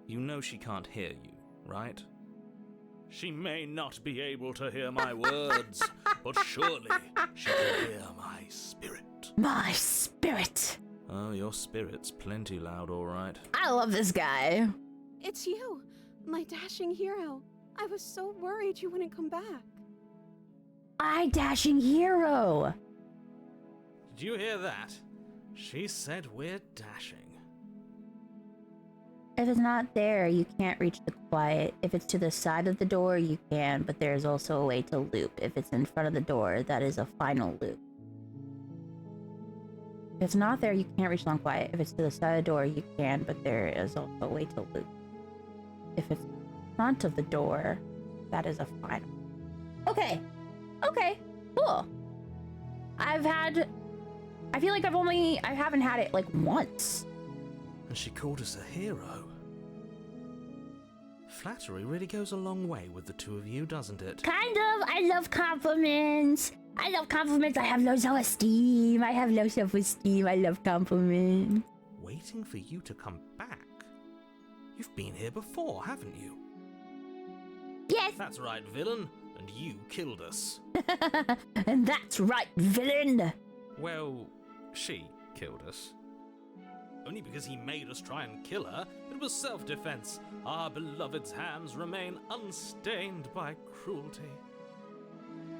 You know she can't hear you, right? She may not be able to hear my words, but surely she can hear my spirit. My spirit. Oh, your spirit's plenty loud, all right. I love this guy. It's you, my dashing hero. I was so worried you wouldn't come back. I dashing hero. Did you hear that? She said we're dashing. If it's not there, you can't reach the quiet. If it's to the side of the door, you can, but there's also a way to loop. If it's in front of the door, that is a final loop. If it's not there, you can't reach long quiet. If it's to the side of the door, you can, but there is also a way to loop. If it's in front of the door, that is a final. Okay. Okay. Cool. I feel like I haven't had it like once. And she called us a hero. Flattery really goes a long way with the two of you, doesn't it? Kind of. I love compliments. I have low self-esteem. I have low self-esteem. I love compliments. Waiting for you to come back? You've been here before, haven't you? Yes. That's right, villain. And you killed us. And that's right, villain. Well, she killed us. Only because he made us try and kill her. It was self-defense. Our beloved's hands remain unstained by cruelty.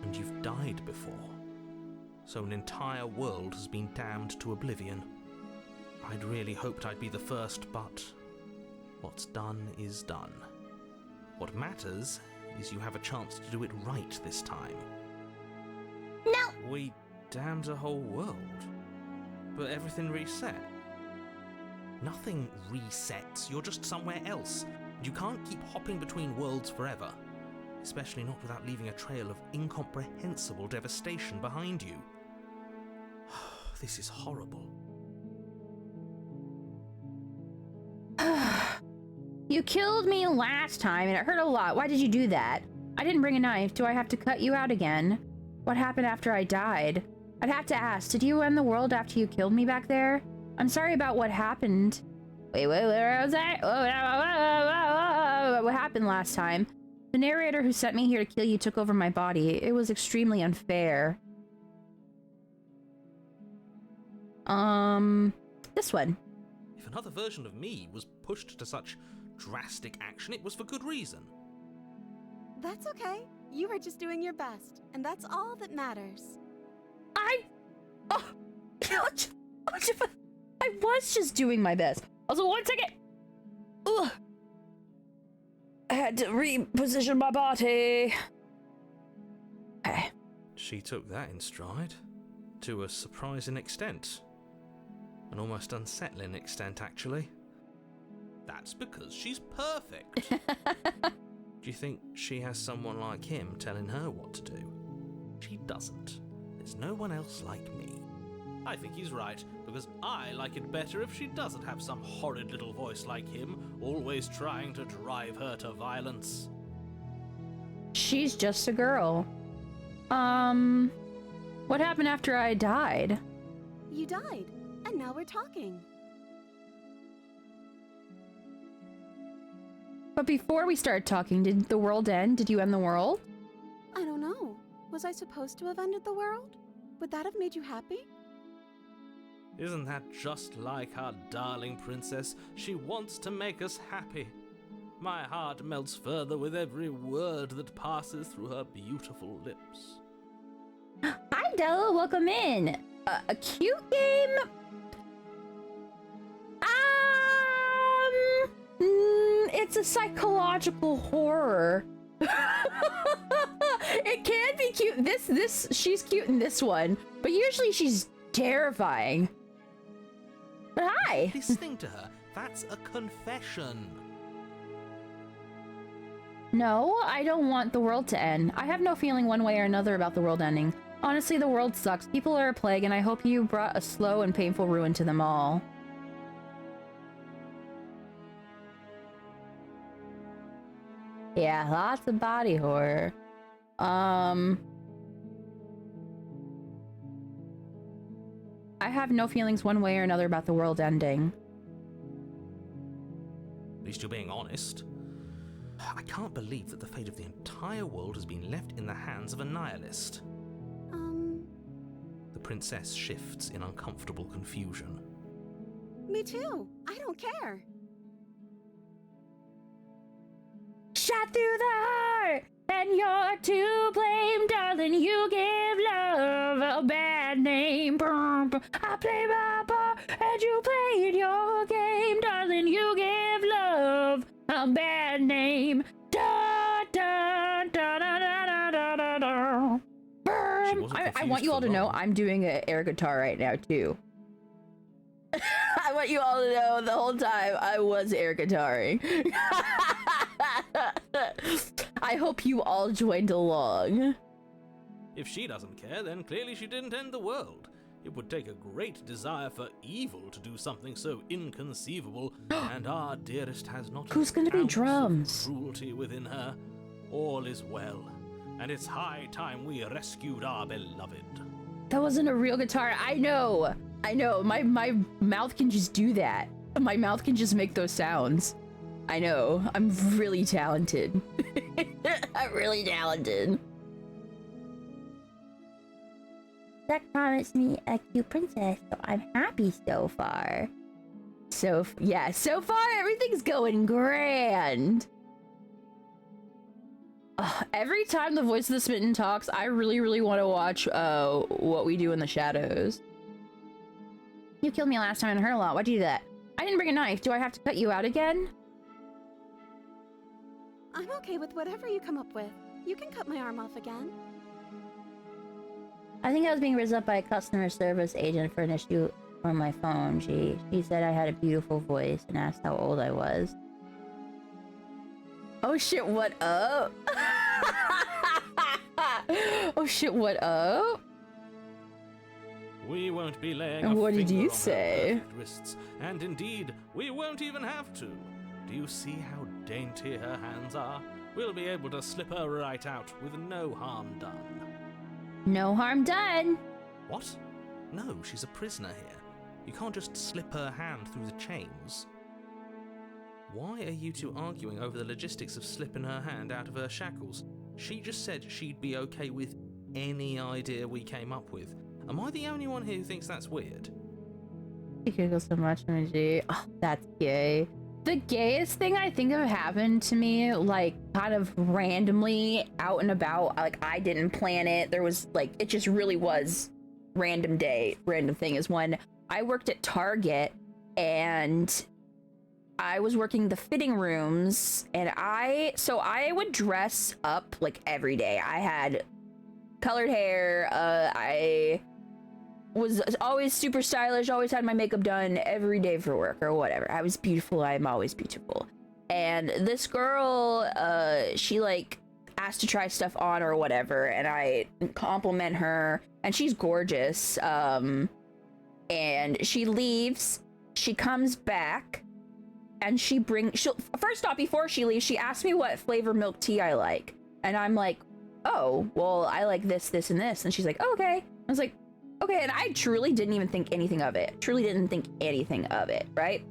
And you've died before. So an entire world has been damned to oblivion. I'd really hoped I'd be the first, but what's done is done. What matters is you have a chance to do it right this time. No. We damned a whole world, but everything reset. Nothing resets, you're just somewhere else. You can't keep hopping between worlds forever, especially not without leaving a trail of incomprehensible devastation behind you. This is horrible. You killed me last time and it hurt a lot. Why did you do that? I didn't bring a knife. Do I have to cut you out again? What happened after I died? I'd have to ask, did you end the world after you killed me back there? I'm sorry about what happened. Wait, where was I? What happened last time? The narrator who sent me here to kill you took over my body. It was extremely unfair. This one. If another version of me was pushed to such drastic action, it was for good reason. That's okay. You were just doing your best, and that's all that matters. I was just doing my best. Also, 1 second. Ugh. I had to reposition my body. Okay. She took that in stride. To a surprising extent. An almost unsettling extent, actually. That's because she's perfect. Do you think she has someone like him telling her what to do? She doesn't. There's no one else like me. I think he's right, because I like it better if she doesn't have some horrid little voice like him, always trying to drive her to violence. She's just a girl. What happened after I died? You died, and now we're talking. But before we started talking, did the world end? Did you end the world? I don't know. Was I supposed to have ended the world? Would that have made you happy? Isn't that just like our darling princess? She wants to make us happy. My heart melts further with every word that passes through her beautiful lips. Hi, Della. Welcome in. A cute game? It's a psychological horror. It can be cute. She's cute in this one, but usually she's terrifying. But hi. Listening to her, that's a confession. No, I don't want the world to end. I have no feeling one way or another about the world ending. Honestly, the world sucks. People are a plague, and I hope you brought a slow and painful ruin to them all. Yeah, lots of body horror. I have no feelings one way or another about the world ending. At least you're being honest. I can't believe that the fate of the entire world has been left in the hands of a nihilist. The princess shifts in uncomfortable confusion. Me too. I don't care. Shot through the heart, and you're to blame, darling. You give love a bad name. I play my part, and you played your game, darling. You give love a bad name. Da da da da da da da da. I want you all to know I'm doing an air guitar right now too. I want you all to know the whole time I was air guitaring. I hope you all joined along. If she doesn't care, then clearly she didn't end the world. It would take a great desire for evil to do something so inconceivable, and our dearest has not. Who's gonna be drums? Cruelty within her. All is well, and it's high time we rescued our beloved. That wasn't a real guitar. I know. My mouth can just do that. My mouth can just make those sounds. I know. I'm really talented. I'm really talented. Zach promised me a cute princess, so I'm happy so far. So far everything's going grand. Every time the voice of the smitten talks, I really want to watch What We Do in the Shadows. You killed me last time and hurt a lot. Why'd you do that? I didn't bring a knife. Do I have to cut you out again? I'm okay with whatever you come up with. You can cut my arm off again. I think I was being rizzed up by a customer service agent for an issue on my phone. She said I had a beautiful voice and asked how old I was. Oh shit, what up? Oh shit, what up? We won't be laying And a what did finger you on her say? perfect wrists, and indeed, we won't even have to. Do you see how dainty her hands are? We'll be able to slip her right out with no harm done. No harm done. What? No, she's a prisoner here. You can't just slip her hand through the chains. Why are you two arguing over the logistics of slipping her hand out of her shackles? She just said she'd be okay with any idea we came up with. Am I the only one here who thinks that's weird? You giggle so much, energy. Oh, that's gay. The gayest thing I think have happened to me, like, kind of randomly out and about, like, I didn't plan it. There was, like, it just really was random thing, is when I worked at Target and I was working the fitting rooms, and I would dress up, like, every day. I had colored hair, I was always super stylish, always had my makeup done every day for work or whatever. I was beautiful. I'm always beautiful. And this girl, she like asked to try stuff on or whatever, and I compliment her, and she's gorgeous. And she leaves, she comes back, and she'll first off, before she leaves, she asked me what flavor milk tea I like. And I'm like, oh, well, I like this, this, and this. And she's like, oh, okay. I was like, okay, and I truly didn't even think anything of it. Right?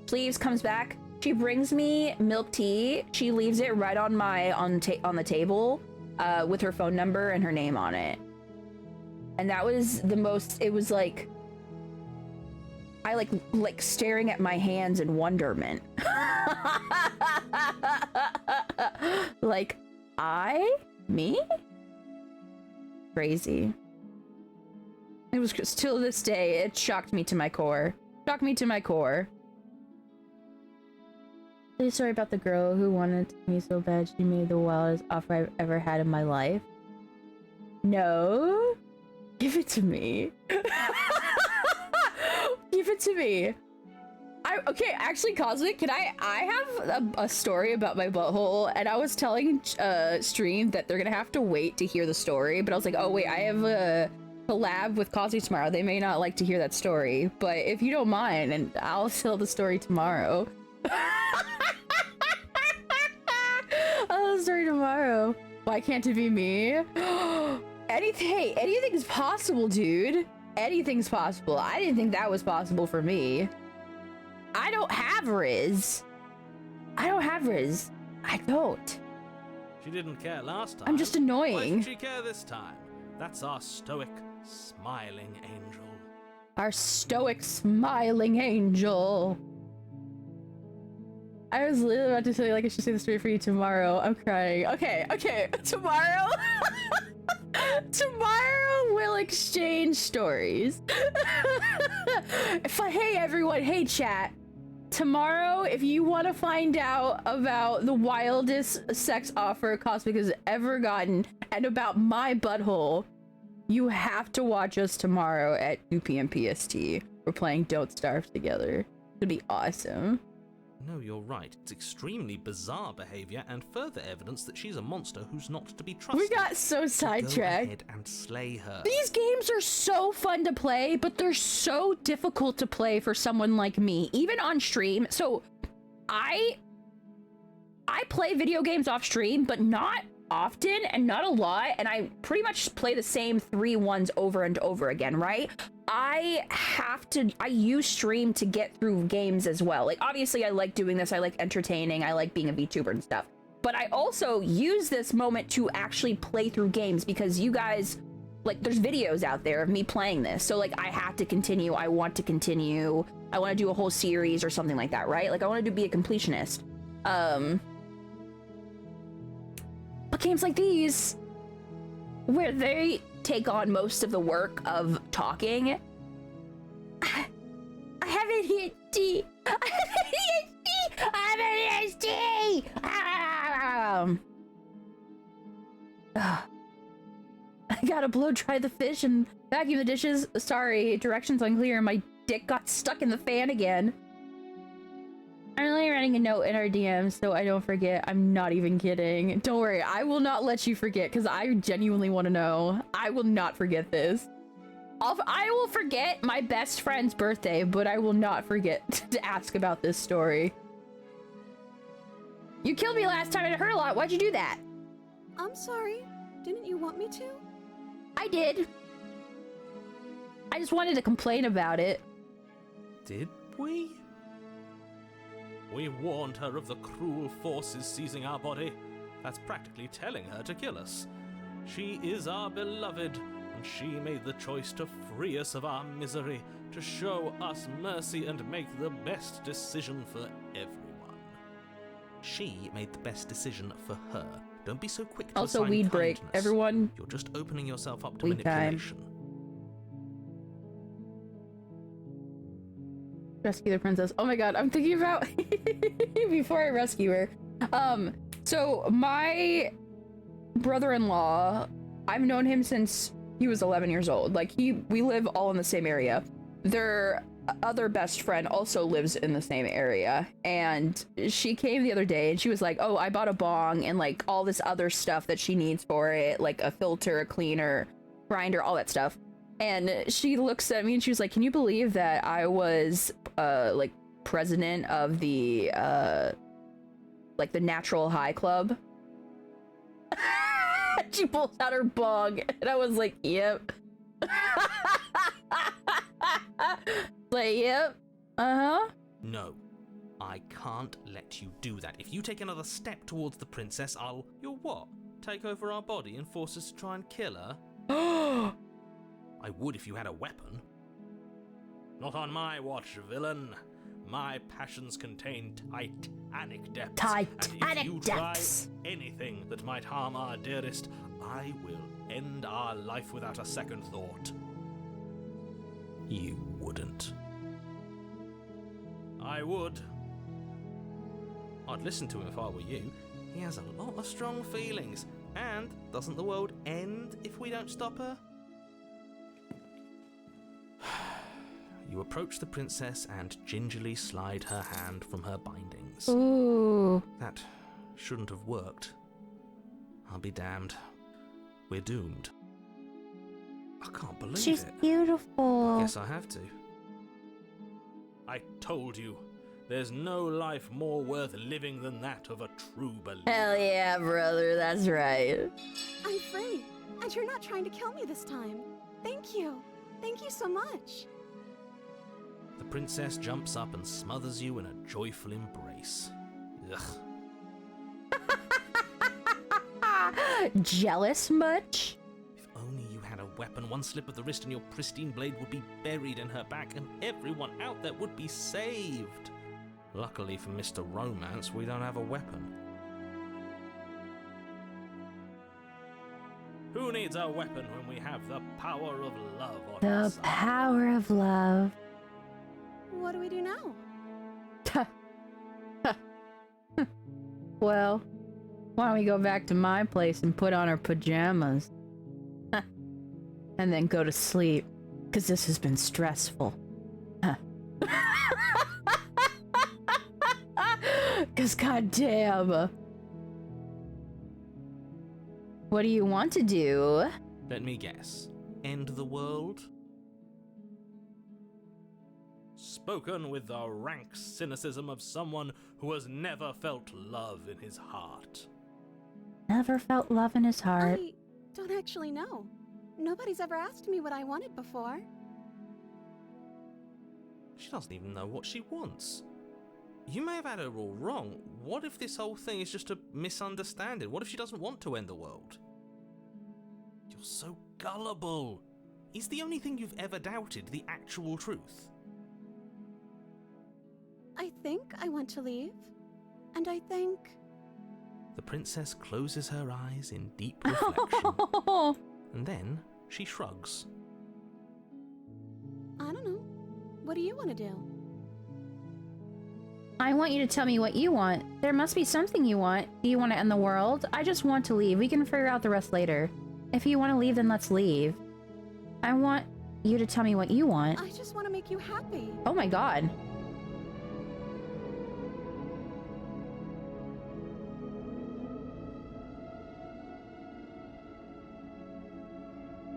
She leaves, comes back. She brings me milk tea. She leaves it right on the table with her phone number and her name on it. And that was the most, it was like, I like staring at my hands in wonderment. Like, me? Crazy. It was till this day, it shocked me to my core. Really sorry about the girl who wanted me so bad she made the wildest offer I've ever had in my life. No? Give it to me. Give it to me. Okay, actually, Cosmic, I have a story about my butthole, and I was telling stream that they're gonna have to wait to hear the story, but I was like, oh wait, I have a collab with Cosmic tomorrow. They may not like to hear that story, but if you don't mind, and I'll tell the story tomorrow. I'll tell the story tomorrow. Why can't it be me? Anything's possible, dude. Anything's possible. I didn't think that was possible for me. I don't have Riz. I don't. She didn't care last time. I'm just annoying. Why should she care this time? That's our stoic, smiling angel. Our stoic, smiling angel. I was literally about to tell you, like, I should say the story for you tomorrow. I'm crying. Okay. Tomorrow? Tomorrow we'll exchange stories. Hey everyone, hey chat. Tomorrow, if you want to find out about the wildest sex offer Cosmic has ever gotten and about my butthole, you have to watch us tomorrow at 2 p.m. PST. We're playing Don't Starve together. It'll be awesome. No, you're right. It's extremely bizarre behavior and further evidence that she's a monster who's not to be trusted. We got so sidetracked. Go ahead and slay her. These games are so fun to play, but they're so difficult to play for someone like me, even on stream. So I play video games off stream, but not often and not a lot, and I pretty much play the same 3 ones over and over again, right? I use stream to get through games as well. Like, obviously I like doing this, I like entertaining, I like being a VTuber and stuff, but I also use this moment to actually play through games because you guys, like, there's videos out there of me playing this, so like I have to continue, I want to continue, I want to do a whole series or something like that, right? Like, I want to be a completionist. But games like these, where they take on most of the work of talking, I have ADHD. I gotta blow dry the fish and vacuum the dishes. Sorry, directions unclear. My dick got stuck in the fan again. I'm only writing a note in our DMs so I don't forget. I'm not even kidding. Don't worry, I will not let you forget because I genuinely want to know. I will not forget this. I will forget my best friend's birthday, but I will not forget to ask about this story. You killed me last time and it hurt a lot. Why'd you do that? I'm sorry. Didn't you want me to? I did. I just wanted to complain about it. Did we? We warned her of the cruel forces seizing our body. That's practically telling her to kill us. She is our beloved, and she made the choice to free us of our misery, to show us mercy and make the best decision for everyone. She made the best decision for her. Don't be so quick to Also, assign weed kindness. break. Everyone. You're just opening yourself up to Weed time. manipulation. Rescue the princess. Oh my god, I'm thinking about before I rescue her. So my brother-in-law, I've known him since he was 11 years old. Like, we live all in the same area. Their other best friend also lives in the same area, and she came the other day and she was like, oh, I bought a bong and like all this other stuff that she needs for it, like a filter, a cleaner, grinder, all that stuff. And she looks at me and she was like, can you believe that I was like president of the like the Natural High Club? She pulls out her bong and I was like, yep. Like, yep. No, I can't let you do that. If you take another step towards the princess, you'll what? Take over our body and force us to try and kill her? I would if you had a weapon. Not on my watch, villain. My passions contain titanic depths. And if you try anything that might harm our dearest, I will end our life without a second thought. You wouldn't. I would. I'd listen to him if I were you. He has a lot of strong feelings. And doesn't the world end if we don't stop her? You approach the princess and gingerly slide her hand from her bindings. Ooh. That shouldn't have worked. I'll be damned. We're doomed. I can't believe She's it. beautiful. Guess I have to. I told you, there's no life more worth living than that of a true believer. Hell yeah, brother, that's right. I'm free, and you're not trying to kill me this time. Thank you. Thank you so much. The princess jumps up and smothers you in a joyful embrace. Ugh. Jealous much? If only you had a weapon, one slip of the wrist and your pristine blade would be buried in her back and everyone out there would be saved. Luckily for Mr. Romance, we don't have a weapon. Who needs a weapon when we have the power of love on our The side? power of love. What do we do now? Well, why don't we go back to my place and put on our pajamas? And then go to sleep, because this has been stressful. Because goddamn. What do you want to do? Let me guess. End the world? Spoken with the rank cynicism of someone who has never felt love in his heart. Never felt love in his heart. I don't actually know. Nobody's ever asked me what I wanted before. She doesn't even know what she wants. You may have had her all wrong. What if this whole thing is just a misunderstanding? What if she doesn't want to end the world? You're so gullible. Is the only thing you've ever doubted the actual truth? I think I want to leave. And I think... The princess closes her eyes in deep reflection. And then she shrugs. I don't know. What do you want to do? I want you to tell me what you want. There must be something you want. Do you want to end the world? I just want to leave. We can figure out the rest later. If you want to leave, then let's leave. I want you to tell me what you want. I just want to make you happy. Oh my god.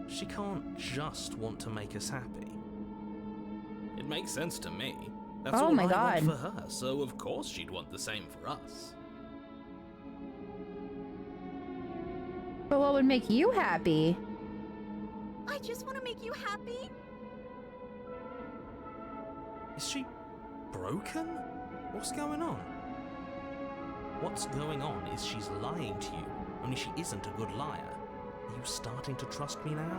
She can't just want to make us happy. It makes sense to me. That's Oh all my I God. want for her, so of course she'd want the same for us. But what would make you happy? I just want to make you happy. Is she broken? What's going on? What's going on is she's lying to you, only she isn't a good liar. Are you starting to trust me now?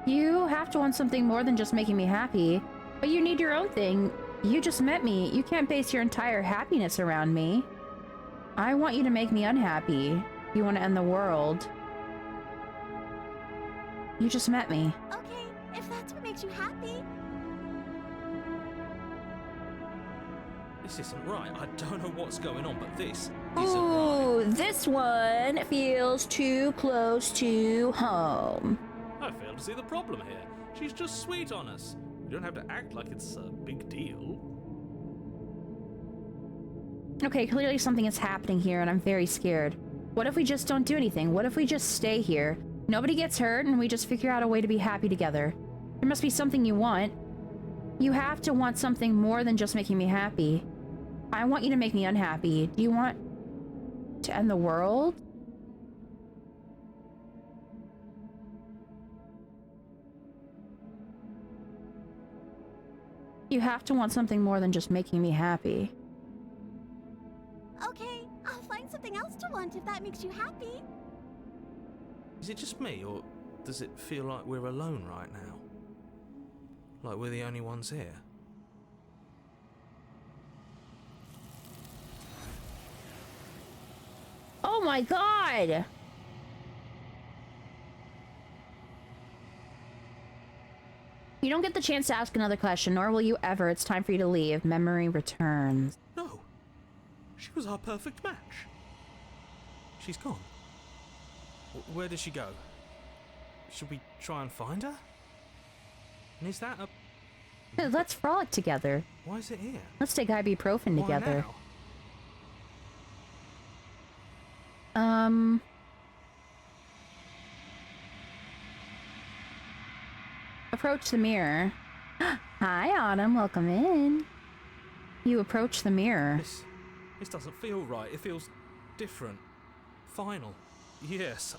You have to want something more than just making me happy. But you need your own thing. You just met me. You can't base your entire happiness around me. I want you to make me unhappy. You want to end the world. You just met me. Okay, if that's what makes you happy. This isn't right. I don't know what's going on, but this isn't right. Ooh, this one feels too close to home. I fail to see the problem here. She's just sweet on us. We don't have to act like it's a big deal. Okay, clearly something is happening here and I'm very scared. What if we just don't do anything? What if we just stay here? Nobody gets hurt and we just figure out a way to be happy together. There must be something you want. You have to want something more than just making me happy. I want you to make me unhappy. Do you want to end the world? You have to want something more than just making me happy. Okay, I'll find something else to want if that makes you happy. Is it just me, or does it feel like we're alone right now? Like we're the only ones here? Oh my god! You don't get the chance to ask another question, nor will you ever. It's time for you to leave. Memory returns. No. She was our perfect match. She's gone. Where did she go? Should we try and find her? And is that a... Hey, let's frolic together. Why is it here? Let's take ibuprofen Why together. now? Approach the mirror. Hi, Autumn. Welcome in. You approach the mirror. This doesn't feel right. It feels different. Final. Yes.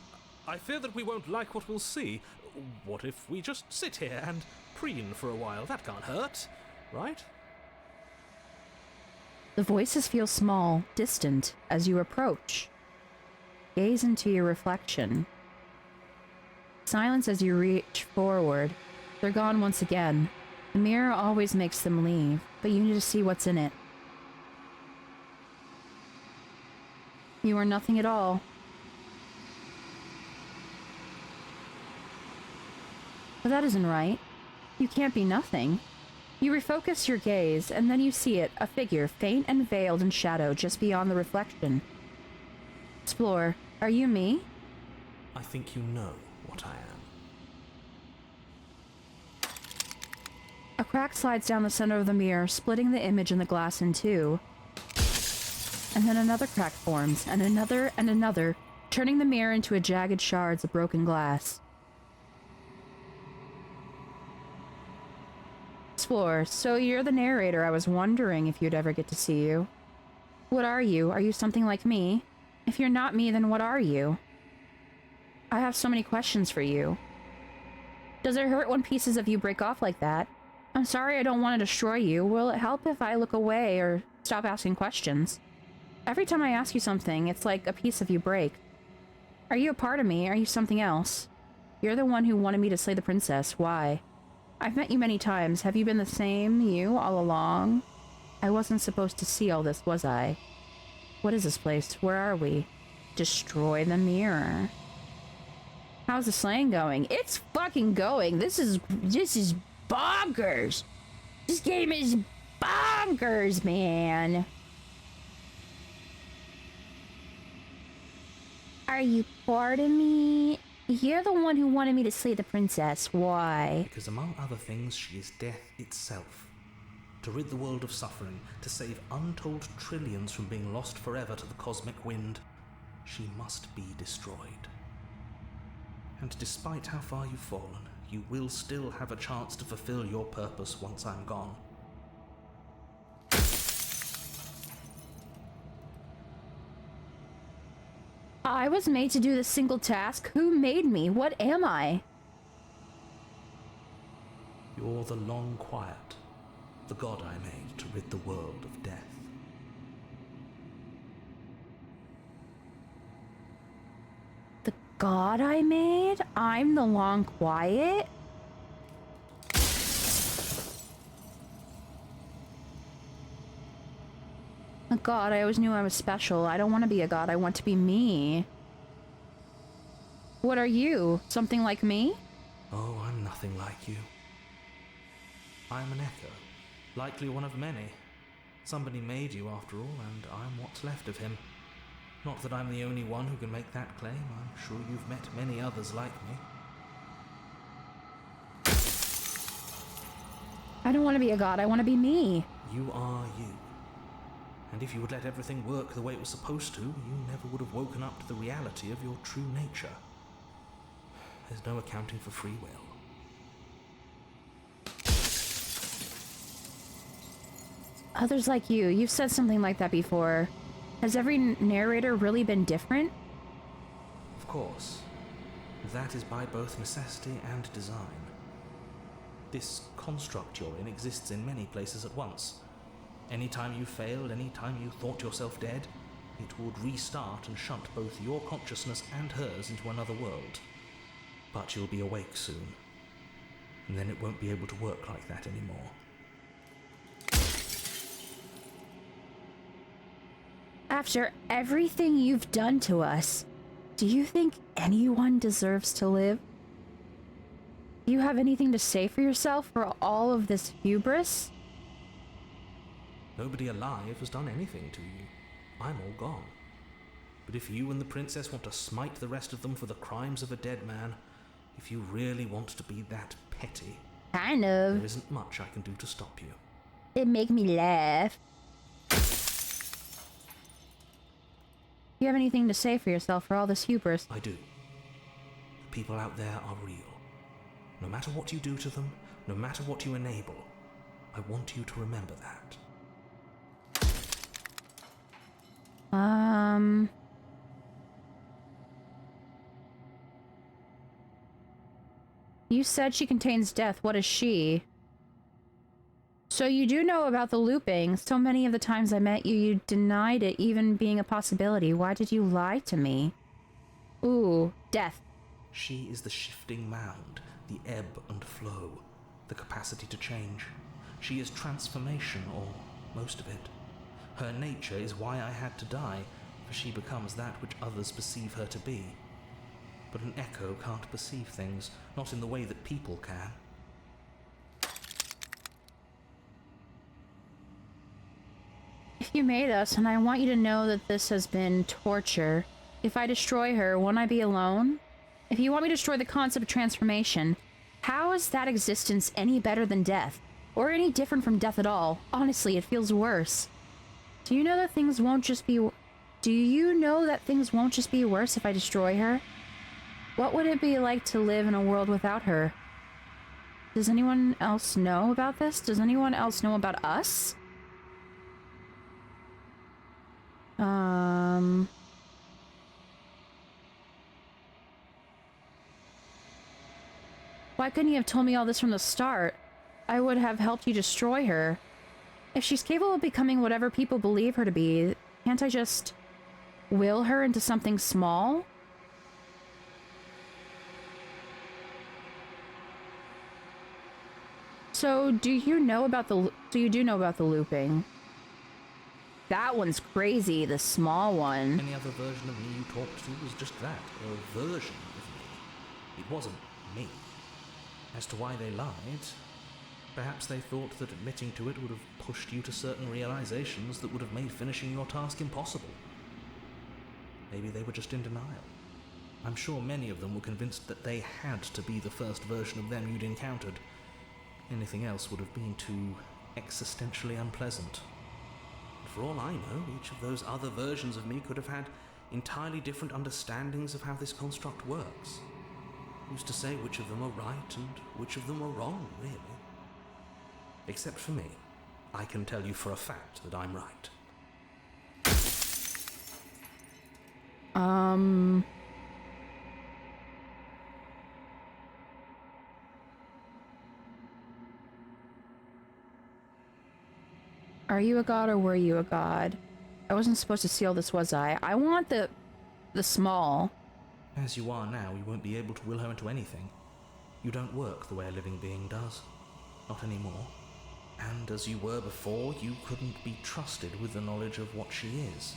I fear that we won't like what we'll see. What if we just sit here and preen for a while? That can't hurt, right? The voices feel small, distant, as you approach. Gaze into your reflection. Silence as you reach forward. They're gone once again. The mirror always makes them leave, but you need to see what's in it. You are nothing at all. But that isn't right. You can't be nothing. You refocus your gaze, and then you see it, a figure, faint and veiled in shadow, just beyond the reflection. Explore, are you me? I think you know what I am. A crack slides down the center of the mirror, splitting the image in the glass in two. And then another crack forms, and another, turning the mirror into a jagged shards of broken glass. Explore, so you're the narrator. I was wondering if you'd ever get to see you. What are you? Are you something like me? If you're not me, then what are you? I have so many questions for you. Does it hurt when pieces of you break off like that? I'm sorry, I don't want to destroy you. Will it help if I look away or stop asking questions? Every time I ask you something, it's like a piece of you break. Are you a part of me? Are you something else? You're the one who wanted me to slay the princess. Why? I've met you many times. Have you been the same you all along? I wasn't supposed to see all this, was I? What is this place? Where are we? Destroy the mirror. How's the slaying going? It's fucking going. This is bonkers. This game is bonkers, man. Are you part of me? You're the one who wanted me to slay the princess. Why? Because among other things, she is death itself. To rid the world of suffering, to save untold trillions from being lost forever to the cosmic wind, she must be destroyed. And despite how far you've fallen, you will still have a chance to fulfill your purpose once I'm gone. I was made to do this single task. Who made me? What am I? You're the long quiet, the god I made to rid the world of death. The god I made? I'm the long quiet? A god, I always knew I was special. I don't want to be a god, I want to be me. What are you? Something like me? Oh, I'm nothing like you. I'm an echo, likely one of many. Somebody made you after all, and I'm what's left of him. Not that I'm the only one who can make that claim. I'm sure you've met many others like me. I don't want to be a god, I want to be me. You are you. And if you would let everything work the way it was supposed to, you never would have woken up to the reality of your true nature. There's no accounting for free will. Others like you, you've said something like that before. Has every narrator really been different? Of course. That is by both necessity and design. This construct you're in exists in many places at once. Anytime you failed, anytime you thought yourself dead, it would restart and shunt both your consciousness and hers into another world. But you'll be awake soon, and then it won't be able to work like that anymore. After everything you've done to us, do you think anyone deserves to live? Do you have anything to say for yourself for all of this hubris? Nobody alive has done anything to you. I'm all gone. But if you and the princess want to smite the rest of them for the crimes of a dead man, if you really want to be that petty... Kind of. There isn't much I can do to stop you. It make me laugh. You have anything to say for yourself for all this hubris? I do. The people out there are real. No matter what you do to them, no matter what you enable, I want you to remember that. You said she contains death. What is she? So you do know about the looping. So many of the times I met you, you denied it even being a possibility. Why did you lie to me? Ooh, death. She is the shifting mound, the ebb and flow, the capacity to change. She is transformation, or most of it. Her nature is why I had to die, for she becomes that which others perceive her to be. But an echo can't perceive things, not in the way that people can. If you made us, and I want you to know that this has been torture. If I destroy her, won't I be alone? If you want me to destroy the concept of transformation, how is that existence any better than death? Or any different from death at all? Honestly, it feels worse. Do you know that things won't just be worse if I destroy her? What would it be like to live in a world without her? Does anyone else know about this? Does anyone else know about us? Why couldn't you have told me all this from the start? I would have helped you destroy her. If she's capable of becoming whatever people believe her to be, can't I just will her into something small? So, do you know about the looping? That one's crazy, the small one. Any other version of me you talked to was just that, a version of me. It wasn't me. As to why they lied, perhaps they thought that admitting to it would have pushed you to certain realizations that would have made finishing your task impossible. Maybe they were just in denial. I'm sure many of them were convinced that they had to be the first version of them you'd encountered. Anything else would have been too existentially unpleasant. For all I know, each of those other versions of me could have had entirely different understandings of how this construct works. Who's to say which of them are right and which of them are wrong, really? Except for me. I can tell you for a fact that I'm right. Are you a god or were you a god? I wasn't supposed to see all this, was I? I want the small. As you are now, you won't be able to will her into anything. You don't work the way a living being does. Not anymore. And as you were before, you couldn't be trusted with the knowledge of what she is.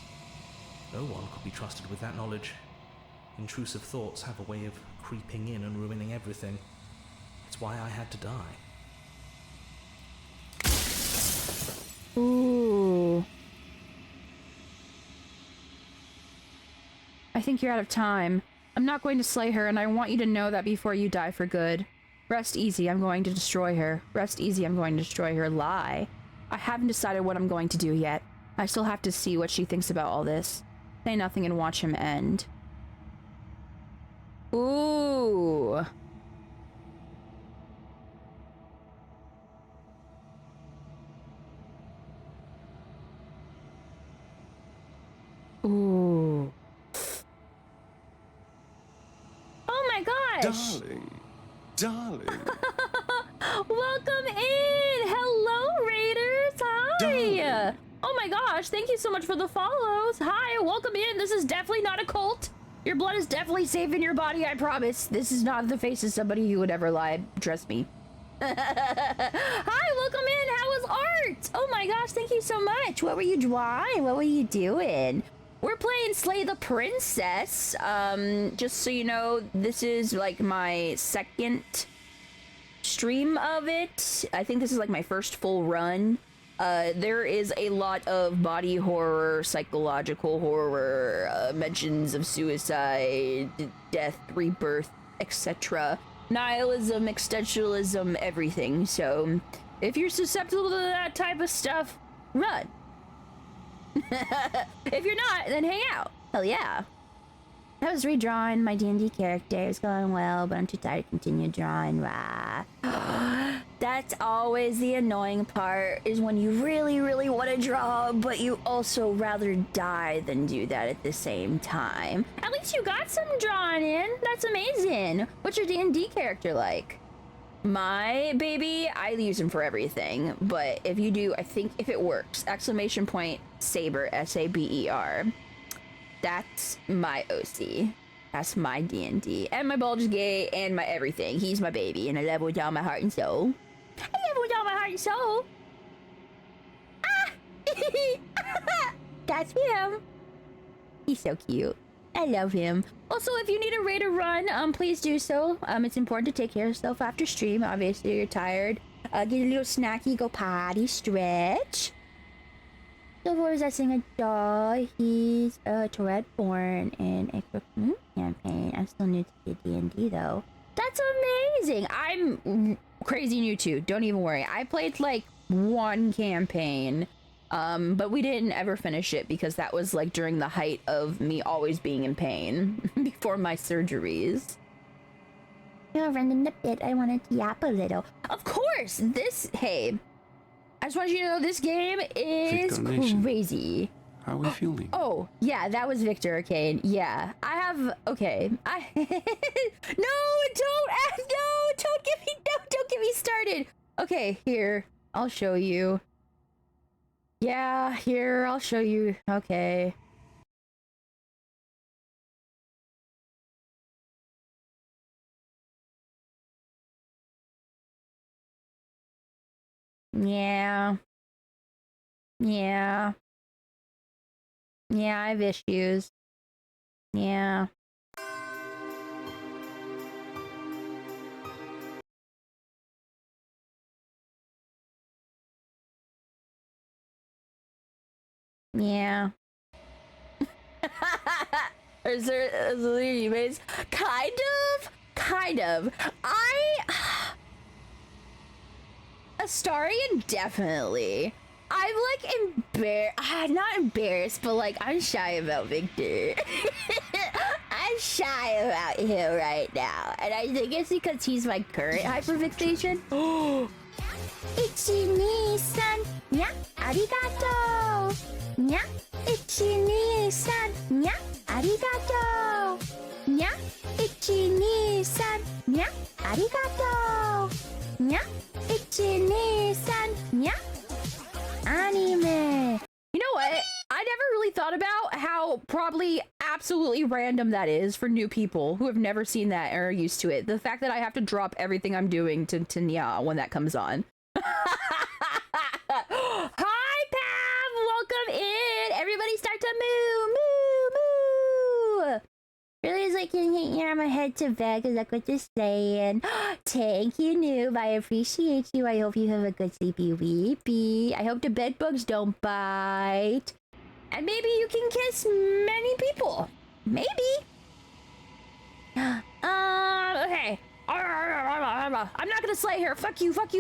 No one could be trusted with that knowledge. Intrusive thoughts have a way of creeping in and ruining everything. It's why I had to die. Ooh. I think you're out of time. I'm not going to slay her, and I want you to know that before you die for good. Rest easy, I'm going to destroy her. Rest easy, I'm going to destroy her. Lie. I haven't decided what I'm going to do yet. I still have to see what she thinks about all this. Say nothing and watch him end. Ooh. Ooh. Oh my gosh! Darling. Welcome in! Hello, Raiders! Hi! Darling. Oh my gosh, thank you so much for the follows. Hi, welcome in. This is definitely not a cult. Your blood is definitely safe in your body, I promise. This is not the face of somebody who would ever lie. Trust me. Hi, welcome in. How was art? Oh my gosh, thank you so much. What were you drawing? What were you doing? We're playing Slay the Princess. Just so you know, this is like my second stream of it. I think this is like my first full run. There is a lot of body horror, psychological horror, mentions of suicide, death, rebirth, etc. nihilism, existentialism, everything. So if you're susceptible to that type of stuff, run. If you're not, then hang out. Hell yeah. I was redrawing my D&D character. It was going well, but I'm too tired to continue drawing. Rah. That's always the annoying part, is when you really, really want to draw, but you also rather die than do that at the same time. At least you got some drawing in. That's amazing. What's your D&D character like? My baby, I use him for everything, but if you do, I think if it works, exclamation point Saber, S-A-B-E-R. That's my OC. That's my D&D. And my Baldur's Gate and my everything. He's my baby, and I love with all my heart and soul. I love with all my heart and soul. Ah! That's him. He's so cute. I love him. Also, if you need a raid or run, please do so. It's important to take care of yourself after stream. Obviously, you're tired. Get a little snacky, go potty, stretch. So what was I saying? A dog. He's a Tourette born in a Crookshank campaign. I'm still new to the D&D though. That's amazing. I'm crazy new too. Don't even worry. I played like one campaign. But we didn't ever finish it because that was like during the height of me always being in pain before my surgeries. You're running a bit. I wanted to yap a little. Of course, hey, I just want you to know this game is crazy. How are we feeling? Oh, yeah, that was Victor Arcane. Yeah, I have, okay. No, don't get me started. Okay, here, I'll show you. Yeah, here, I'll show you. Okay. Yeah. Yeah. Yeah, I have issues. Yeah. Yeah. Is there anyways? Kind of. Astarian, definitely. I'm like not embarrassed, but like I'm shy about Victor. I'm shy about him right now, and I think it's because he's my current hyperfixation. Ichi-ni-san, nya, arigato. Nya, ichi-ni-san, nya, arigato. Nya, ichi-ni-san, nya, arigato. Nya, ichi-ni-san, nya. Anime. You know what? I never really thought about how probably absolutely random that is for new people who have never seen that and are used to it. The fact that I have to drop everything I'm doing to Nya when that comes on. Hi, Pav! Welcome in! Everybody start to moo! Really is like hitting on my head to bed because that's what you're saying. Thank you, Noob. I appreciate you. I hope you have a good sleepy weepy. I hope the bed bugs don't bite. And maybe you can kiss many people. Maybe. Okay. I'm not gonna slay her. Fuck you. Well,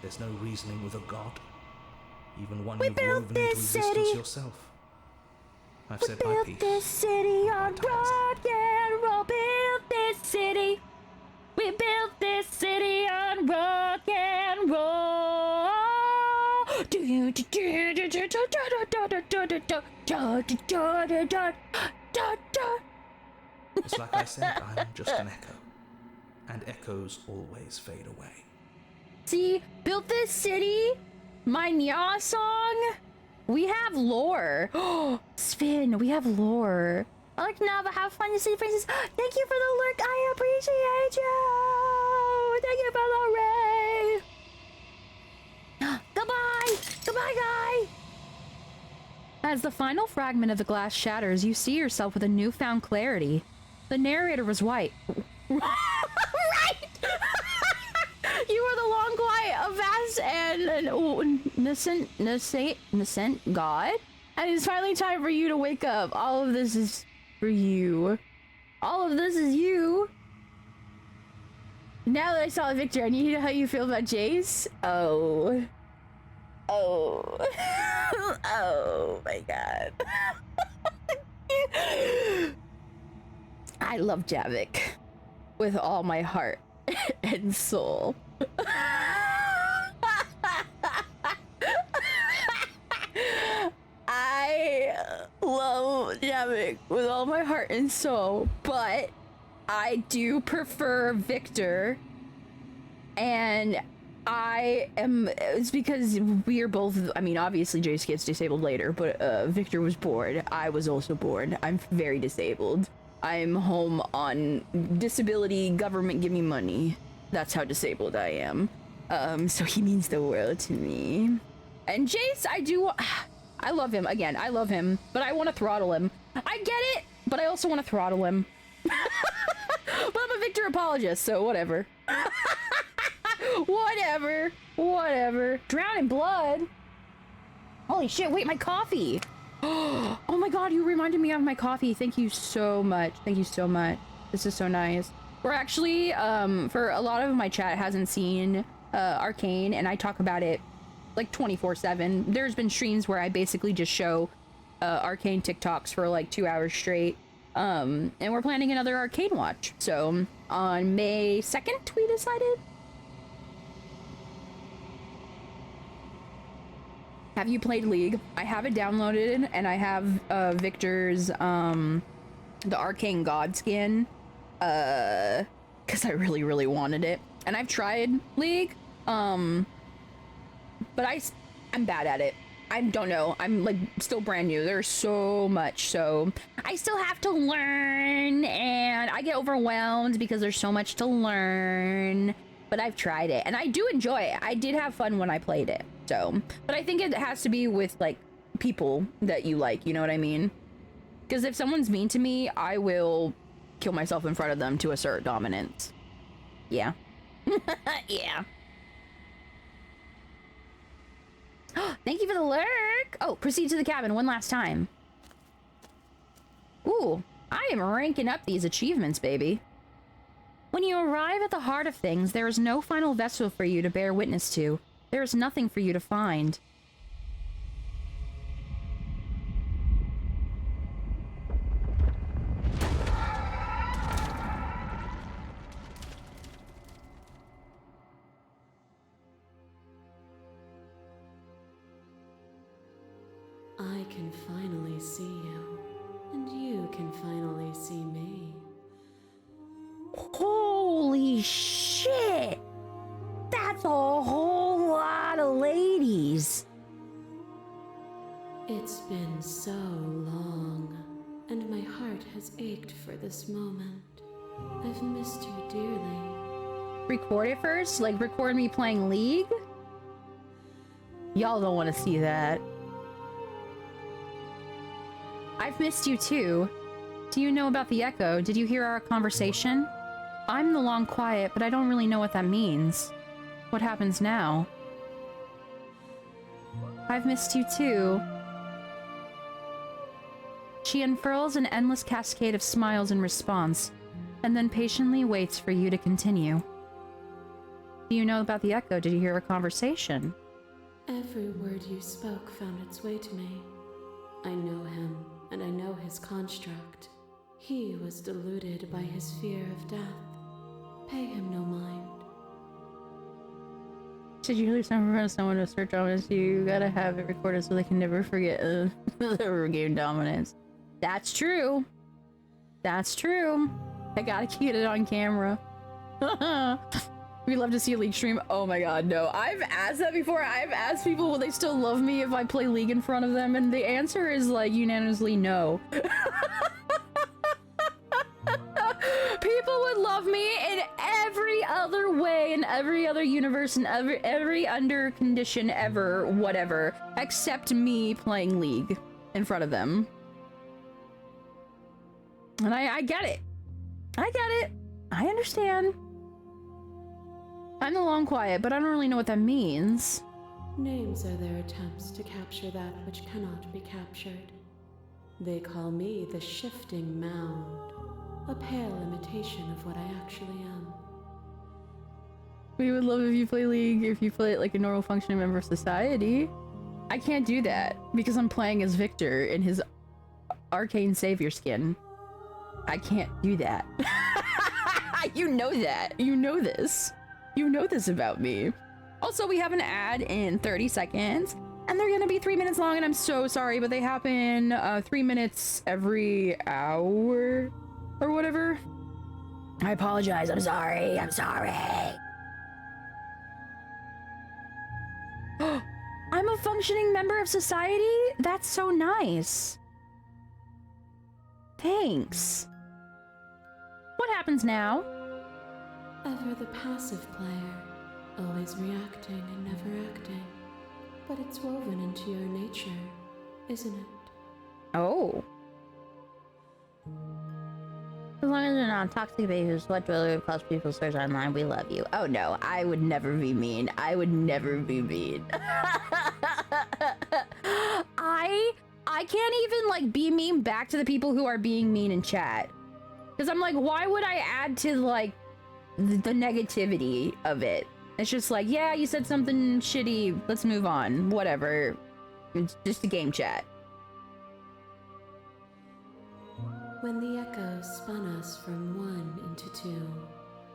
there's no reasoning with a god. Even one you've woven into existence yourself. I've said my piece. We built this city on rock and roll. Built this city. We built this city on rock and roll. It's like I said, I'm just an echo. And echoes always fade away. See, built this city. My Nya song. We have lore. Spin, we have lore. I like Nava, have fun to see princess. Thank you for the lurk. I appreciate you. Thank you for the ray. Goodbye. Goodbye, guy. As the final fragment of the glass shatters, you see yourself with a newfound clarity. The narrator was white. Right! You are the long quiet of vast and nascent God. And it's finally time for you to wake up. All of this is for you. All of this is you. Now that I saw Victor, I need to know how you feel about Jace. Oh. Oh. Oh my god. I love Javik with all my heart and soul. I love Javik with all my heart and soul, but I do prefer Victor, and it's because we are both, I mean, obviously Jace gets disabled later, but Victor was born. I was also born. I'm very disabled. I'm home on disability, government give me money. That's how disabled I am. So he means the world to me. And Jace, I love him. Again, I love him, but I want to throttle him. I get it, but I also want to throttle him. But I'm a Victor apologist, so whatever. Whatever. Drown in blood. Holy shit, wait, my coffee. Oh my god, you reminded me of my coffee. Thank you so much. This is so nice. We're actually, for a lot of my chat hasn't seen Arcane, and I talk about it like 24/7. There's been streams where I basically just show Arcane TikToks for like 2 hours straight. And we're planning another Arcane watch. So on May 2nd, we decided. Have you played League? I have it downloaded, and I have Victor's the Arcane God skin, because I really wanted it. And I've tried League, but I'm bad at it. I don't know. I'm like still brand new. There's so much, so I still have to learn, and I get overwhelmed because there's so much to learn. But I've tried it, and I do enjoy it. I did have fun when I played it. So, but I think it has to be with like people that you like. You know what I mean? Because if someone's mean to me, I will kill myself in front of them to assert dominance. Yeah. Yeah. Thank you for the lurk. Oh, proceed to the cabin one last time. Ooh, I am ranking up these achievements, baby. When you arrive at the heart of things, there is no final vessel for you to bear witness to. There is nothing for you to find. I can finally see you, and you can finally see me. Holy shit! That's a whole lot of ladies. It's been so long, and my heart has ached for this moment. I've missed you dearly. Record it first? Like record me playing League? Y'all don't want to see that. I've missed you too. Do you know about the echo? Did you hear our conversation? I'm the long quiet, but I don't really know what that means. What happens now? I've missed you too. She unfurls an endless cascade of smiles in response, and then patiently waits for you to continue. Do you know about the echo? Did you hear a conversation? Every word you spoke found its way to me. I know him, and I know his construct. He was deluded by his fear of death. Pay him no mind. Did you lose something from someone to search dominance? You gotta have it recorded so they can never forget never regain dominance. That's true. That's true. I gotta keep it on camera. We love to see a League stream. Oh my god, no. I've asked that before. I've asked people will they still love me if I play League in front of them, and the answer is like unanimously no. People would love me in every other way, in every other universe, in every under condition ever, whatever, except me playing League in front of them. And I get it. I get it. I understand. I'm the long quiet, but I don't really know what that means. Names are their attempts to capture that which cannot be captured. They call me the shifting mound, a pale imitation of what I actually am. We would love if you play League, if you play it like a normal functioning member of society. I can't do that because I'm playing as Victor in his arcane savior skin. I can't do that. You know that. You know this. You know this about me. Also, we have an ad in 30 seconds, and they're gonna be 3 minutes long, and I'm so sorry, but they happen 3 minutes every hour or whatever. I apologize. I'm sorry. I'm sorry. I'm a functioning member of society? That's so nice. Thanks. What happens now? Ever the passive player, always reacting and never acting. But it's woven into your nature, isn't it? Oh. As long as you're not toxic behaviors, what jewelry plus people search online, we love you. Oh no, I would never be mean. I would never be mean. I can't even like be mean back to the people who are being mean in chat. Because I'm like, why would I add to like the negativity of it? It's just like, yeah, you said something shitty, let's move on. Whatever. It's just a game chat. When the echo spun us from one into two,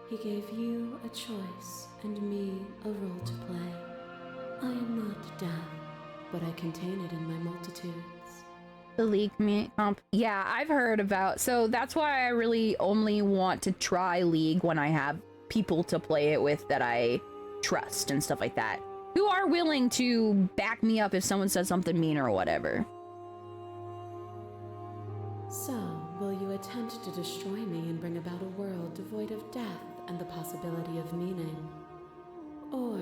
he gave you a choice and me a role to play. I am not death, but I contain it in my multitudes. The League comp. Yeah, I've heard about. So that's why I really only want to try League when I have people to play it with that I trust and stuff like that, who are willing to back me up if someone says something mean or whatever. So, will you attempt to destroy me and bring about a world devoid of death and the possibility of meaning? Or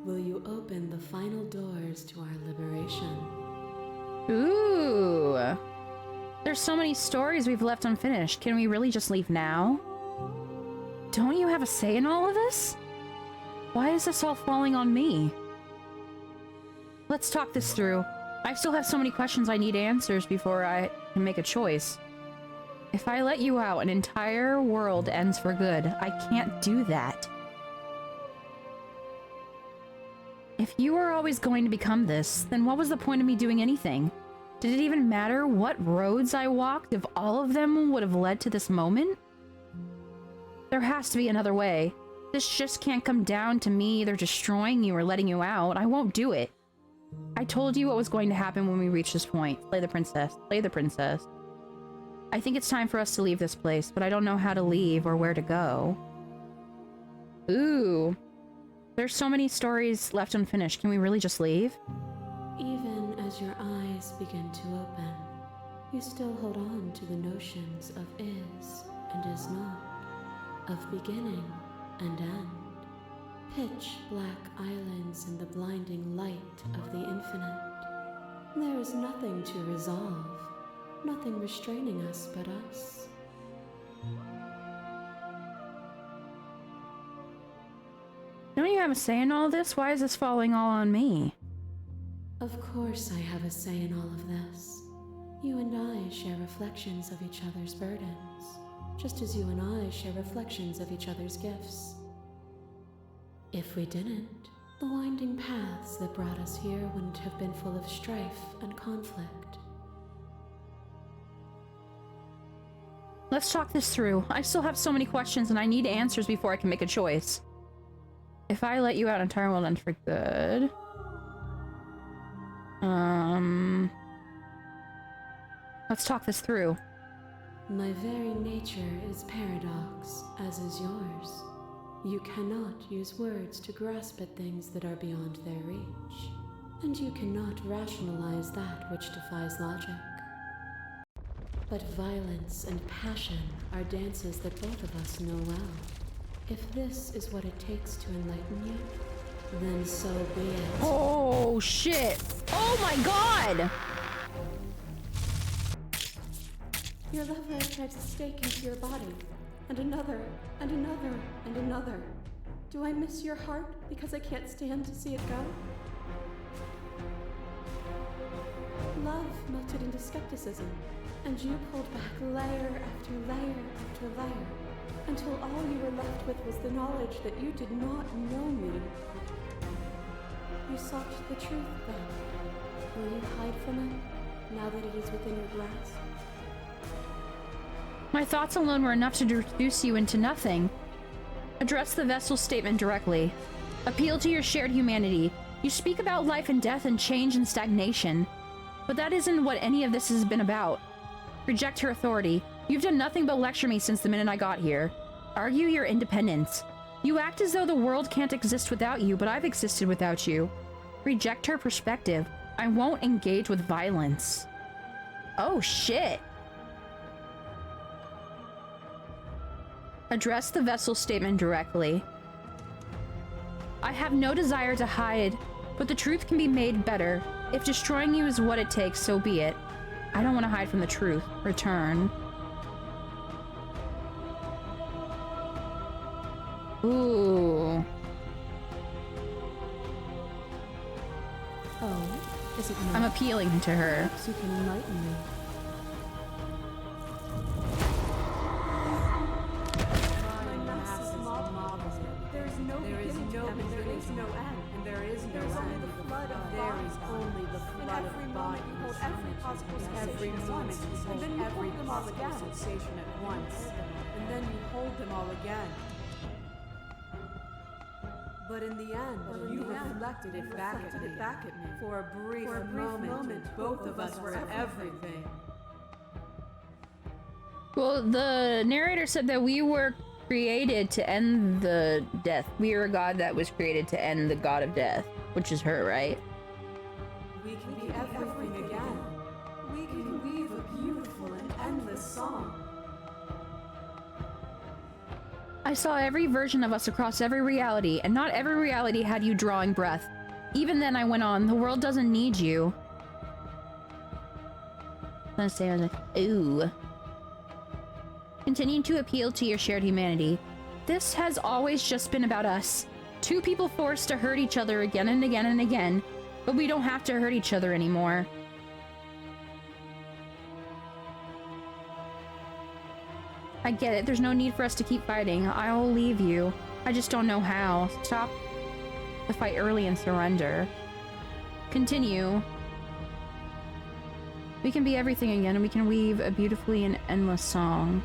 will you open the final doors to our liberation? Ooh. There's so many stories we've left unfinished. Can we really just leave now? Don't you have a say in all of this? Why is this all falling on me? Let's talk this through. I still have so many questions I need answers before I can make a choice. If I let you out, an entire world ends for good. I can't do that. If you were always going to become this, then what was the point of me doing anything? Did it even matter what roads I walked if all of them would have led to this moment? There has to be another way. This just can't come down to me either destroying you or letting you out. I won't do it. I told you what was going to happen when we reach this point. Play the princess. Play the princess. I think it's time for us to leave this place, but I don't know how to leave or where to go. Ooh. There's so many stories left unfinished. Can we really just leave? Even as your eyes begin to open, you still hold on to the notions of is and is not, of beginning and end. Pitch black islands in the blinding light of the infinite. There is nothing to resolve, nothing restraining us but us. Don't you have a say in all this? Why is this falling all on me? Of course I have a say in all of this. You and I share reflections of each other's burdens, just as you and I share reflections of each other's gifts. If we didn't, the winding paths that brought us here wouldn't have been full of strife and conflict. Let's talk this through. I still have so many questions and I need answers before I can make a choice. If I let you out, entire world ends for good. Let's talk this through. My very nature is paradox, as is yours. You cannot use words to grasp at things that are beyond their reach, and you cannot rationalize that which defies logic. But violence and passion are dances that both of us know well. If this is what it takes to enlighten you, then so be it. Oh, shit. Oh my god! Your lover drives a stake into your body, and another, and another, and another. Do I miss your heart because I can't stand to see it go? Love melted into skepticism, and you pulled back layer after layer after layer, until all you were left with was the knowledge that you did not know me. You sought the truth, then. Will you hide from it, now that it is within your grasp? My thoughts alone were enough to reduce you into nothing. Address the vessel's statement directly. Appeal to your shared humanity. You speak about life and death and change and stagnation. But that isn't what any of this has been about. Reject her authority. You've done nothing but lecture me since the minute I got here. Argue your independence. You act as though the world can't exist without you, but I've existed without you. Reject her perspective. I won't engage with violence. Oh shit. Address the vessel's statement directly. I have no desire to hide, but the truth can be made better. If destroying you is what it takes, so be it. I don't want to hide from the truth. Return. Ooh. Oh, is it not? I'm appealing to her. Perhaps you can enlighten me. There is no beginning, there is no end, and there is no end. Only the flood of There is only the flood every of moment you hold every possible every sensation at moment once, you and then you every hold them all possible again. sensation at once, and then you hold them all again. But in the end, you reflected it back at me. For a brief moment, both of us were everything. Well, the narrator said that we were created to end the death. We are a god that was created to end the god of death, which is her, right? We can be everything again. We can weave a beautiful and endless song. I saw every version of us across every reality, and not every reality had you drawing breath. Even then, I went on, the world doesn't need you. Let's say I was like, ooh. Continue to appeal to your shared humanity. This has always just been about us. Two people forced to hurt each other again and again and again, but we don't have to hurt each other anymore. I get it, there's no need for us to keep fighting. I'll leave you. I just don't know how. Stop the fight early and surrender. Continue. We can be everything again, and we can weave a beautifully and endless song.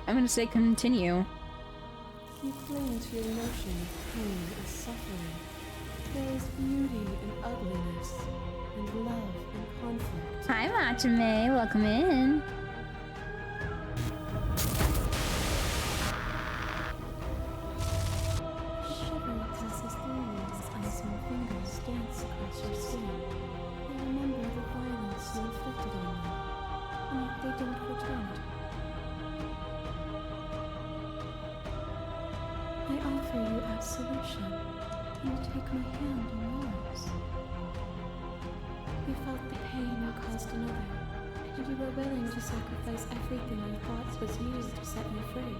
I'm gonna say continue. You cling to your notion of pain and suffering. There is beauty in ugliness, and love in conflict. Hi, Machime. Welcome in. Shivering as his thorns and some fingers dance across your skin. They remember the violence you inflicted on them, and yet they don't return it. I offer you absolution, and you take my hand in yours. You felt the pain you caused another, and you were willing to sacrifice everything you thought was used to set me free.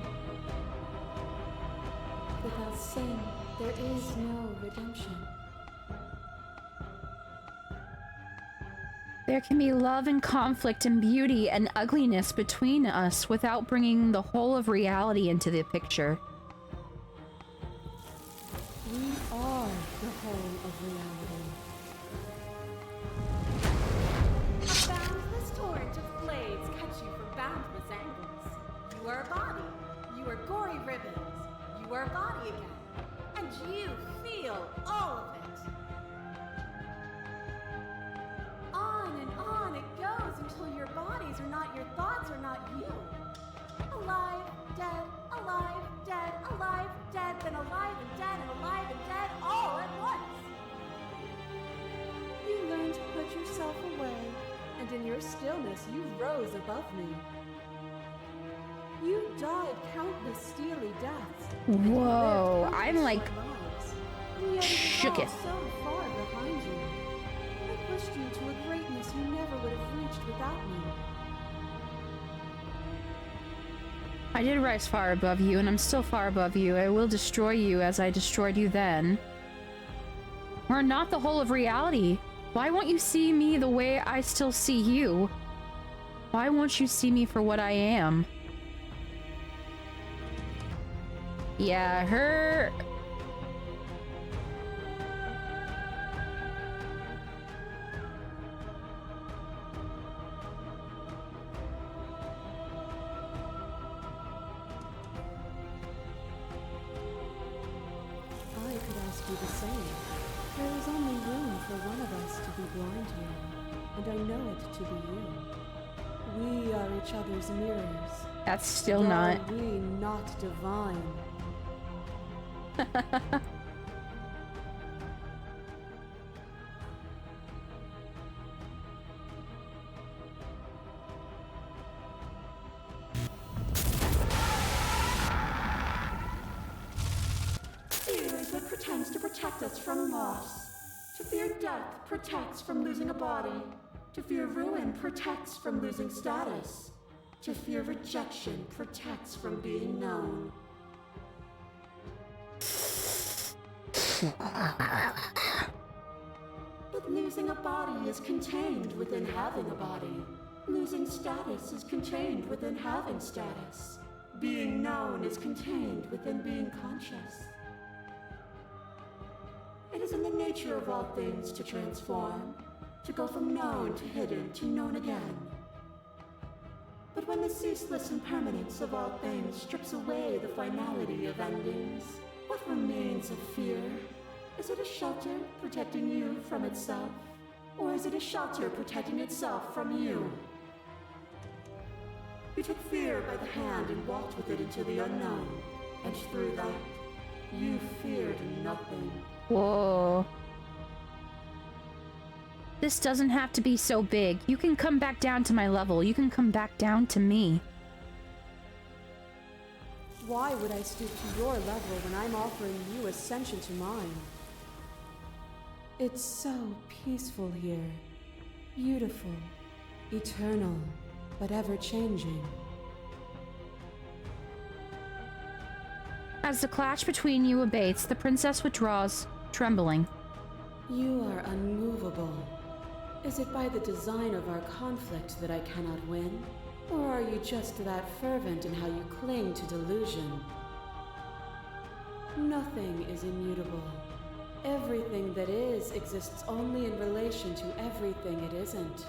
Without sin, there is no redemption. There can be love and conflict and beauty and ugliness between us without bringing the whole of reality into the picture. We are the whole of reality. A boundless torrent of blades cut you from boundless angles. You are a body. You are gory ribbons. You are a body again. And you feel all of it. On it goes until your bodies are not your thoughts, are not you. Alive, dead, alive, dead, alive, dead, then alive and dead, and alive and dead, all at once. You learned to put yourself away, and in your stillness you rose above me. You died countless steely deaths. and you Whoa, lived I'm countless like short lives. And yet it shooketh. was all so far behind you. I pushed you to a greatness you never would have reached without me. I did rise far above you, and I'm still far above you. I will destroy you as I destroyed you then. We're not the whole of reality. Why won't you see me the way I still see you? Why won't you see me for what I am? Yeah, her... I could ask you the same. There is only room for one of us to be blind here, and I know it to be you. We are each other's mirrors. That's still Are not... we not divine? Fear is what pretends to protect us from loss. To fear death protects from losing a body. To fear ruin protects from losing status. To fear rejection protects from being known. But losing a body is contained within having a body. Losing status is contained within having status. Being known is contained within being conscious. It is in the nature of all things to transform, to go from known to hidden to known again. But when the ceaseless impermanence of all things strips away the finality of endings, what remains of fear? Is it a shelter protecting you from itself? Or is it a shelter protecting itself from you? You took fear by the hand and walked with it into the unknown, and through that, you feared nothing. Whoa. This doesn't have to be so big. You can come back down to my level. You can come back down to me. Why would I stoop to your level when I'm offering you ascension to mine? It's so peaceful here. Beautiful. Eternal. But ever-changing. As the clash between you abates, the princess withdraws, trembling. You are unmovable. Is it by the design of our conflict that I cannot win? Or are you just that fervent in how you cling to delusion? Nothing is immutable. Everything that is exists only in relation to everything it isn't.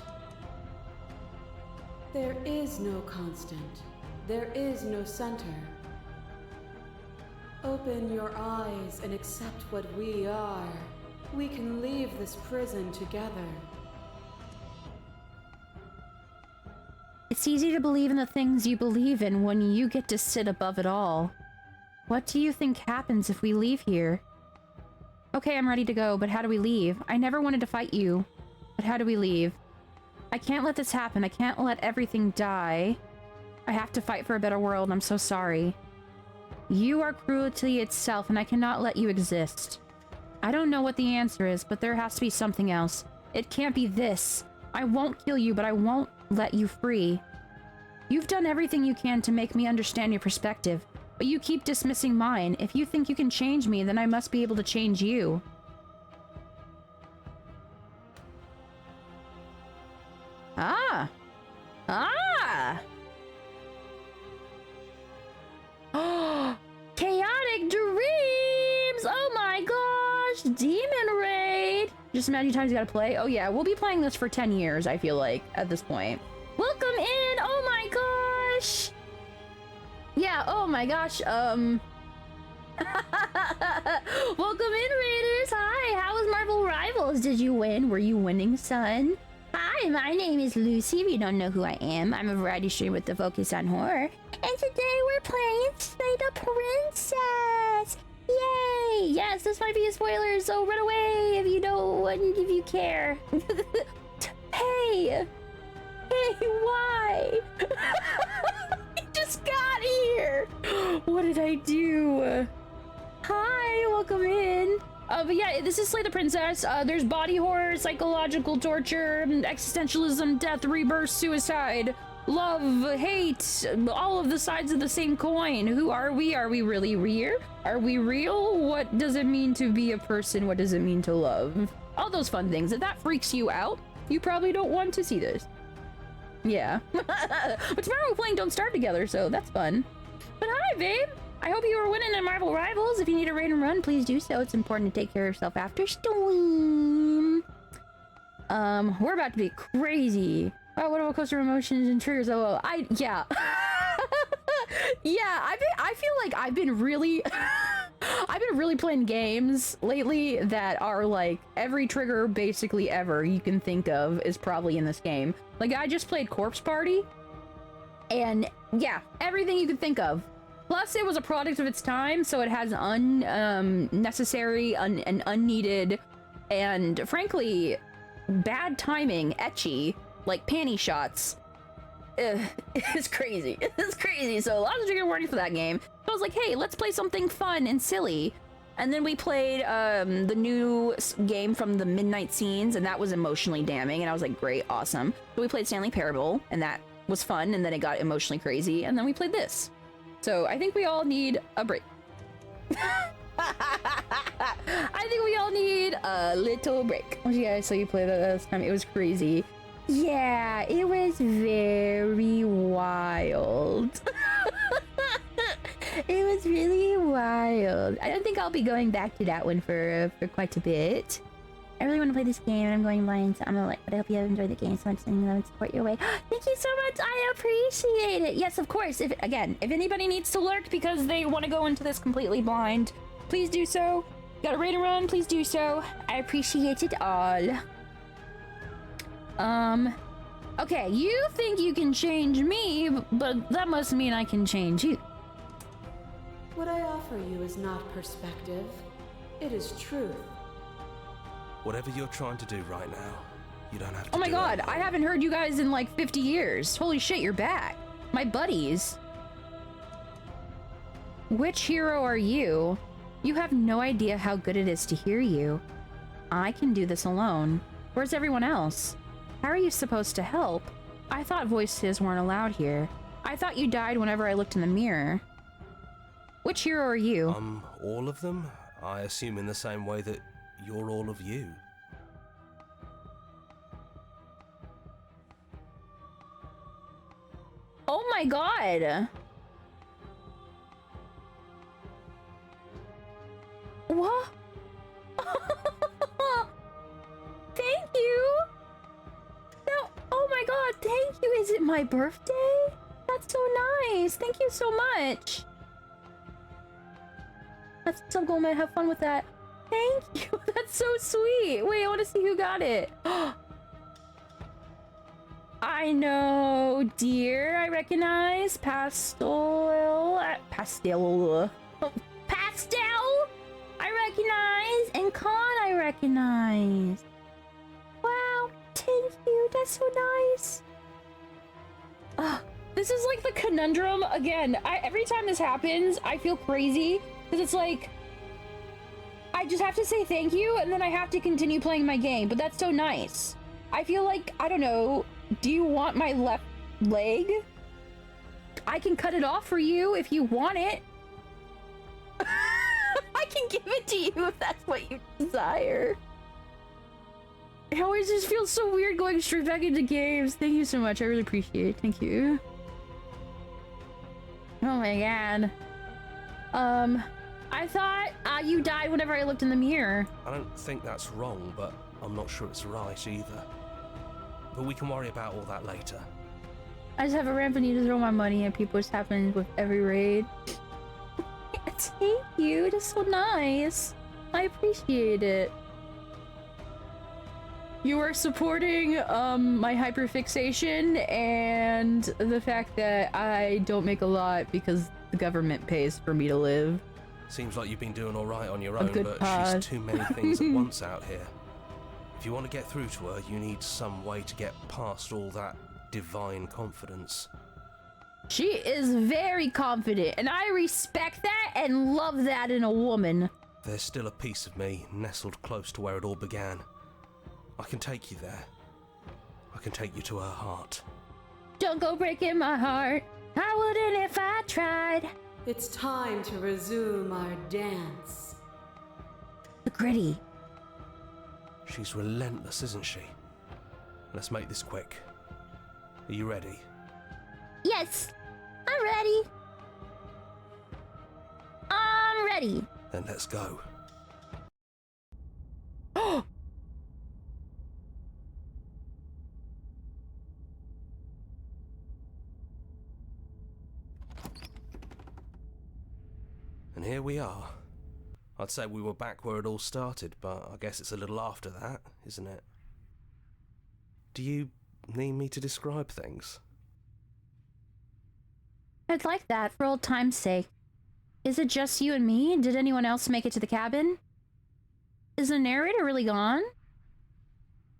There is no constant. There is no center. Open your eyes and accept what we are. We can leave this prison together. It's easy to believe in the things you believe in when you get to sit above it all. What do you think happens if we leave here? Okay, I'm ready to go, but how do we leave? I never wanted to fight you, but how do we leave? I can't let this happen. I can't let everything die. I have to fight for a better world. I'm so sorry. You are cruelty itself, and I cannot let you exist. I don't know what the answer is, but there has to be something else. It can't be this. I won't kill you, but I won't let you free. You've done everything you can to make me understand your perspective, but you keep dismissing mine. If you think you can change me, then I must be able to change you. Ah! Ah! Oh! Chaotic dreams! Oh my gosh! Demon raid! Just imagine how times you gotta play. Oh yeah, we'll be playing this for 10 years, I feel like, at this point. Welcome in! Oh my gosh! Yeah, oh my gosh, Welcome in, Raiders! Hi, how was Marvel Rivals? Did you win? Were you winning, son? Hi, my name is Lucie. If you don't know who I am, I'm a variety streamer with the focus on horror. And today we're playing Slay the Princess! Yay! Yes, this might be a spoiler, so run away if you don't, if you care. Hey! Hey, why? I just got here! What did I do? Hi, welcome in. But yeah, this is Slay the Princess. There's body horror, psychological torture, existentialism, death, rebirth, suicide, love, hate, all of the sides of the same coin. Who are we? Are we really real? Are we real? What does it mean to be a person? What does it mean to love? all those fun things. If that freaks you out, you probably don't want to see this. Yeah. But tomorrow we're playing Don't Starve together, so that's fun. But hi, babe. I hope you are winning in Marvel Rivals. If you need a raid and run, please do so. It's important to take care of yourself after stream. We're about to be crazy. Wow, what about coaster emotions and triggers? Oh, yeah. Yeah, I feel like I've been really playing games lately that are like every trigger basically ever you can think of is probably in this game. Like I just played Corpse Party, and yeah, everything you could think of. Plus, it was a product of its time, so it has unnecessary and unneeded, and frankly, bad timing, ecchi, like panty shots. It's crazy. It's crazy. So lots of trigger warning for that game. So I was like, hey, let's play something fun and silly. And then we played the new game from the Midnight Scenes, and that was emotionally damning. And I was like, great, awesome. So we played Stanley Parable, and that was fun. And then it got emotionally crazy. And then we played this. So I think we all need a break. I think we all need a little break. Oh, yeah, so you played that last time. It was crazy. Yeah, it was very wild. It was really wild. I don't think I'll be going back to that one for quite a bit. I really want to play this game, and I'm going blind, so I'm gonna but I hope you have enjoyed the game so much, and I would support your way. Thank you so much. I appreciate it. Yes, of course. If anybody needs to lurk because they want to go into this completely blind, please do so. Got a raid and run? Please do so. I appreciate it all. Okay, you think you can change me, but that must mean I can change you. What I offer you is not perspective. It is truth. Whatever you're trying to do right now, you don't have to. Oh my god, I haven't heard you guys in like 50 years. Holy shit, you're back. My buddies. Which hero are you? You have no idea how good it is to hear you. I can do this alone. Where's everyone else? How are you supposed to help? I thought voices weren't allowed here. I thought you died whenever I looked in the mirror. Which hero are you? All of them? I assume in the same way that you're all of you. Oh my god! What? Thank you! No, oh my god, thank you! Is it my birthday? That's so nice! Thank you so much! That's so cool, man. Have fun with that. Thank you! That's so sweet! Wait, I want to see who got it. I know, dear. I recognize Pastel. Pastel. Pastel! I recognize! And Con I recognize! Wow, thank you, that's so nice! This is like the conundrum again. Every time this happens, I feel crazy, because it's like, I just have to say thank you, and then I have to continue playing my game, but that's so nice. I feel like, I don't know, do you want my left leg? I can cut it off for you if you want it. I can give it to you if that's what you desire. It always just feels so weird going straight back into games. Thank you so much. I really appreciate it. Thank you. Oh my god. I thought you died whenever I looked in the mirror. I don't think that's wrong, but I'm not sure it's right either. But we can worry about all that later. I just have a ramp and need to throw my money at people. It's happening with every raid. Thank you. It is so nice. I appreciate it. You are supporting my hyperfixation and the fact that I don't make a lot because the government pays for me to live. Seems like you've been doing all right on your own, but pod. she's too many things at once out here. If you want to get through to her, you need some way to get past all that divine confidence. She is very confident, and I respect that and love that in a woman. There's still a piece of me nestled close to where it all began. I can take you there. I can take you to her heart. Don't go breaking my heart. I wouldn't if I tried. It's time to resume our dance. The gritty. She's relentless, isn't she? Let's make this quick. Are you ready? Yes, I'm ready. I'm ready. Then let's go. And here we are. I'd say we were back where it all started, but I guess it's a little after that, isn't it? Do you need me to describe things? I'd like that for old time's sake. Is it just you and me? Did anyone else make it to the cabin? Is the narrator really gone?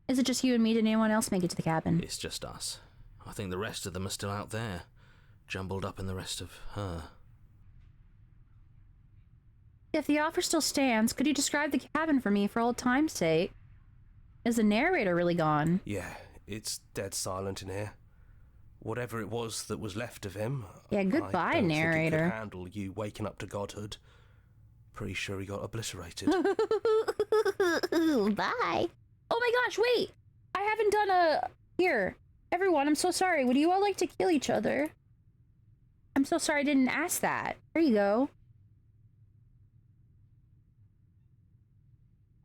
Is it just you and me? Did anyone else make it to the cabin? It's just us. I think the rest of them are still out there, jumbled up in the rest of her. If the offer still stands, could you describe the cabin for me for old time's sake? Is the narrator really gone? Yeah, it's dead silent in here. Whatever it was that was left of him. Yeah, goodbye, I don't narrator. think he could handle you waking up to godhood. Pretty sure he got obliterated. Bye. Oh my gosh, wait! I haven't done a... Here, everyone, I'm so sorry. Would you all like to kill each other? I'm so sorry I didn't ask that. There you go.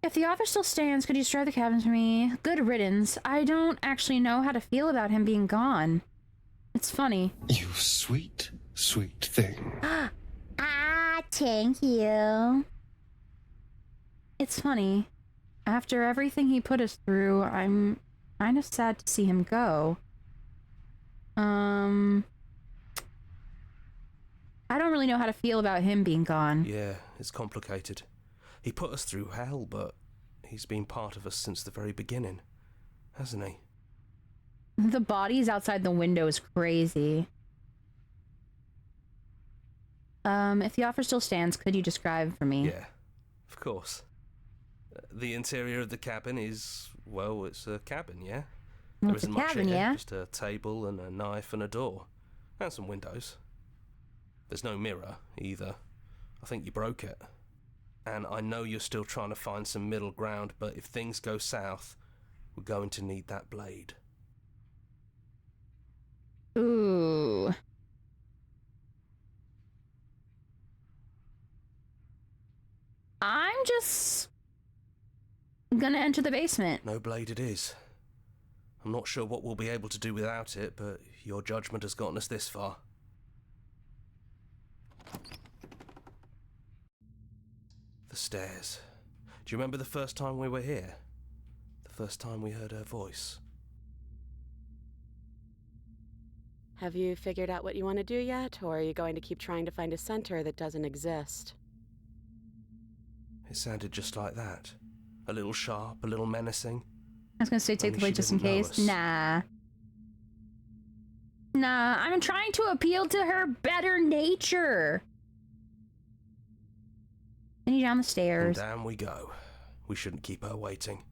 If the offer still stands, could you describe the cabin to me? Good riddance. I don't actually know how to feel about him being gone. It's funny. You sweet, sweet thing. Thank you. It's funny. After everything he put us through, I'm kind of sad to see him go. I don't really know how to feel about him being gone. Yeah, it's complicated. He put us through hell, but he's been part of us since the very beginning, hasn't he? The bodies outside the window is crazy. If the offer still stands, could you describe for me? Yeah, of course. The interior of the cabin is, well, it's a cabin, yeah? Well, There it's a isn't much cabin, in it, yeah? just a table and a knife and a door. And some windows. There's no mirror, either. I think you broke it. And I know you're still trying to find some middle ground, but if things go south, we're going to need that blade. Ooh. I'm just gonna enter the basement. No blade it is. I'm not sure what we'll be able to do without it, but your judgment has gotten us this far. The stairs. Do you remember the first time we were here? The first time we heard her voice? Have you figured out what you want to do yet, or are you going to keep trying to find a center that doesn't exist? It sounded just like that. A little sharp, a little menacing. I was gonna say take the Only blade she just in didn't know case. us. Nah. Nah, I'm trying to appeal to her better nature. Continue down the And stairs. down we go. We shouldn't keep her waiting.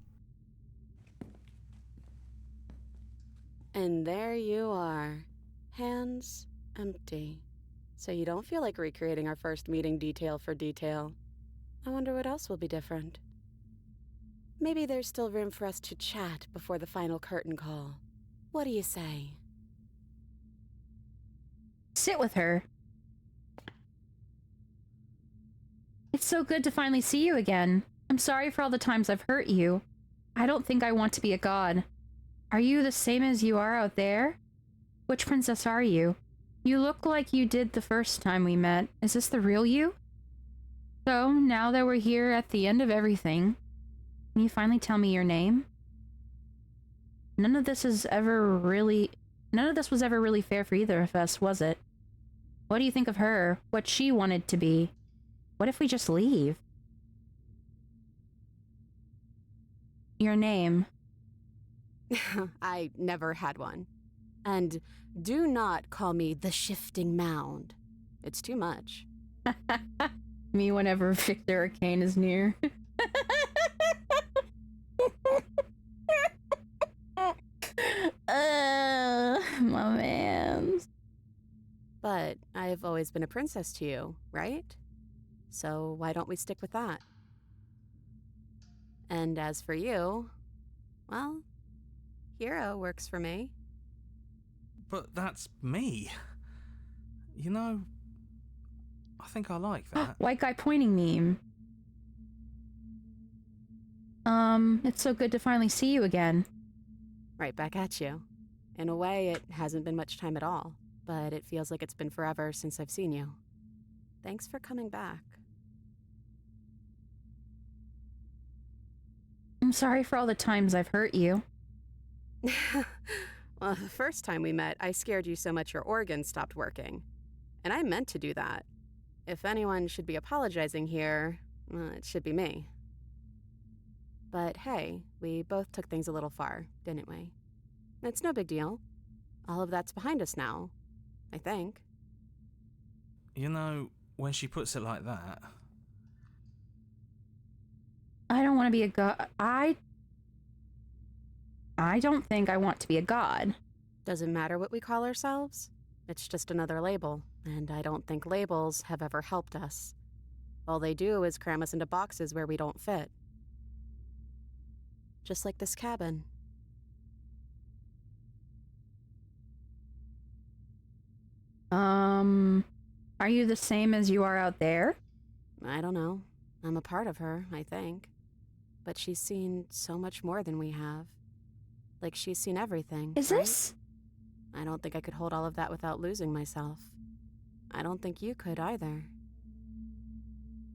And there you are. Hands empty. So you don't feel like recreating our first meeting detail for detail. I wonder what else will be different. Maybe there's still room for us to chat before the final curtain call. What do you say? Sit with her. It's so good to finally see you again. I'm sorry for all the times I've hurt you. I don't think I want to be a god. Are you the same as you are out there? Which princess are you? You look like you did the first time we met. Is this the real you? So, now that we're here at the end of everything, can you finally tell me your name? None of this was ever really fair for either of us, was it? What do you think of her? What she wanted to be? What if we just leave? Your name. I never had one. And do not call me the Shifting Mound. It's too much. Me whenever Victor Arcane is near. My man. But I've always been a princess to you, right? So why don't we stick with that? And as for you, well, hero works for me. But that's me. You know, I think I like that. White guy pointing meme. It's so good to finally see you again. Right back at you. In a way, it hasn't been much time at all, but it feels like it's been forever since I've seen you. Thanks for coming back. I'm sorry for all the times I've hurt you. Well, the first time we met, I scared you so much your organs stopped working. And I meant to do that. If anyone should be apologizing here, well, it should be me. But hey, we both took things a little far, didn't we? It's no big deal. All of that's behind us now, I think. You know, when she puts it like that... I don't want to be a god. I don't think I want to be a god. Doesn't matter what we call ourselves. It's just another label, and I don't think labels have ever helped us. All they do is cram us into boxes where we don't fit. Just like this cabin. Are you the same as you are out there? I don't know. I'm a part of her, I think. But she's seen so much more than we have. Like, she's seen everything. Is right? this? I don't think I could hold all of that without losing myself. I don't think you could either.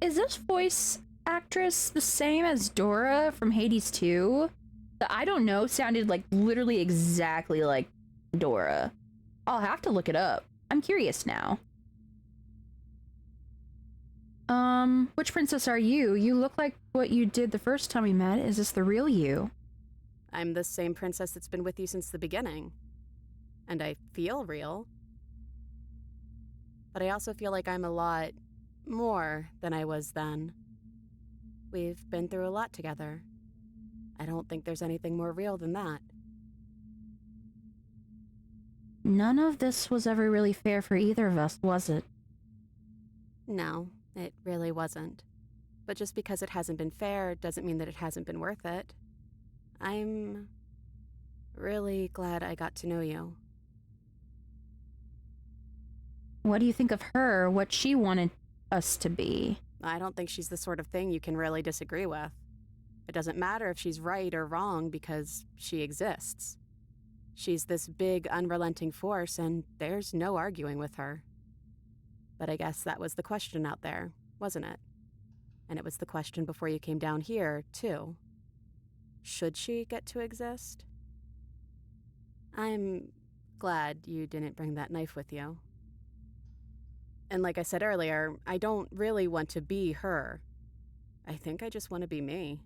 Is this voice actress the same as Dora from Hades 2? The I don't know sounded like literally exactly like Dora. I'll have to look it up. I'm curious now. Which princess are you? You look like what you did the first time we met. Is this the real you? I'm the same princess that's been with you since the beginning. And I feel real. But I also feel like I'm a lot more than I was then. We've been through a lot together. I don't think there's anything more real than that. None of this was ever really fair for either of us, was it? No, it really wasn't. But just because it hasn't been fair doesn't mean that it hasn't been worth it. I'm really glad I got to know you. What do you think of her, what she wanted us to be? I don't think she's the sort of thing you can really disagree with. It doesn't matter if she's right or wrong because she exists. She's this big, unrelenting force, and there's no arguing with her. But I guess that was the question out there, wasn't it? And it was the question before you came down here, too. Should she get to exist? I'm glad you didn't bring that knife with you. And like I said earlier, I don't really want to be her. I think I just want to be me.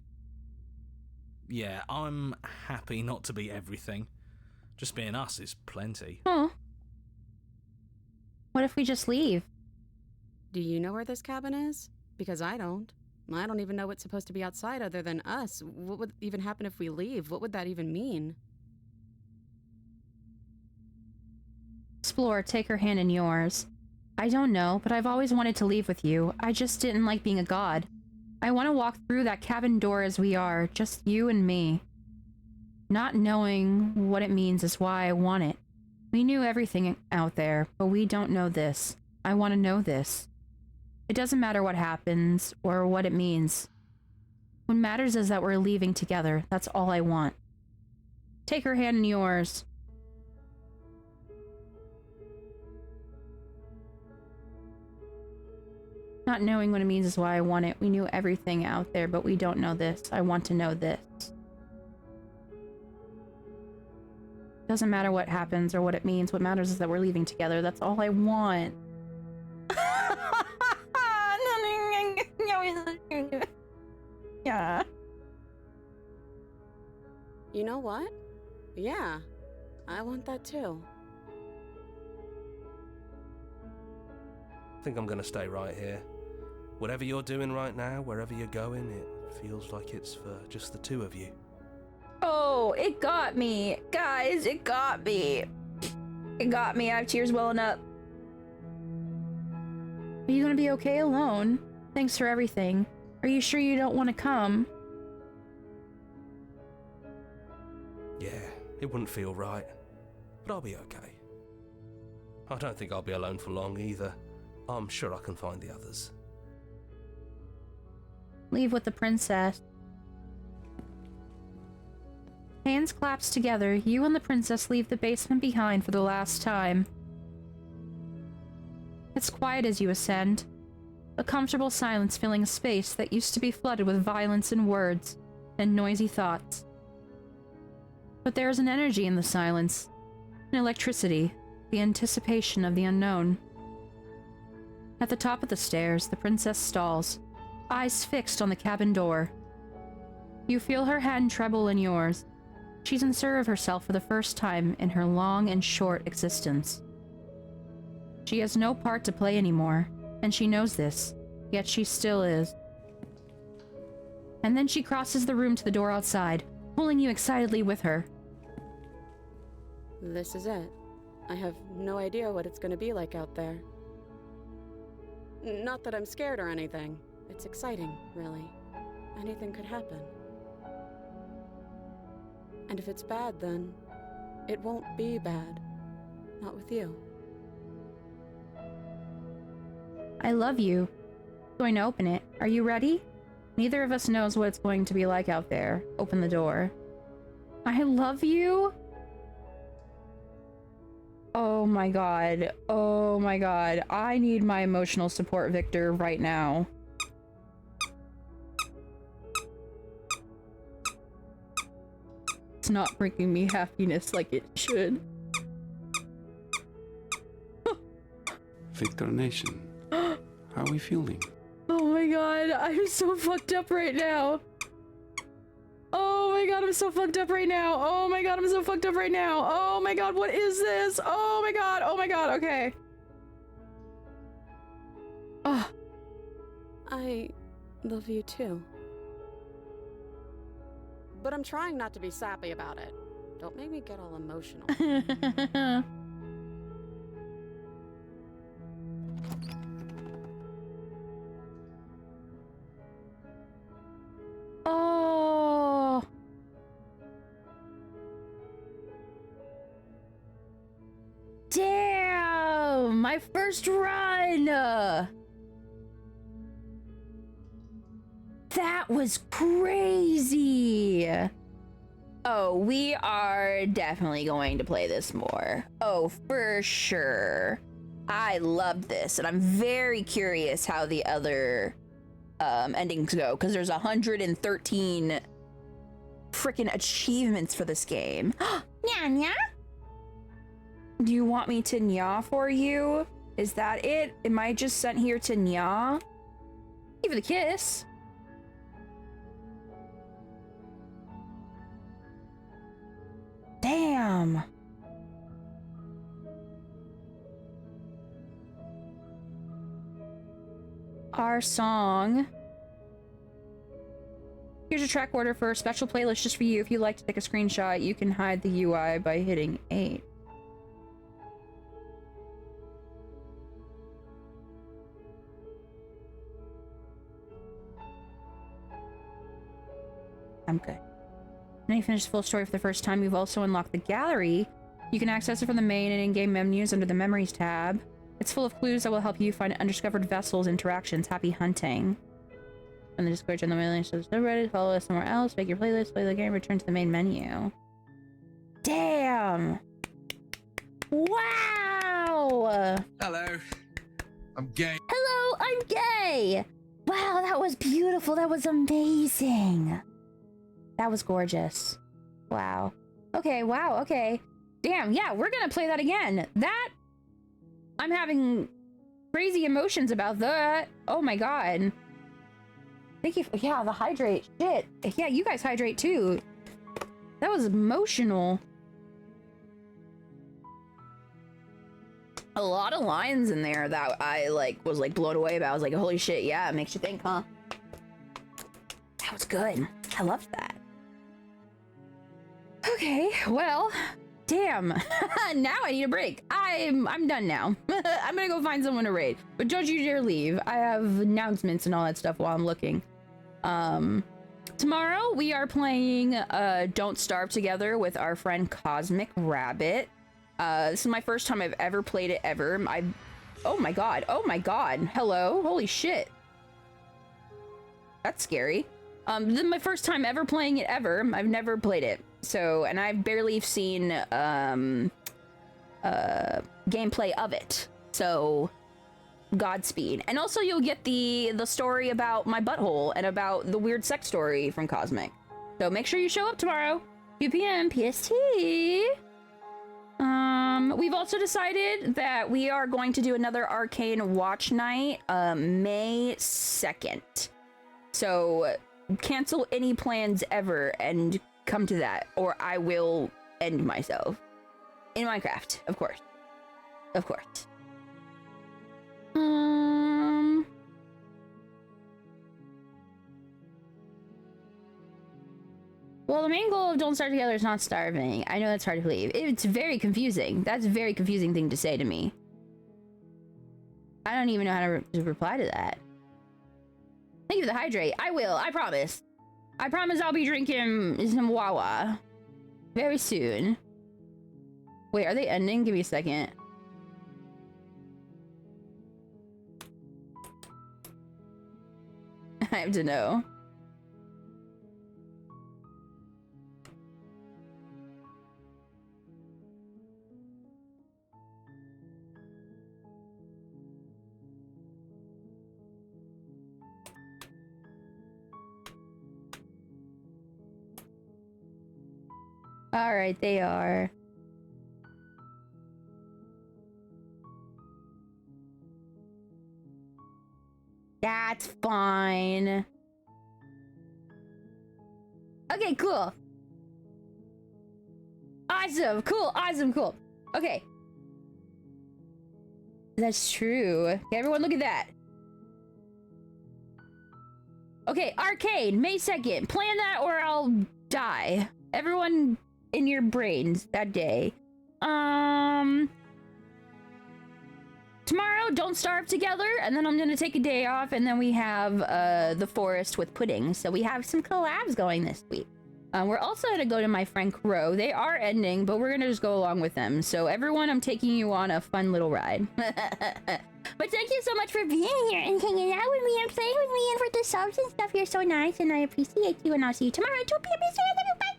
Yeah, I'm happy not to be everything. Just being us is plenty. Huh. What if we just leave? Do you know where this cabin is? Because I don't. I don't even know what's supposed to be outside other than us. What would even happen if we leave? What would that even mean? Explore, take her hand in yours. I don't know, but I've always wanted to leave with you. I just didn't like being a god. I want to walk through that cabin door as we are, just you and me. Not knowing what it means is why I want it. We knew everything out there, but we don't know this. I want to know this. It doesn't matter what happens or what it means. What matters is that we're leaving together. That's all I want. Take her hand in yours. Not knowing what it means is why I want it. We knew everything out there, but we don't know this. I want to know this. Doesn't matter what happens or what it means. What matters is that we're leaving together. That's all I want. Yeah. You know what? Yeah, I want that too. I think I'm gonna stay right here. Whatever you're doing right now, wherever you're going, it feels like it's for just the two of you. Oh, it got me. Guys, it got me. It got me. I have tears welling up. Are you gonna be okay alone? Thanks for everything. Are you sure you don't want to come? Yeah, it wouldn't feel right, but I'll be okay. I don't think I'll be alone for long either. I'm sure I can find the others. Leave with the princess. Hands clasped together, you and the princess leave the basement behind for the last time. It's quiet as you ascend, a comfortable silence filling a space that used to be flooded with violence and words and noisy thoughts. But there is an energy in the silence, an electricity, the anticipation of the unknown. At the top of the stairs, the princess stalls, eyes fixed on the cabin door. You feel her hand tremble in yours. She's unsure of herself for the first time in her long and short existence. She has no part to play anymore, and she knows this, yet she still is. And then she crosses the room to the door outside, pulling you excitedly with her. This is it. I have no idea what it's gonna be like out there. Not that I'm scared or anything. It's exciting, really. Anything could happen. And if it's bad, then it won't be bad. Not with you. I love you. Going to open it. Are you ready? Neither of us knows what it's going to be like out there. Open the door. I love you? Oh my god. Oh my god. I need my emotional support, Victor, right now. It's not bringing me happiness like it should. Victor Nation, how are we feeling? Oh my god, I'm so fucked up right now. Oh my god, I'm so fucked up right now. Oh my god, I'm so fucked up right now. Oh my god, what is this? Oh my god, okay. Oh. I love you too. But I'm trying not to be sappy about it. Don't make me get all emotional. Oh. Damn, my first run. That was crazy. Oh, we are definitely going to play this more. Oh, for sure. I loved this, and I'm very curious how the other endings go, because there's 113 freaking achievements for this game. Nya nya? Do you want me to nya for you? Is that it? Am I just sent here to nya? Give it a kiss. Damn. Our song. Here's your track order for a special playlist just for you. If you'd like to take a screenshot, you can hide the UI by hitting 8. I'm good. Now you finish the full story for the first time. You've also unlocked the gallery. You can access it from the main and in-game menus under the Memories tab. It's full of clues that will help you find undiscovered vessels, interactions. Happy hunting. And the Discord on the mailing list is ready. Follow us somewhere else. Make your playlist, play the game, return to the main menu. Damn! Wow! Hello. I'm gay. Hello, I'm gay! Wow, that was beautiful. That was amazing. That was gorgeous. Wow. Okay, wow, okay. Damn, yeah, we're gonna play that again. That... I'm having crazy emotions about that. Oh my god. Thank you for... Yeah, the hydrate. Shit. Yeah, you guys hydrate too. That was emotional. A lot of lines in there that I, was, blown away about. I was like, holy shit, yeah, it makes you think, huh? That was good. I loved that. Okay, well... Damn. Now I need a break. I'm done now. I'm gonna go find someone to raid. But don't you dare leave. I have announcements and all that stuff while I'm looking. Tomorrow we are playing Don't Starve Together with our friend Cosmic Rabbit. This is my first time I've ever played it ever. Oh my god. Hello. Holy shit. That's scary. This is my first time ever playing it ever. I've never played it. So, and I've barely seen gameplay of it. So, Godspeed. And also you'll get the story about my butthole and about the weird sex story from Cosmic. So make sure you show up tomorrow, 2 p.m. PST. We've also decided that we are going to do another Arcane Watch Night, May 2nd. So cancel any plans ever and come to that, or I will end myself. In Minecraft, of course. Of course. Well, the main goal of Don't Starve Together is not starving. I know that's hard to believe. It's very confusing. That's a very confusing thing to say to me. I don't even know how to reply to that. Thank you for the hydrate. I will. I promise. I promise I'll be drinking some Wawa very soon. Wait, are they ending? Give me a second. I have to know. All right, they are. That's fine. Okay, cool. Awesome, cool, awesome, cool. Okay. That's true. Okay, everyone look at that. Okay, Arcade, May 2nd. Plan that or I'll die. Everyone in your brains that day. Tomorrow, Don't Starve Together, and then I'm gonna take a day off, and then we have The Forest with Pudding. So we have some collabs going this week. We're also gonna go to my friend Crow. They are ending, but we're gonna just go along with them. So everyone, I'm taking you on a fun little ride. But thank you so much for being here and hanging out with me and playing with me and for the subs and stuff. You're so nice, and I appreciate you, and I'll see you tomorrow at 2 p.m. Bye!